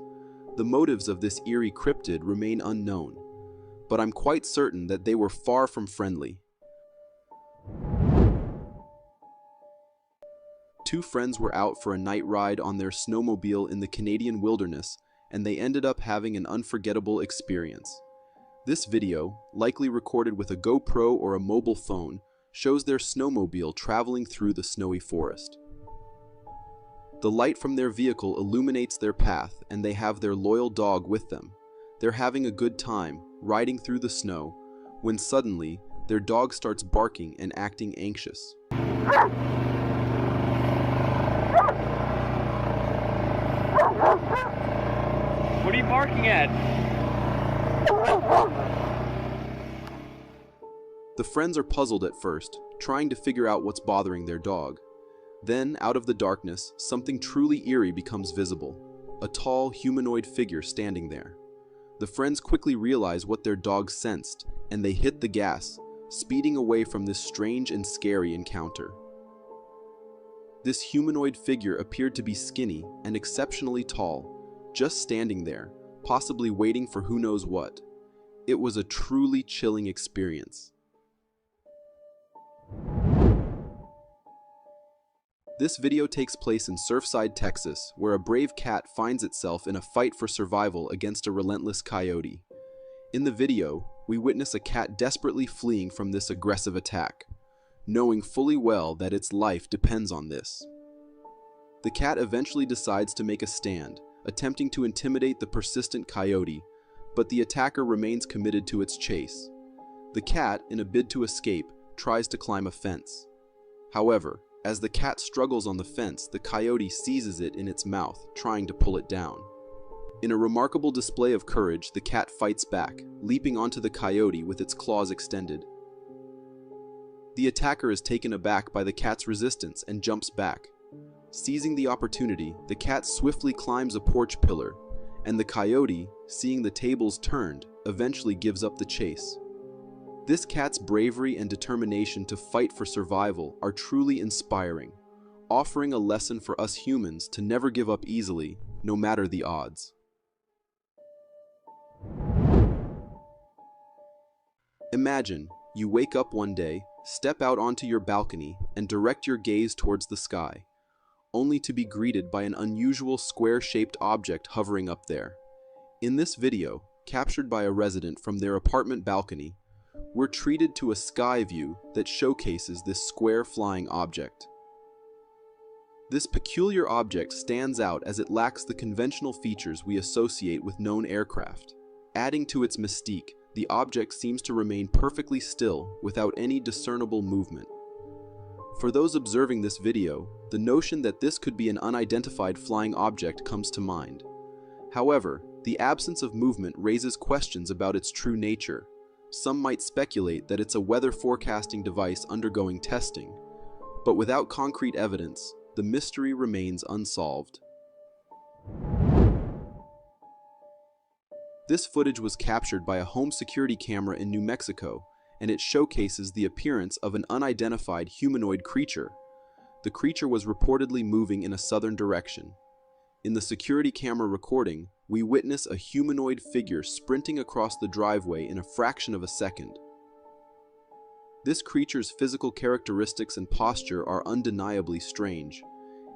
The motives of this eerie cryptid remain unknown, but I'm quite certain that they were far from friendly. Two friends were out for a night ride on their snowmobile in the Canadian wilderness, and they ended up having an unforgettable experience. This video, likely recorded with a GoPro or a mobile phone, shows their snowmobile traveling through the snowy forest. The light from their vehicle illuminates their path, and they have their loyal dog with them. They're having a good time, riding through the snow, when suddenly, their dog starts barking and acting anxious. What are you barking at? The friends are puzzled at first, trying to figure out what's bothering their dog. Then, out of the darkness, something truly eerie becomes visible. A tall, humanoid figure standing there. The friends quickly realize what their dog sensed, and they hit the gas, speeding away from this strange and scary encounter. This humanoid figure appeared to be skinny and exceptionally tall, just standing there, possibly waiting for who knows what. It was a truly chilling experience. This video takes place in Surfside, Texas, where a brave cat finds itself in a fight for survival against a relentless coyote. In the video, we witness a cat desperately fleeing from this aggressive attack, knowing fully well that its life depends on this. The cat eventually decides to make a stand, attempting to intimidate the persistent coyote, but the attacker remains committed to its chase. The cat, in a bid to escape, tries to climb a fence. However, as the cat struggles on the fence, the coyote seizes it in its mouth, trying to pull it down. In a remarkable display of courage, the cat fights back, leaping onto the coyote with its claws extended. The attacker is taken aback by the cat's resistance and jumps back. Seizing the opportunity, the cat swiftly climbs a porch pillar, and the coyote, seeing the tables turned, eventually gives up the chase. This cat's bravery and determination to fight for survival are truly inspiring, offering a lesson for us humans to never give up easily, no matter the odds. Imagine you wake up one day, step out onto your balcony, and direct your gaze towards the sky, only to be greeted by an unusual square-shaped object hovering up there. In this video, captured by a resident from their apartment balcony, we're treated to a sky view that showcases this square flying object. This peculiar object stands out as it lacks the conventional features we associate with known aircraft. Adding to its mystique, the object seems to remain perfectly still without any discernible movement. For those observing this video, the notion that this could be an unidentified flying object comes to mind. However, the absence of movement raises questions about its true nature. Some might speculate that it's a weather forecasting device undergoing testing, but without concrete evidence, the mystery remains unsolved. This footage was captured by a home security camera in New Mexico, and it showcases the appearance of an unidentified humanoid creature. The creature was reportedly moving in a southern direction. In the security camera recording, we witness a humanoid figure sprinting across the driveway in a fraction of a second. This creature's physical characteristics and posture are undeniably strange.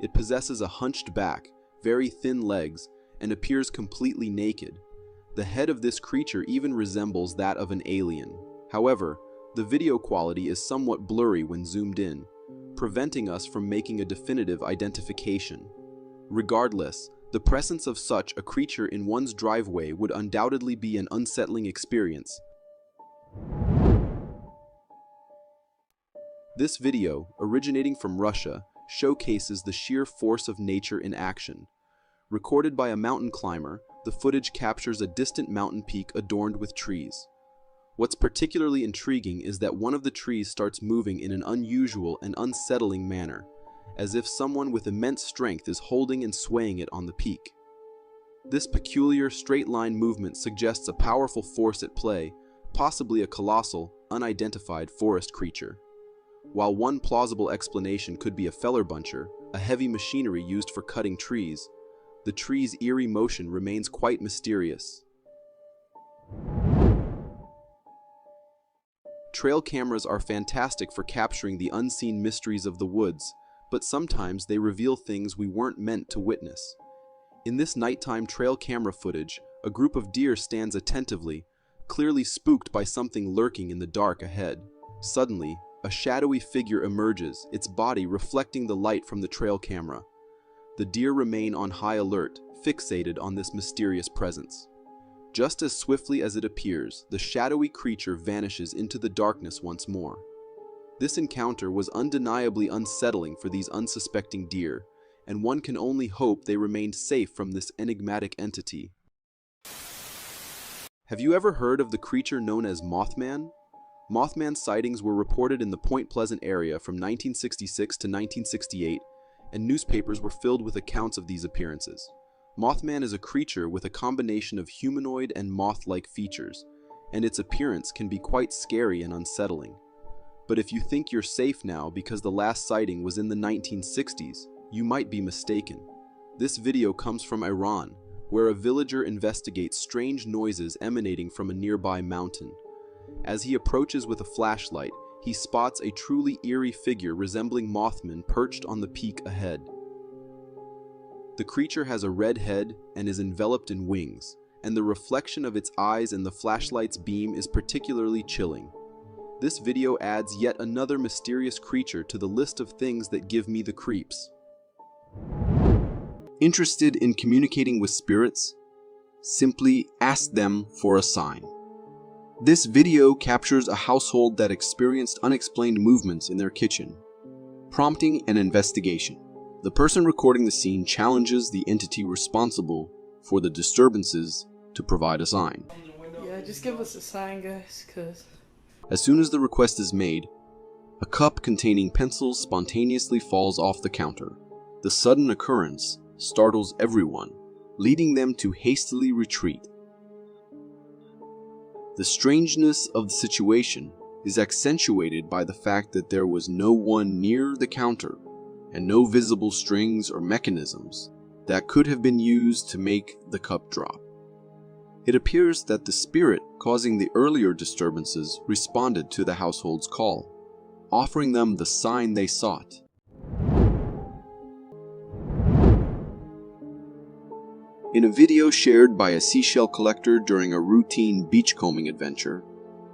It possesses a hunched back, very thin legs, and appears completely naked. The head of this creature even resembles that of an alien. However, the video quality is somewhat blurry when zoomed in, preventing us from making a definitive identification. Regardless, the presence of such a creature in one's driveway would undoubtedly be an unsettling experience. This video, originating from Russia, showcases the sheer force of nature in action. Recorded by a mountain climber, the footage captures a distant mountain peak adorned with trees. What's particularly intriguing is that one of the trees starts moving in an unusual and unsettling manner, as if someone with immense strength is holding and swaying it on the peak. This peculiar straight-line movement suggests a powerful force at play, possibly a colossal, unidentified forest creature. While one plausible explanation could be a feller buncher, a heavy machinery used for cutting trees, the tree's eerie motion remains quite mysterious. Trail cameras are fantastic for capturing the unseen mysteries of the woods, but sometimes they reveal things we weren't meant to witness. In this nighttime trail camera footage, a group of deer stands attentively, clearly spooked by something lurking in the dark ahead. Suddenly, a shadowy figure emerges, its body reflecting the light from the trail camera. The deer remain on high alert, fixated on this mysterious presence. Just as swiftly as it appears, the shadowy creature vanishes into the darkness once more. This encounter was undeniably unsettling for these unsuspecting deer, and one can only hope they remained safe from this enigmatic entity. Have you ever heard of the creature known as Mothman? Mothman sightings were reported in the Point Pleasant area from 1966 to 1968, and newspapers were filled with accounts of these appearances. Mothman is a creature with a combination of humanoid and moth-like features, and its appearance can be quite scary and unsettling. But if you think you're safe now because the last sighting was in the 1960s, you might be mistaken. This video comes from Iran, where a villager investigates strange noises emanating from a nearby mountain. As he approaches with a flashlight, he spots a truly eerie figure resembling Mothman perched on the peak ahead. The creature has a red head and is enveloped in wings, and the reflection of its eyes in the flashlight's beam is particularly chilling. This video adds yet another mysterious creature to the list of things that give me the creeps. Interested in communicating with spirits? Simply ask them for a sign. This video captures a household that experienced unexplained movements in their kitchen, prompting an investigation. The person recording the scene challenges the entity responsible for the disturbances to provide a sign. Yeah, just give us a sign, guys, cause... As soon as the request is made, a cup containing pencils spontaneously falls off the counter. The sudden occurrence startles everyone, leading them to hastily retreat. The strangeness of the situation is accentuated by the fact that there was no one near the counter and no visible strings or mechanisms that could have been used to make the cup drop. It appears that the spirit causing the earlier disturbances responded to the household's call, offering them the sign they sought. In a video shared by a seashell collector during a routine beachcombing adventure,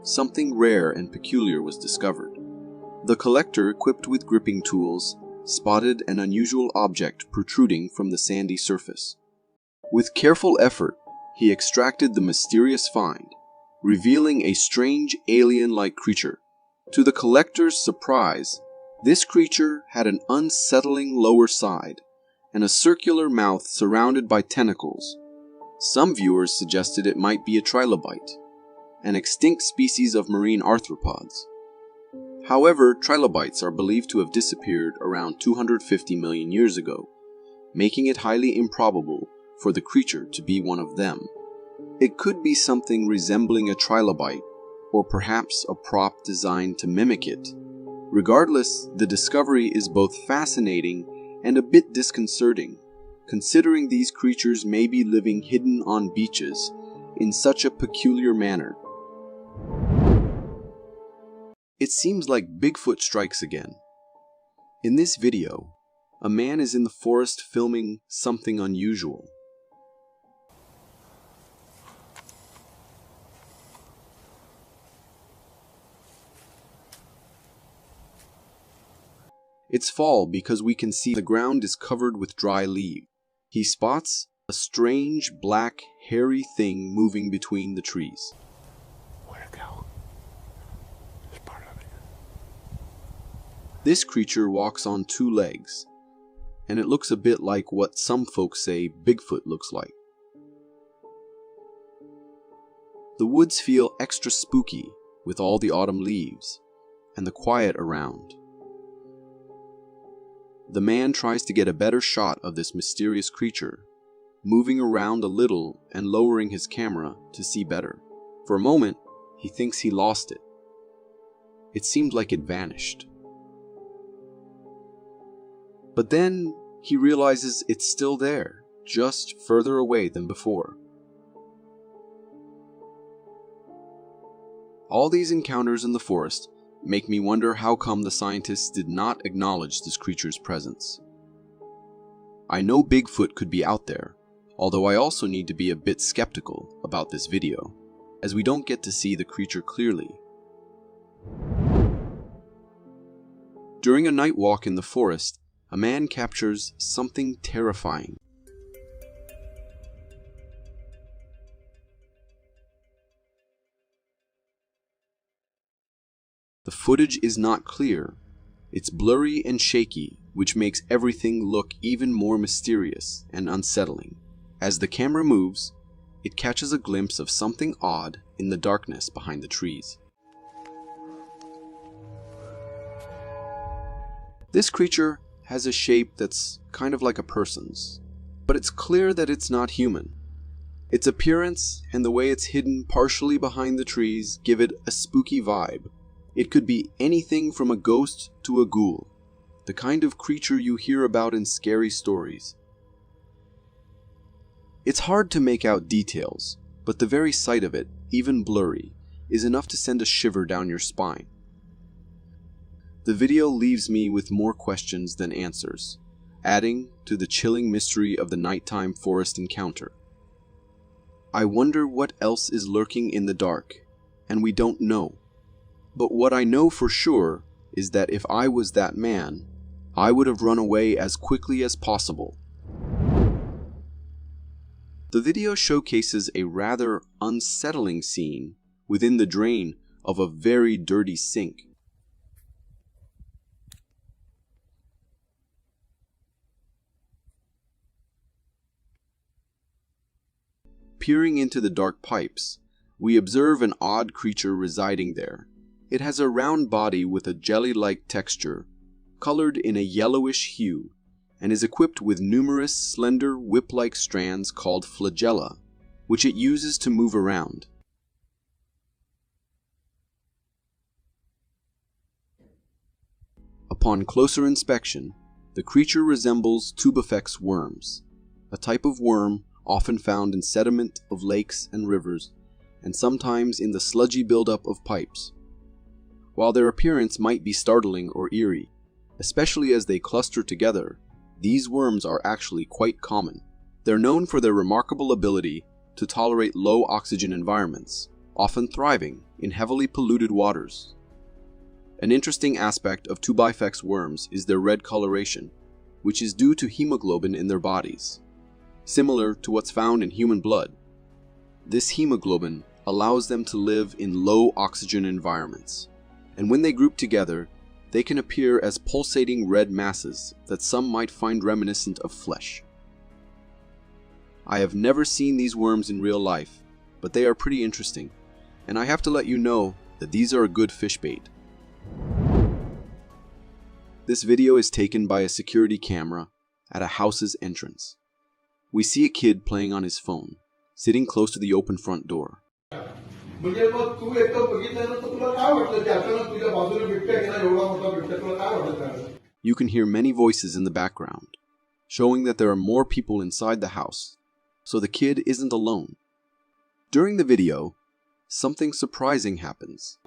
something rare and peculiar was discovered. The collector, equipped with gripping tools, spotted an unusual object protruding from the sandy surface. With careful effort, he extracted the mysterious find, revealing a strange alien-like creature. To the collector's surprise, this creature had an unsettling lower side and a circular mouth surrounded by tentacles. Some viewers suggested it might be a trilobite, an extinct species of marine arthropods. However, trilobites are believed to have disappeared around 250 million years ago, making it highly improbable for the creature to be one of them. It could be something resembling a trilobite, or perhaps a prop designed to mimic it. Regardless, the discovery is both fascinating and a bit disconcerting, considering these creatures may be living hidden on beaches in such a peculiar manner. It seems like Bigfoot strikes again. In this video, a man is in the forest filming something unusual. It's fall because we can see the ground is covered with dry leaves. He spots a strange, black, hairy thing moving between the trees. Where'd it go? It's part of it. This creature walks on two legs, and it looks a bit like what some folks say Bigfoot looks like. The woods feel extra spooky with all the autumn leaves and the quiet around. The man tries to get a better shot of this mysterious creature, moving around a little and lowering his camera to see better. For a moment, he thinks he lost it. It seemed like it vanished. But then he realizes it's still there, just further away than before. All these encounters in the forest make me wonder how come the scientists did not acknowledge this creature's presence. I know Bigfoot could be out there, although I also need to be a bit skeptical about this video, as we don't get to see the creature clearly. During a night walk in the forest, a man captures something terrifying. The footage is not clear. It's blurry and shaky, which makes everything look even more mysterious and unsettling. As the camera moves, it catches a glimpse of something odd in the darkness behind the trees. This creature has a shape that's kind of like a person's, but it's clear that it's not human. Its appearance and the way it's hidden partially behind the trees give it a spooky vibe. It could be anything from a ghost to a ghoul, the kind of creature you hear about in scary stories. It's hard to make out details, but the very sight of it, even blurry, is enough to send a shiver down your spine. The video leaves me with more questions than answers, adding to the chilling mystery of the nighttime forest encounter. I wonder what else is lurking in the dark, and we don't know. But what I know for sure is that if I was that man, I would have run away as quickly as possible. The video showcases a rather unsettling scene within the drain of a very dirty sink. Peering into the dark pipes, we observe an odd creature residing there. It has a round body with a jelly-like texture, colored in a yellowish hue, and is equipped with numerous slender whip-like strands called flagella, which it uses to move around. Upon closer inspection, the creature resembles tubifex worms, a type of worm often found in sediment of lakes and rivers, and sometimes in the sludgy buildup of pipes. While their appearance might be startling or eerie, especially as they cluster together, these worms are actually quite common. They're known for their remarkable ability to tolerate low oxygen environments, often thriving in heavily polluted waters. An interesting aspect of 2bifex worms is their red coloration, which is due to hemoglobin in their bodies, similar to what's found in human blood. This hemoglobin allows them to live in low oxygen environments, and when they group together, they can appear as pulsating red masses that some might find reminiscent of flesh. I have never seen these worms in real life, but they are pretty interesting, and I have to let you know that these are a good fish bait. This video is taken by a security camera at a house's entrance. We see a kid playing on his phone, sitting close to the open front door. You can hear many voices in the background, showing that there are more people inside the house, so the kid isn't alone. During the video, something surprising happens.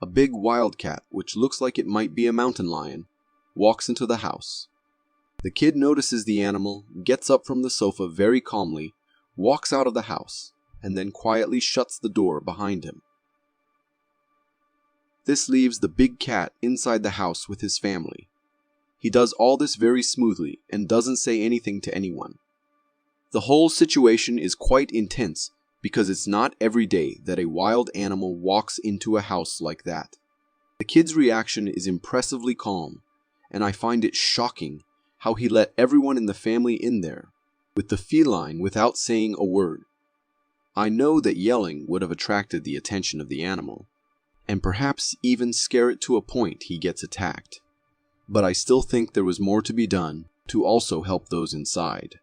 A big wildcat, which looks like it might be a mountain lion, walks into the house. The kid notices the animal, gets up from the sofa very calmly, walks out of the house, and then quietly shuts the door behind him. This leaves the big cat inside the house with his family. He does all this very smoothly and doesn't say anything to anyone. The whole situation is quite intense because it's not every day that a wild animal walks into a house like that. The kid's reaction is impressively calm, and I find it shocking how he let everyone in the family in there with the feline without saying a word. I know that yelling would have attracted the attention of the animal, and perhaps even scare it to a point he gets attacked. But I still think there was more to be done to also help those inside.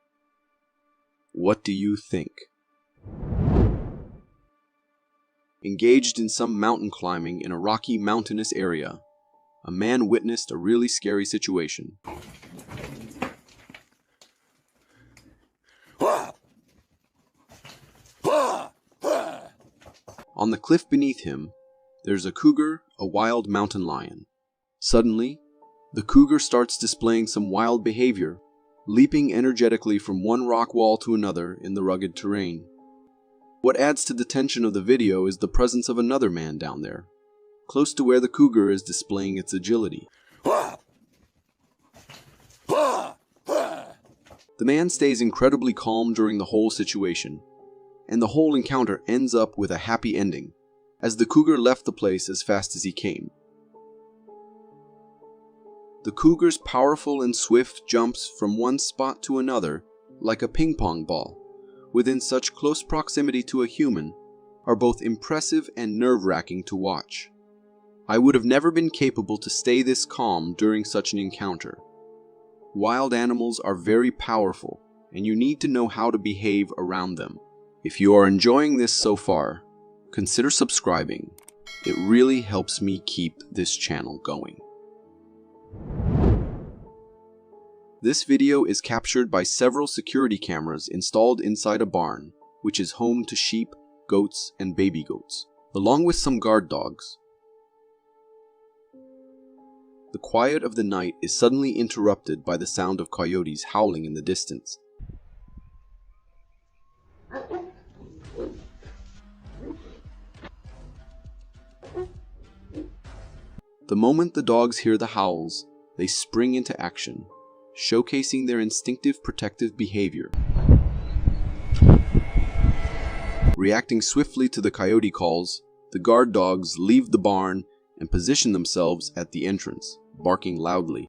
What do you think? Engaged in some mountain climbing in a rocky mountainous area, a man witnessed a really scary situation. On the cliff beneath him, there's a cougar, a wild mountain lion. Suddenly, the cougar starts displaying some wild behavior, leaping energetically from one rock wall to another in the rugged terrain. What adds to the tension of the video is the presence of another man down there, close to where the cougar is displaying its agility. The man stays incredibly calm during the whole situation, and the whole encounter ends up with a happy ending, as the cougar left the place as fast as he came. The cougar's powerful and swift jumps from one spot to another, like a ping-pong ball, within such close proximity to a human, are both impressive and nerve-wracking to watch. I would have never been capable to stay this calm during such an encounter. Wild animals are very powerful, and you need to know how to behave around them. If you are enjoying this so far, consider subscribing. It really helps me keep this channel going. This video is captured by several security cameras installed inside a barn, which is home to sheep, goats, and baby goats, along with some guard dogs. The quiet of the night is suddenly interrupted by the sound of coyotes howling in the distance. The moment the dogs hear the howls, they spring into action, showcasing their instinctive protective behavior. Reacting swiftly to the coyote calls, the guard dogs leave the barn and position themselves at the entrance, barking loudly.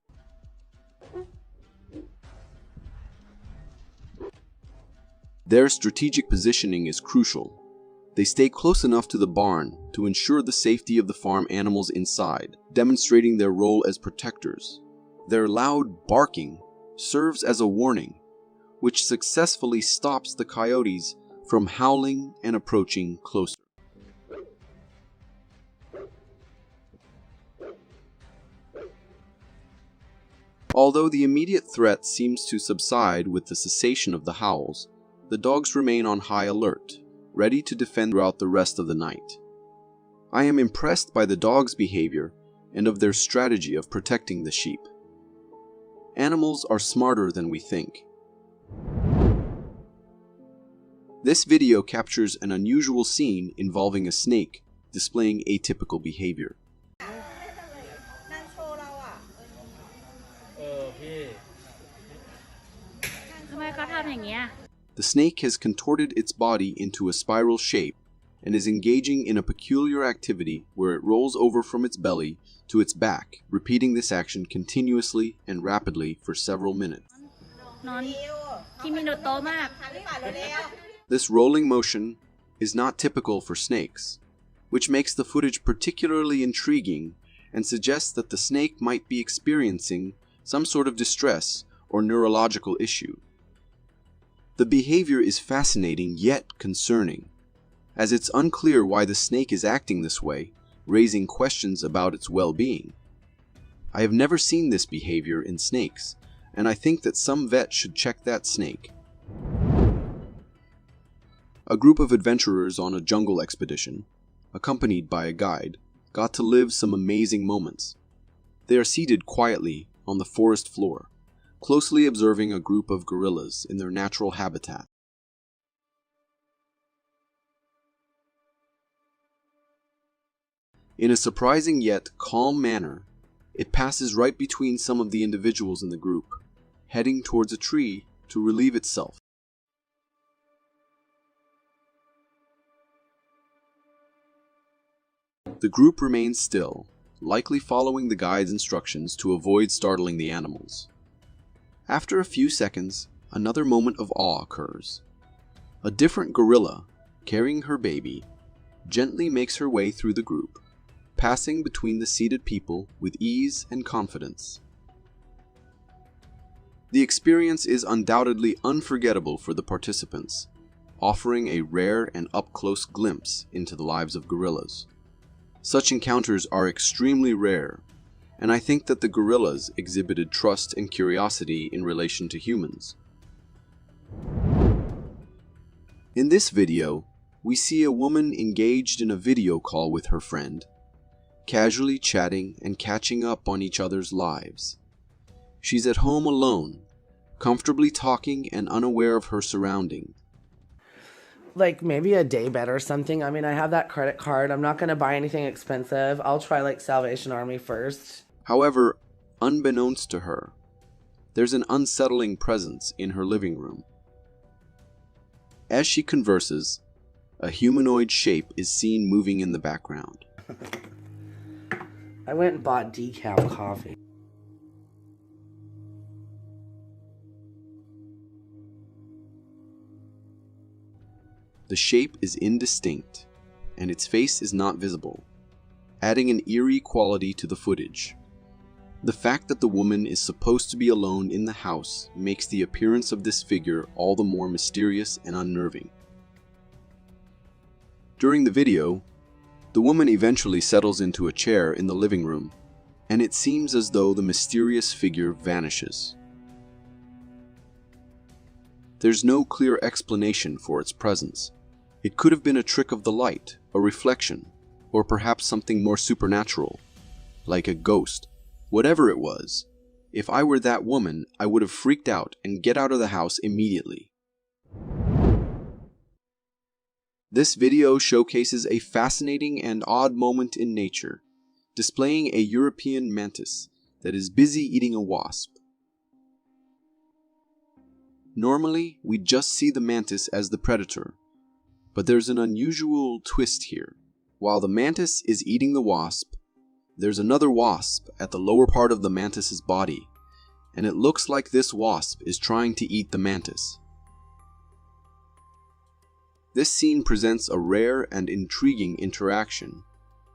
Their strategic positioning is crucial. They stay close enough to the barn to ensure the safety of the farm animals inside, demonstrating their role as protectors. Their loud barking serves as a warning, which successfully stops the coyotes from howling and approaching closer. Although the immediate threat seems to subside with the cessation of the howls, the dogs remain on high alert, ready to defend throughout the rest of the night. I am impressed by the dogs' behavior and of their strategy of protecting the sheep. Animals are smarter than we think. This video captures an unusual scene involving a snake displaying atypical behavior. The snake has contorted its body into a spiral shape and is engaging in a peculiar activity where it rolls over from its belly to its back, repeating this action continuously and rapidly for several minutes. This rolling motion is not typical for snakes, which makes the footage particularly intriguing and suggests that the snake might be experiencing some sort of distress or neurological issue. The behavior is fascinating yet concerning, as it's unclear why the snake is acting this way, raising questions about its well-being. I have never seen this behavior in snakes, and I think that some vet should check that snake. A group of adventurers on a jungle expedition, accompanied by a guide, got to live some amazing moments. They are seated quietly on the forest floor, closely observing a group of gorillas in their natural habitat. In a surprising yet calm manner, it passes right between some of the individuals in the group, heading towards a tree to relieve itself. The group remains still, likely following the guide's instructions to avoid startling the animals. After a few seconds, another moment of awe occurs. A different gorilla, carrying her baby, gently makes her way through the group, passing between the seated people with ease and confidence. The experience is undoubtedly unforgettable for the participants, offering a rare and up-close glimpse into the lives of gorillas. Such encounters are extremely rare, and I think that the gorillas exhibited trust and curiosity in relation to humans. In this video, we see a woman engaged in a video call with her friend, casually chatting and catching up on each other's lives. She's at home alone, comfortably talking and unaware of her surroundings. Like maybe a day bed or something. I mean, I have that credit card. I'm not going to buy anything expensive. I'll try like Salvation Army first. However, unbeknownst to her, there's an unsettling presence in her living room. As she converses, a humanoid shape is seen moving in the background. I went and bought decaf coffee. The shape is indistinct, and its face is not visible, adding an eerie quality to the footage. The fact that the woman is supposed to be alone in the house makes the appearance of this figure all the more mysterious and unnerving. During the video, the woman eventually settles into a chair in the living room, and it seems as though the mysterious figure vanishes. There's no clear explanation for its presence. It could have been a trick of the light, a reflection, or perhaps something more supernatural, like a ghost. Whatever it was, if I were that woman, I would have freaked out and get out of the house immediately. This video showcases a fascinating and odd moment in nature, displaying a European mantis that is busy eating a wasp. Normally, we just see the mantis as the predator, but there's an unusual twist here. While the mantis is eating the wasp, there's another wasp at the lower part of the mantis's body, and it looks like this wasp is trying to eat the mantis. This scene presents a rare and intriguing interaction,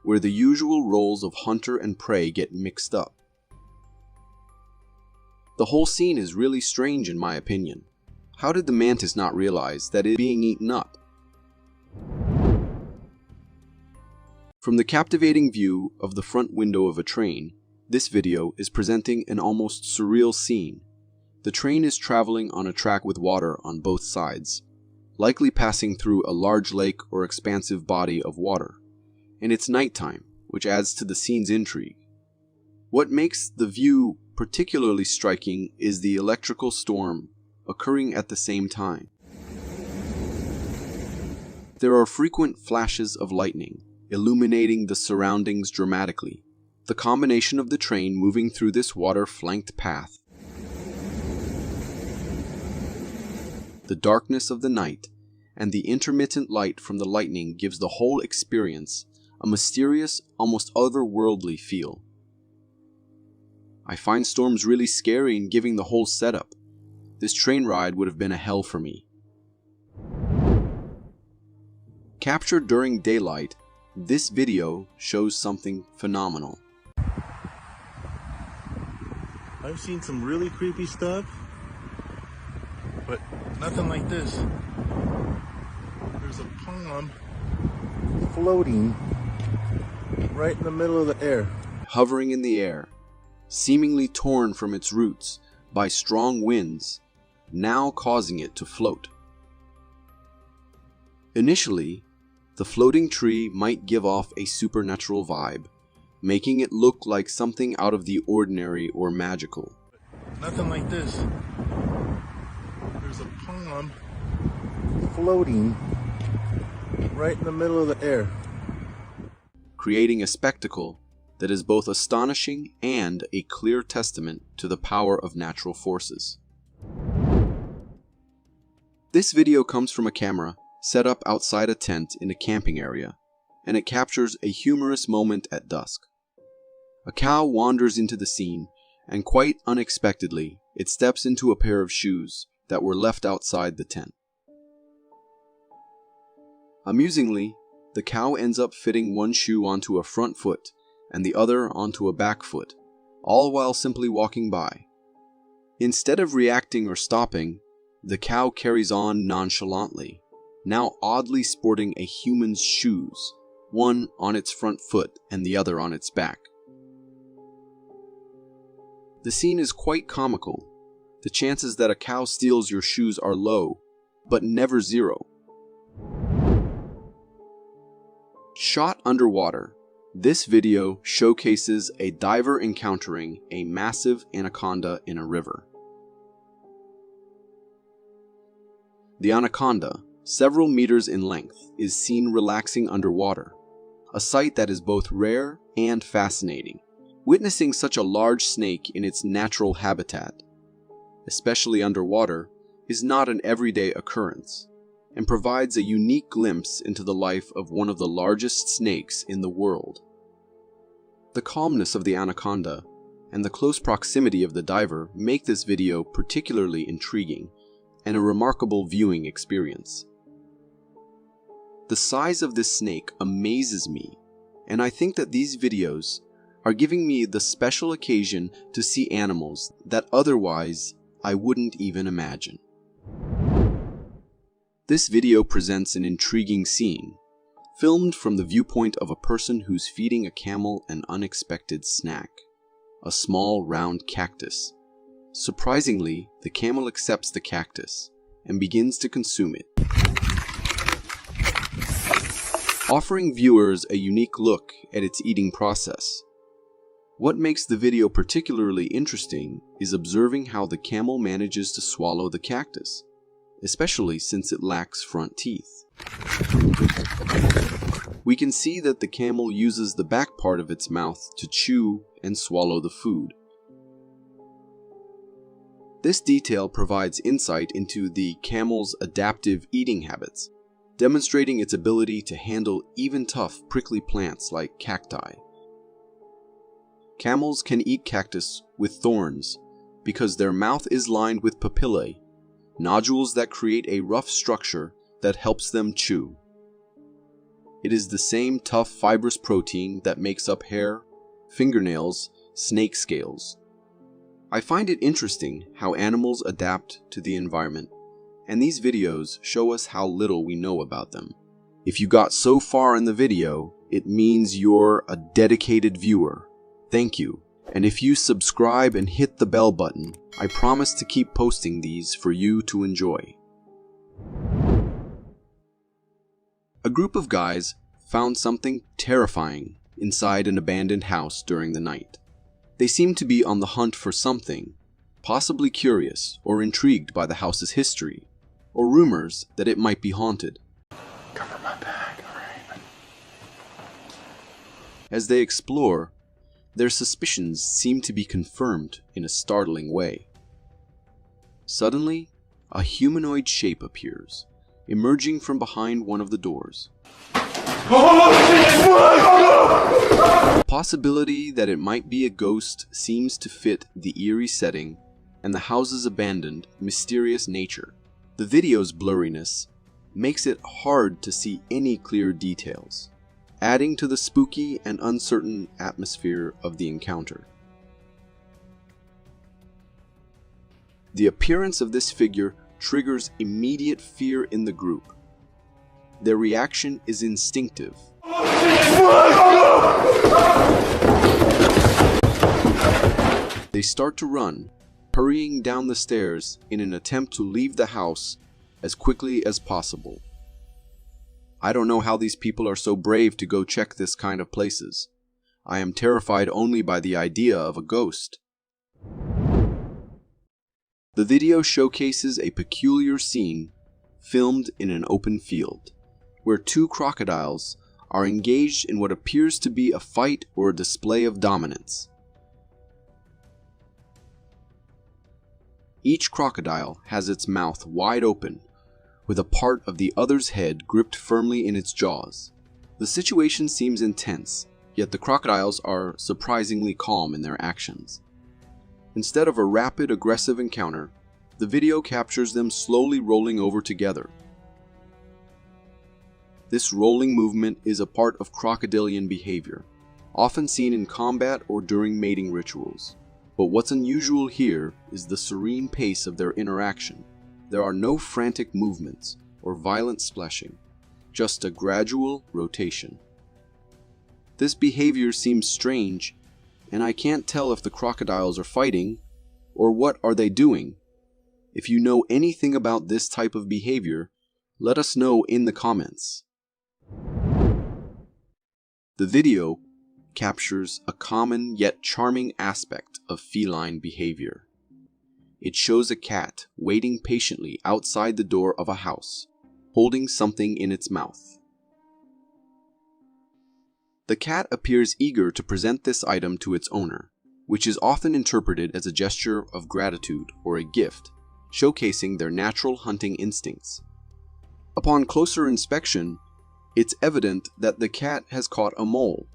where the usual roles of hunter and prey get mixed up. The whole scene is really strange in my opinion. How did the mantis not realize that it is being eaten up? From the captivating view of the front window of a train, This video is presenting an almost surreal scene. The train is traveling on a track with water on both sides, likely passing through a large lake or expansive body of water. And it's nighttime, which adds to the scene's intrigue. What makes the view particularly striking is the electrical storm occurring at the same time. There are frequent flashes of lightning, illuminating the surroundings dramatically. The combination of the train moving through this water-flanked path, the darkness of the night, and the intermittent light from the lightning gives the whole experience a mysterious, almost otherworldly feel. I find storms really scary in giving the whole setup. This train ride would have been a hell for me. Captured during daylight, this video shows something phenomenal. I've seen some really creepy stuff, but nothing like this. There's a palm floating right in the middle of the air. Hovering in the air, seemingly torn from its roots by strong winds, now causing it to float. Initially, the floating tree might give off a supernatural vibe, making it look like something out of the ordinary or magical. Nothing like this. There's a palm floating right in the middle of the air, creating a spectacle that is both astonishing and a clear testament to the power of natural forces. This video comes from a camera set up outside a tent in a camping area, and it captures a humorous moment at dusk. A cow wanders into the scene, and quite unexpectedly, it steps into a pair of shoes that were left outside the tent. Amusingly, the cow ends up fitting one shoe onto a front foot and the other onto a back foot, all while simply walking by. Instead of reacting or stopping, the cow carries on nonchalantly, now oddly sporting a human's shoes, one on its front foot and the other on its back. The scene is quite comical. The chances that a cow steals your shoes are low, but never zero. Shot underwater, this video showcases a diver encountering a massive anaconda in a river. The anaconda, several meters in length, is seen relaxing underwater, a sight that is both rare and fascinating. Witnessing such a large snake in its natural habitat, especially underwater, is not an everyday occurrence, and provides a unique glimpse into the life of one of the largest snakes in the world. The calmness of the anaconda and the close proximity of the diver make this video particularly intriguing and a remarkable viewing experience. The size of this snake amazes me, and I think that these videos are giving me the special occasion to see animals that otherwise I wouldn't even imagine. This video presents an intriguing scene, filmed from the viewpoint of a person who's feeding a camel an unexpected snack, a small round cactus. Surprisingly, the camel accepts the cactus and begins to consume it, offering viewers a unique look at its eating process. What makes the video particularly interesting is observing how the camel manages to swallow the cactus, especially since it lacks front teeth. We can see that the camel uses the back part of its mouth to chew and swallow the food. This detail provides insight into the camel's adaptive eating habits, demonstrating its ability to handle even tough, prickly plants like cacti. Camels can eat cactus with thorns because their mouth is lined with papillae, nodules that create a rough structure that helps them chew. It is the same tough fibrous protein that makes up hair, fingernails, snake scales. I find it interesting how animals adapt to the environment, and these videos show us how little we know about them. If you got so far in the video, it means you're a dedicated viewer. Thank you, And if you subscribe and hit the bell button, I promise to keep posting these for you to enjoy. A group of guys found something terrifying inside an abandoned house during the night. They seemed to be on the hunt for something, possibly curious or intrigued by the house's history, or rumors that it might be haunted. Cover my back, alright. As they explore, their suspicions seem to be confirmed in a startling way. Suddenly, a humanoid shape appears, emerging from behind one of the doors. The possibility that it might be a ghost seems to fit the eerie setting and the house's abandoned, mysterious nature. The video's blurriness makes it hard to see any clear details, adding to the spooky and uncertain atmosphere of the encounter. The appearance of this figure triggers immediate fear in the group. Their reaction is instinctive. They start to run, hurrying down the stairs in an attempt to leave the house as quickly as possible. I don't know how these people are so brave to go check this kind of places. I am terrified only by the idea of a ghost. The video showcases a peculiar scene filmed in an open field, where two crocodiles are engaged in what appears to be a fight or a display of dominance. Each crocodile has its mouth wide open, with a part of the other's head gripped firmly in its jaws. The situation seems intense, yet the crocodiles are surprisingly calm in their actions. Instead of a rapid, aggressive encounter, the video captures them slowly rolling over together. This rolling movement is a part of crocodilian behavior, often seen in combat or during mating rituals. But what's unusual here is the serene pace of their interaction. There are no frantic movements or violent splashing, just a gradual rotation. This behavior seems strange, and I can't tell if the crocodiles are fighting or what are they doing. If you know anything about this type of behavior, let us know in the comments. The video captures a common yet charming aspect of feline behavior. It shows a cat waiting patiently outside the door of a house, holding something in its mouth. The cat appears eager to present this item to its owner, which is often interpreted as a gesture of gratitude or a gift, showcasing their natural hunting instincts. Upon closer inspection, it's evident that the cat has caught a mole,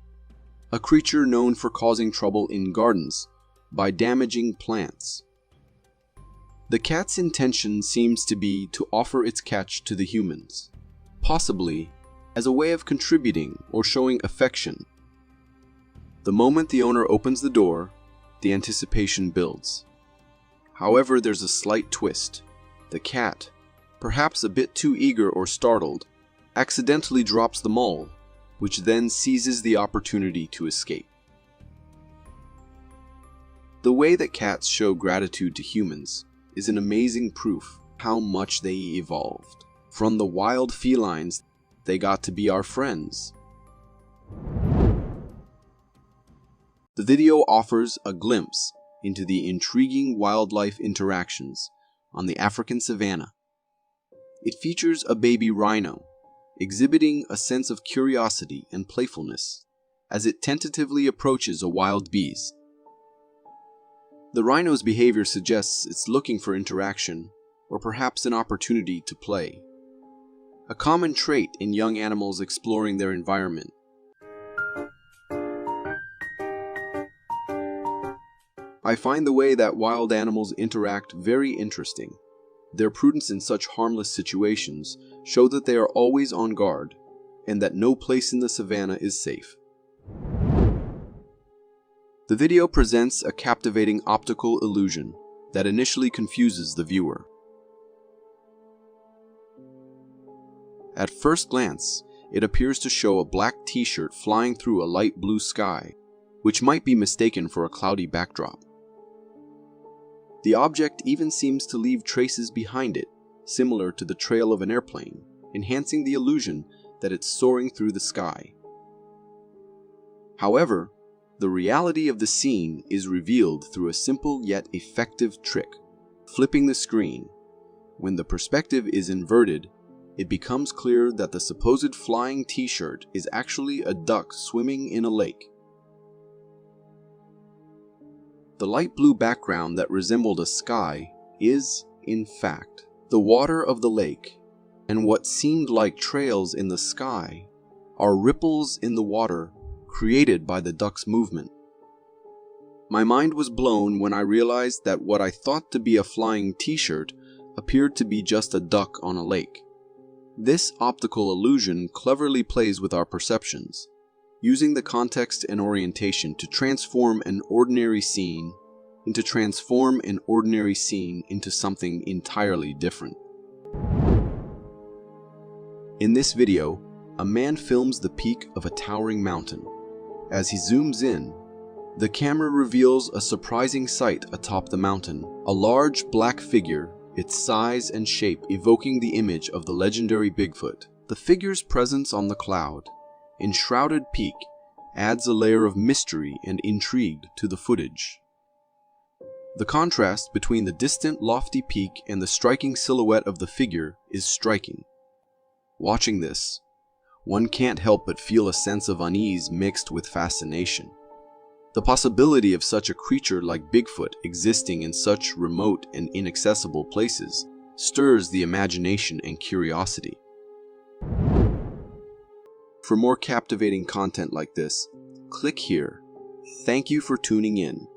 a creature known for causing trouble in gardens by damaging plants. The cat's intention seems to be to offer its catch to the humans, possibly as a way of contributing or showing affection. The moment the owner opens the door, the anticipation builds. However, there's a slight twist. The cat, perhaps a bit too eager or startled, accidentally drops the mole, which then seizes the opportunity to escape. The way that cats show gratitude to humans is an amazing proof how much they evolved. From the wild felines, they got to be our friends. The video offers a glimpse into the intriguing wildlife interactions on the African savanna. It features a baby rhino, exhibiting a sense of curiosity and playfulness as it tentatively approaches a wild beast. The rhino's behavior suggests it's looking for interaction, or perhaps an opportunity to play. A common trait in young animals exploring their environment. I find the way that wild animals interact very interesting. Their prudence in such harmless situations show that they are always on guard, and that no place in the savannah is safe. The video presents a captivating optical illusion that initially confuses the viewer. At first glance, it appears to show a black t-shirt flying through a light blue sky, which might be mistaken for a cloudy backdrop. The object even seems to leave traces behind it, similar to the trail of an airplane, enhancing the illusion that it's soaring through the sky. However, the reality of the scene is revealed through a simple yet effective trick: flipping the screen. When the perspective is inverted, it becomes clear that the supposed flying t-shirt is actually a duck swimming in a lake. The light blue background that resembled a sky is, in fact, the water of the lake, and what seemed like trails in the sky are ripples in the water created by the duck's movement. My mind was blown when I realized that what I thought to be a flying t-shirt appeared to be just a duck on a lake. This optical illusion cleverly plays with our perceptions, using the context and orientation to transform an ordinary scene into something entirely different. In this video, a man films the peak of a towering mountain. As he zooms in, the camera reveals a surprising sight atop the mountain: a large black figure, its size and shape evoking the image of the legendary Bigfoot. The figure's presence on the cloud, enshrouded peak, adds a layer of mystery and intrigue to the footage. The contrast between the distant lofty peak and the striking silhouette of the figure is striking. Watching this, one can't help but feel a sense of unease mixed with fascination. The possibility of such a creature like Bigfoot existing in such remote and inaccessible places stirs the imagination and curiosity. For more captivating content like this, click here. Thank you for tuning in.